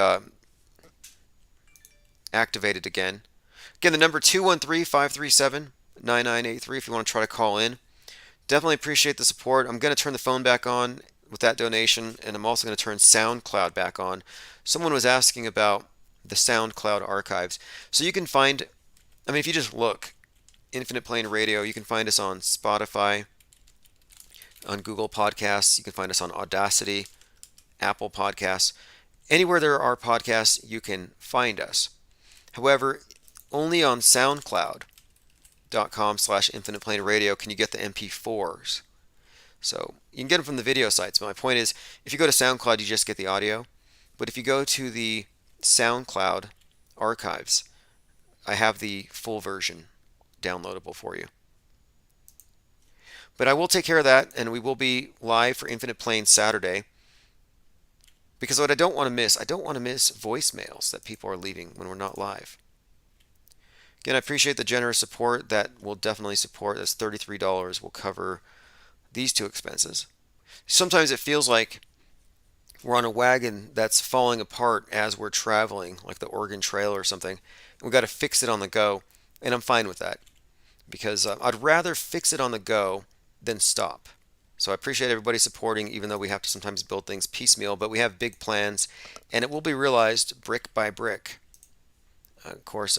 activated again. Again, the number 213-537-9983 if you want to try to call in. Definitely appreciate the support. I'm going to turn the phone back on with that donation, and I'm also going to turn SoundCloud back on. Someone was asking about the SoundCloud archives. So you can find, I mean, if you just look, Infinite Plane Radio, you can find us on Spotify, on Google Podcasts, you can find us on Audacity, Apple Podcasts. Anywhere there are podcasts, you can find us. However, only on SoundCloud.com/Infinite Plane Radio can you get the MP4s. So you can get them from the video sites. But my point is, if you go to SoundCloud, you just get the audio. But if you go to the SoundCloud archives, I have the full version downloadable for you. But I will take care of that, and we will be live for Infinite Plane Saturday. Because what I don't want to miss voicemails that people are leaving when we're not live. Again, I appreciate the generous support. That will definitely support. That's $33 will cover these two expenses. Sometimes it feels like we're on a wagon that's falling apart as we're traveling, like the Oregon Trail or something. We've got to fix it on the go, and I'm fine with that because I'd rather fix it on the go than stop. So I appreciate everybody supporting, even though we have to sometimes build things piecemeal, but we have big plans, and it will be realized brick by brick. Of course,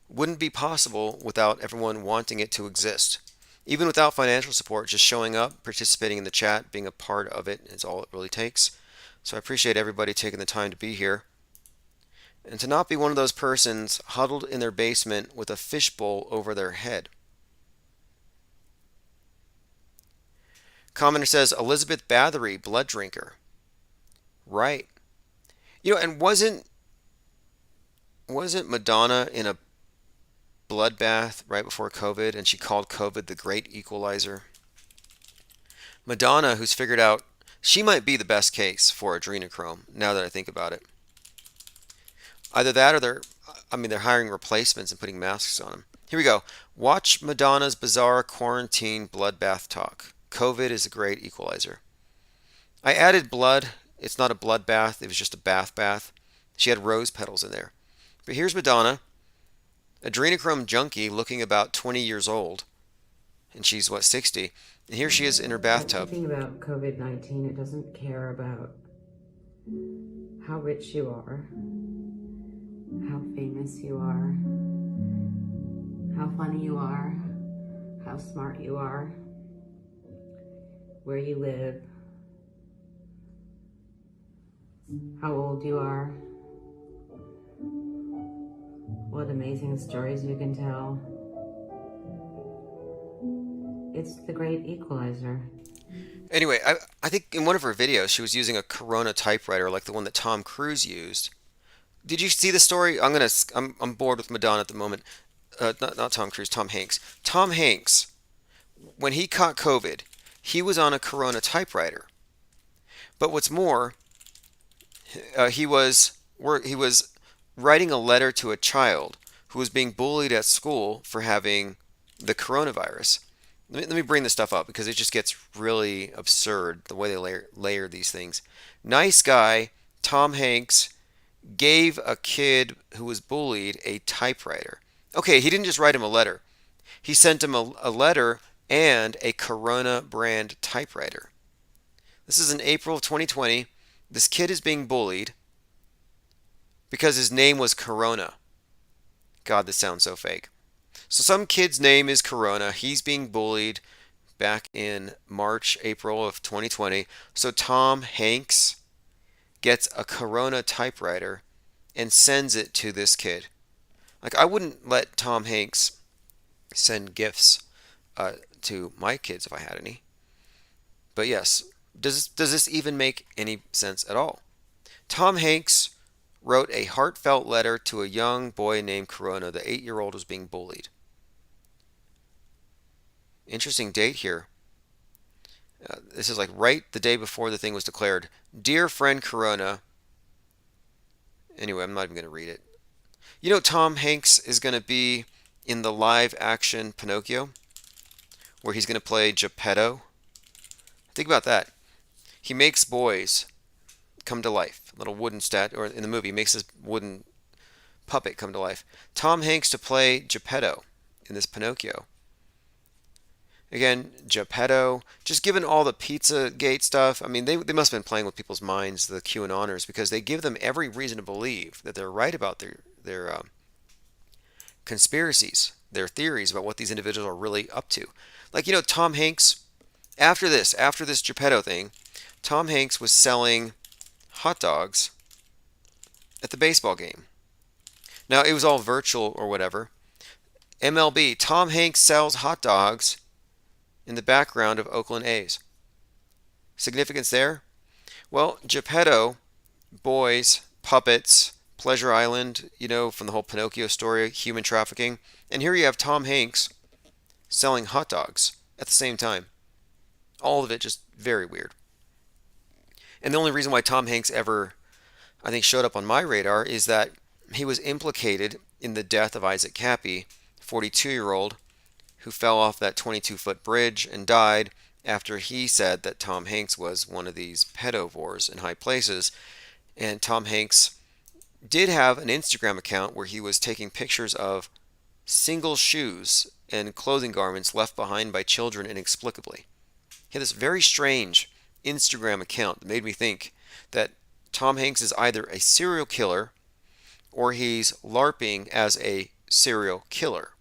wouldn't be possible without everyone wanting it to exist. Even without financial support, just showing up, participating in the chat, being a part of it is all it really takes. So I appreciate everybody taking the time to be here. And to not be one of those persons huddled in their basement with a fishbowl over their head. Commenter says, Elizabeth Bathory, blood drinker. Right. And wasn't Madonna in a bloodbath right before COVID, and she called COVID the great equalizer? Madonna, who's figured out she might be the best case for adrenochrome, now that I think about it. Either that or they're hiring replacements and putting masks on them. Here we go. Watch Madonna's bizarre quarantine bloodbath talk. COVID is a great equalizer. I added blood. It's not a bloodbath. It was just a bath. She had rose petals in there. But here's Madonna, adrenochrome junkie looking about 20 years old. And she's, 60? And here she is in her bathtub. The thing about COVID-19, it doesn't care about how rich you are, how famous you are, how funny you are, how smart you are, where you live, how old you are, what amazing stories you can tell. It's the great equalizer. Anyway, I think in one of her videos she was using a Corona typewriter like the one that Tom Cruise used. Did you see the story? I'm bored with Madonna at the moment. Not Tom Cruise, Tom Hanks. Tom Hanks, when he caught COVID, he was on a Corona typewriter. But what's more, he was writing a letter to a child who was being bullied at school for having the coronavirus. Let me bring this stuff up because it just gets really absurd the way they layer these things. Nice guy, Tom Hanks, gave a kid who was bullied a typewriter. Okay, he didn't just write him a letter. He sent him a letter and a Corona brand typewriter. This is in April of 2020. This kid is being bullied because his name was Corona. God, this sounds so fake. So some kid's name is Corona. He's being bullied back in March, April of 2020. So Tom Hanks gets a Corona typewriter and sends it to this kid. Like, I wouldn't let Tom Hanks send gifts to my kids if I had any. But yes, does this even make any sense at all? Tom Hanks wrote a heartfelt letter to a young boy named Corona. The 8-year-old was being bullied. Interesting date here. This is like right the day before the thing was declared. Dear friend Corona. Anyway, I'm not even going to read it. Tom Hanks is going to be in the live action Pinocchio, where he's going to play Geppetto. Think about that. He makes boys come to life. A little wooden statue, or in the movie, he makes this wooden puppet come to life. Tom Hanks to play Geppetto in this Pinocchio. Again, Geppetto, just given all the Pizzagate stuff, I mean, they must have been playing with people's minds, the QAnoners, because they give them every reason to believe that they're right about their conspiracies, their theories about what these individuals are really up to. Like, Tom Hanks, after this Geppetto thing, Tom Hanks was selling hot dogs at the baseball game. Now, it was all virtual or whatever. MLB, Tom Hanks sells hot dogs in the background of Oakland A's. Significance there? Well, Geppetto, boys, puppets, Pleasure Island, from the whole Pinocchio story, human trafficking. And here you have Tom Hanks selling hot dogs at the same time. All of it just very weird. And the only reason why Tom Hanks ever, I think, showed up on my radar is that he was implicated in the death of Isaac Cappy 42-year-old who fell off that 22-foot bridge and died after he said that Tom Hanks was one of these pedovores in high places. And Tom Hanks did have an Instagram account where he was taking pictures of single shoes and clothing garments left behind by children inexplicably. He had this very strange Instagram account that made me think that Tom Hanks is either a serial killer or he's LARPing as a serial killer.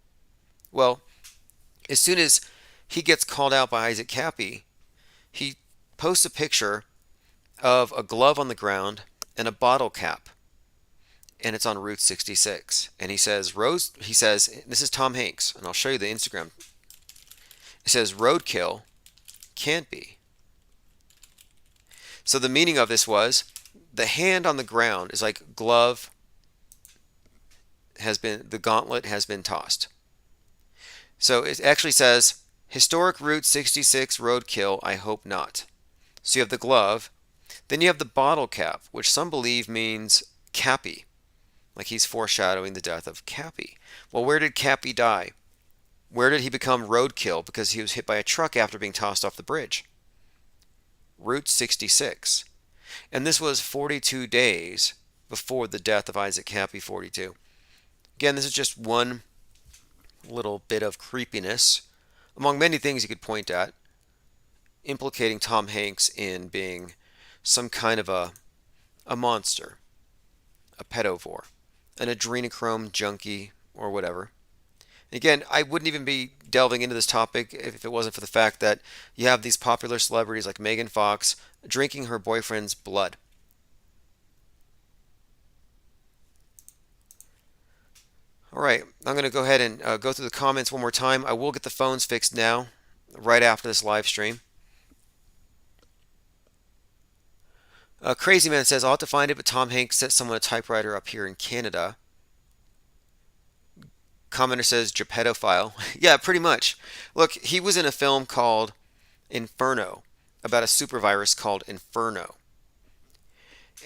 Well, as soon as he gets called out by Isaac Cappy, he posts a picture of a glove on the ground and a bottle cap, and it's on Route 66. And he says, this is Tom Hanks, and I'll show you the Instagram. It says, roadkill can't be. So the meaning of this was, the hand on the ground is like glove the gauntlet has been tossed. So it actually says, historic Route 66 roadkill, I hope not. So you have the glove, then you have the bottle cap, which some believe means Cappy, like he's foreshadowing the death of Cappy. Well, where did Cappy die? Where did he become roadkill because he was hit by a truck after being tossed off the bridge? Route 66. And this was 42 days before the death of Isaac Cappy, 42. Again, this is just one little bit of creepiness among many things you could point at, implicating Tom Hanks in being some kind of a monster, a pedovore, an adrenochrome junkie, or whatever. Again, I wouldn't even be delving into this topic if it wasn't for the fact that you have these popular celebrities like Megan Fox drinking her boyfriend's blood. All right, I'm going to go ahead and go through the comments one more time. I will get the phones fixed now, right after this live stream. Crazy Man says, I'll have to find it, but Tom Hanks set someone a typewriter up here in Canada. Commenter says, Gepedophile. Yeah, pretty much. Look, he was in a film called Inferno, about a super virus called Inferno.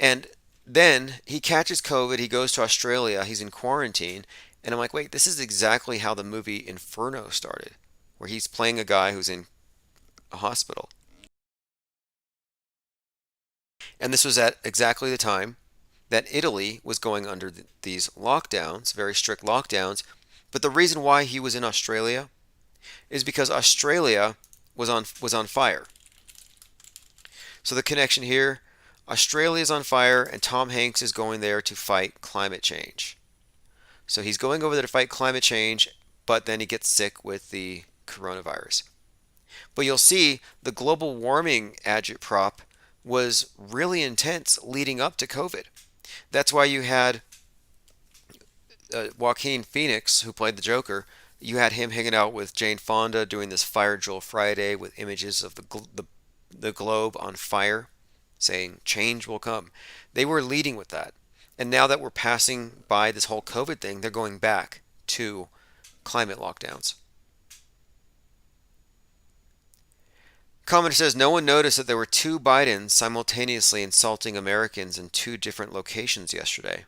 And then he catches COVID, he goes to Australia, he's in quarantine, and I'm like, wait, this is exactly how the movie Inferno started, where he's playing a guy who's in a hospital. And this was at exactly the time that Italy was going under these lockdowns, very strict lockdowns. But the reason why he was in Australia is because Australia was on fire. So the connection here, Australia is on fire and Tom Hanks is going there to fight climate change. So he's going over there to fight climate change, but then he gets sick with the coronavirus. But you'll see the global warming agitprop was really intense leading up to COVID. That's why you had Joaquin Phoenix, who played the Joker. You had him hanging out with Jane Fonda doing this Fire Drill Friday with images of the globe on fire, saying change will come. They were leading with that. And now that we're passing by this whole COVID thing, they're going back to climate lockdowns. Commenter says, no one noticed that there were two Bidens simultaneously insulting Americans in two different locations yesterday.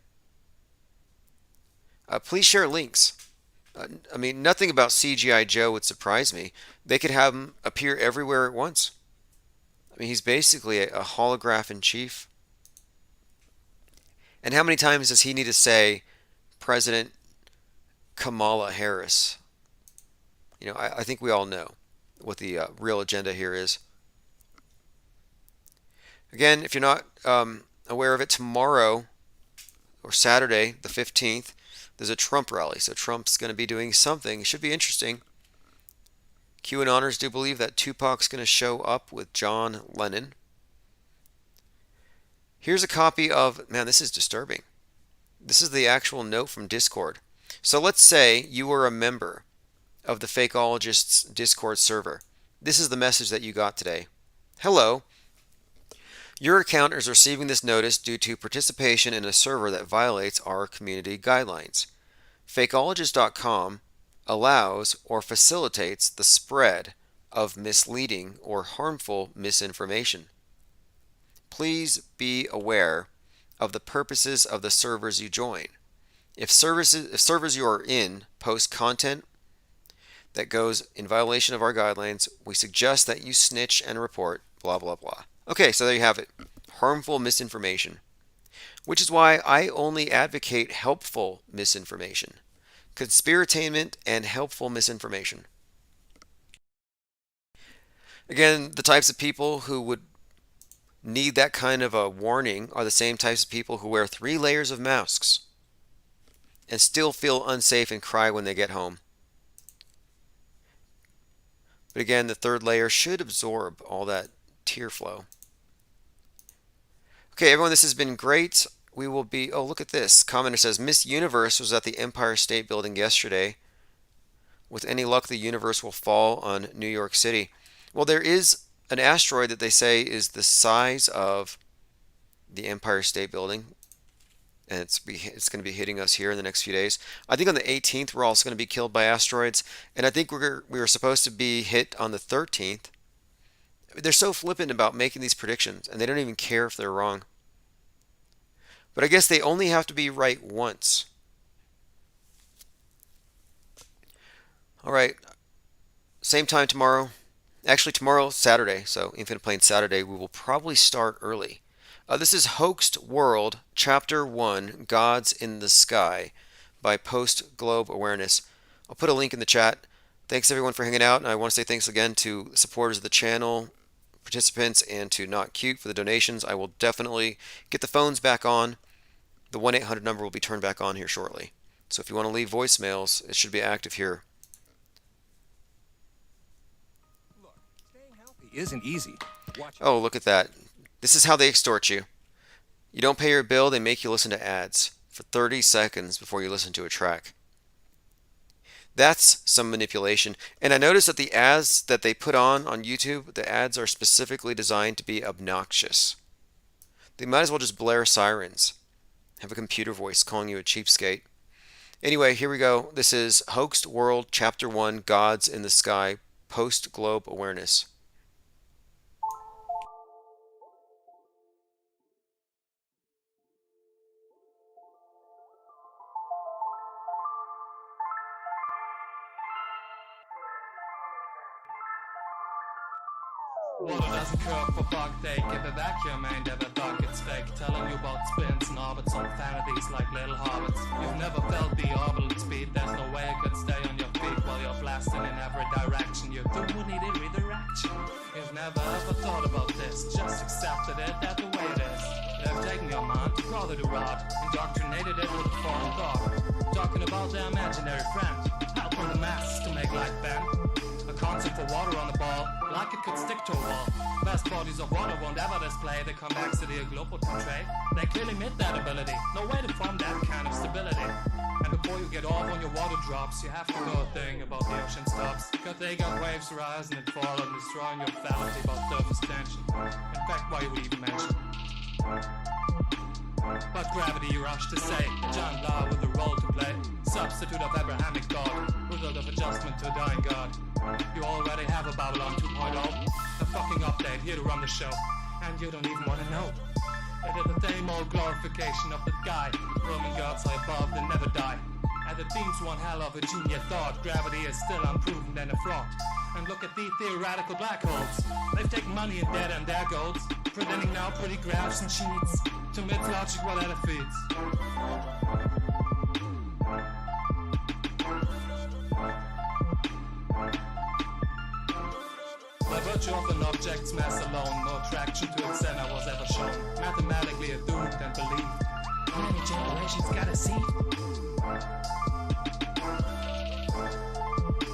Please share links. I mean, nothing about CGI Joe would surprise me. They could have him appear everywhere at once. I mean, he's basically a holograph in chief. And how many times does he need to say President Kamala Harris? You know, I think we all know what the real agenda here is. Again, if you're not aware of it, tomorrow or Saturday, the 15th, there's a Trump rally. So Trump's going to be doing something. It should be interesting. QAnoners do believe that Tupac's going to show up with John Lennon. Here's a copy of, man, this is disturbing. This is the actual note from Discord. So let's say you were a member of the Fakeologists Discord server. This is the message that you got today. Hello. Your account is receiving this notice due to participation in a server that violates our community guidelines. Fakeologist.com allows or facilitates the spread of misleading or harmful misinformation. Please be aware of the purposes of the servers you join. If servers you are in post content that goes in violation of our guidelines, we suggest that you snitch and report, blah, blah, blah. Okay, so there you have it. Harmful misinformation. Which is why I only advocate helpful misinformation. Conspiratainment and helpful misinformation. Again, the types of people who would need that kind of a warning are the same types of people who wear 3 layers of masks and still feel unsafe and cry when they get home. But again, the 3rd layer should absorb all that tear flow. Okay, everyone, this has been great. We will be, oh, look at this. Commenter says, Miss Universe was at the Empire State Building yesterday. With any luck, the universe will fall on New York City. Well, there is an asteroid that they say is the size of the Empire State Building. And it's going to be hitting us here in the next few days. I think on the 18th, we're also going to be killed by asteroids. And I think we were supposed to be hit on the 13th. They're so flippant about making these predictions, and they don't even care if they're wrong. But I guess they only have to be right once. All right. Same time tomorrow. Actually, tomorrow, Saturday. So Infinite Plane Saturday, we will probably start early. This is Hoaxed World, Chapter 1, Gods in the Sky, by Post Globe Awareness. I'll put a link in the chat. Thanks everyone for hanging out, and I want to say thanks again to supporters of the channel, participants, and to Not Cute for the donations. I will definitely get the phones back on. The 1-800 number will be turned back on here shortly. So if you want to leave voicemails, it should be active here. Look, staying healthy isn't easy. Oh, look at that. This is how they extort you. You don't pay your bill, they make you listen to ads for 30 seconds before you listen to a track. That's some manipulation. And I noticed that the ads that they put on YouTube, the ads are specifically designed to be obnoxious. They might as well just blare sirens. Have a computer voice calling you a cheapskate. Anyway, here we go. This is Hoaxed World, Chapter 1, Gods in the Sky, Post Globe Awareness. Water doesn't curve for fuck, they give a vacuum, ain't ever buckets fake. Telling you about spins and orbits on vanities like little hobbits. You've never felt the orbital speed, there's no way you could stay on your feet while you're blasting in every direction. You do need a redirection. You've never ever thought about this, just accepted it, that's the way it is. They've taken your mind, crawled it a rod, indoctrinated it with a foreign thought. Talking about their imaginary friend, helping the masses to make life bend. Concept for water on the ball, like it could stick to a wall. Vast bodies of water won't ever display the complexity a globe would portray. They clearly meet that ability, no way to form that kind of stability. And before you get off on your water drops, you have to know a thing about the ocean stops. Cause they got waves rising and falling, destroying your fallacy about surface tension. In fact, why you would even mention. But gravity, you rush to say, John Law with a role to play. Substitute of Abrahamic God, result of adjustment to a dying God. You already have a Babylon 2.0, a fucking update here to run the show, and you don't even want to know. It is the same old glorification of the guy. Roman gods are above, they never die. And the theme's one hell of a genius thought. Gravity is still unproven and a fraud. And look at the theoretical black holes. They've taken money and debt and their goals, presenting now pretty graphs and sheets to myth logic while at a feeds. By virtue of an object's mass alone, no attraction to its center was ever shown. Mathematically doomed and believed. Many generations gotta see.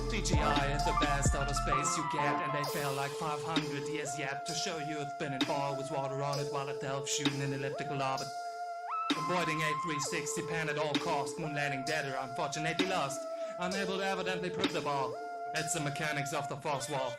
CGI is the best out of space you get, and they fail like 500 years yet to show you a spinning ball with water on it while it delves shooting in elliptical orbit. Avoiding A360 pan at all costs, moon landing dead or unfortunately lost. Unable to evidently prove the ball. It's the mechanics of the false wall.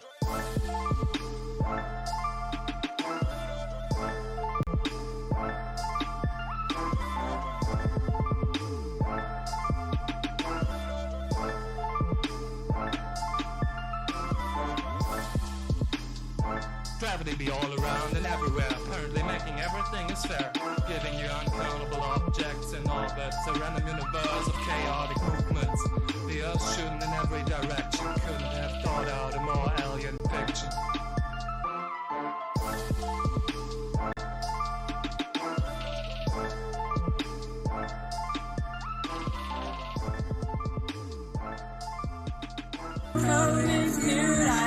gravity be all around and everywhere, apparently making everything is fair, giving you uncountable objects in orbits, a random universe of chaotic movements. The Earth shooting in every direction, couldn't have thought out a more alien fiction. Code is new.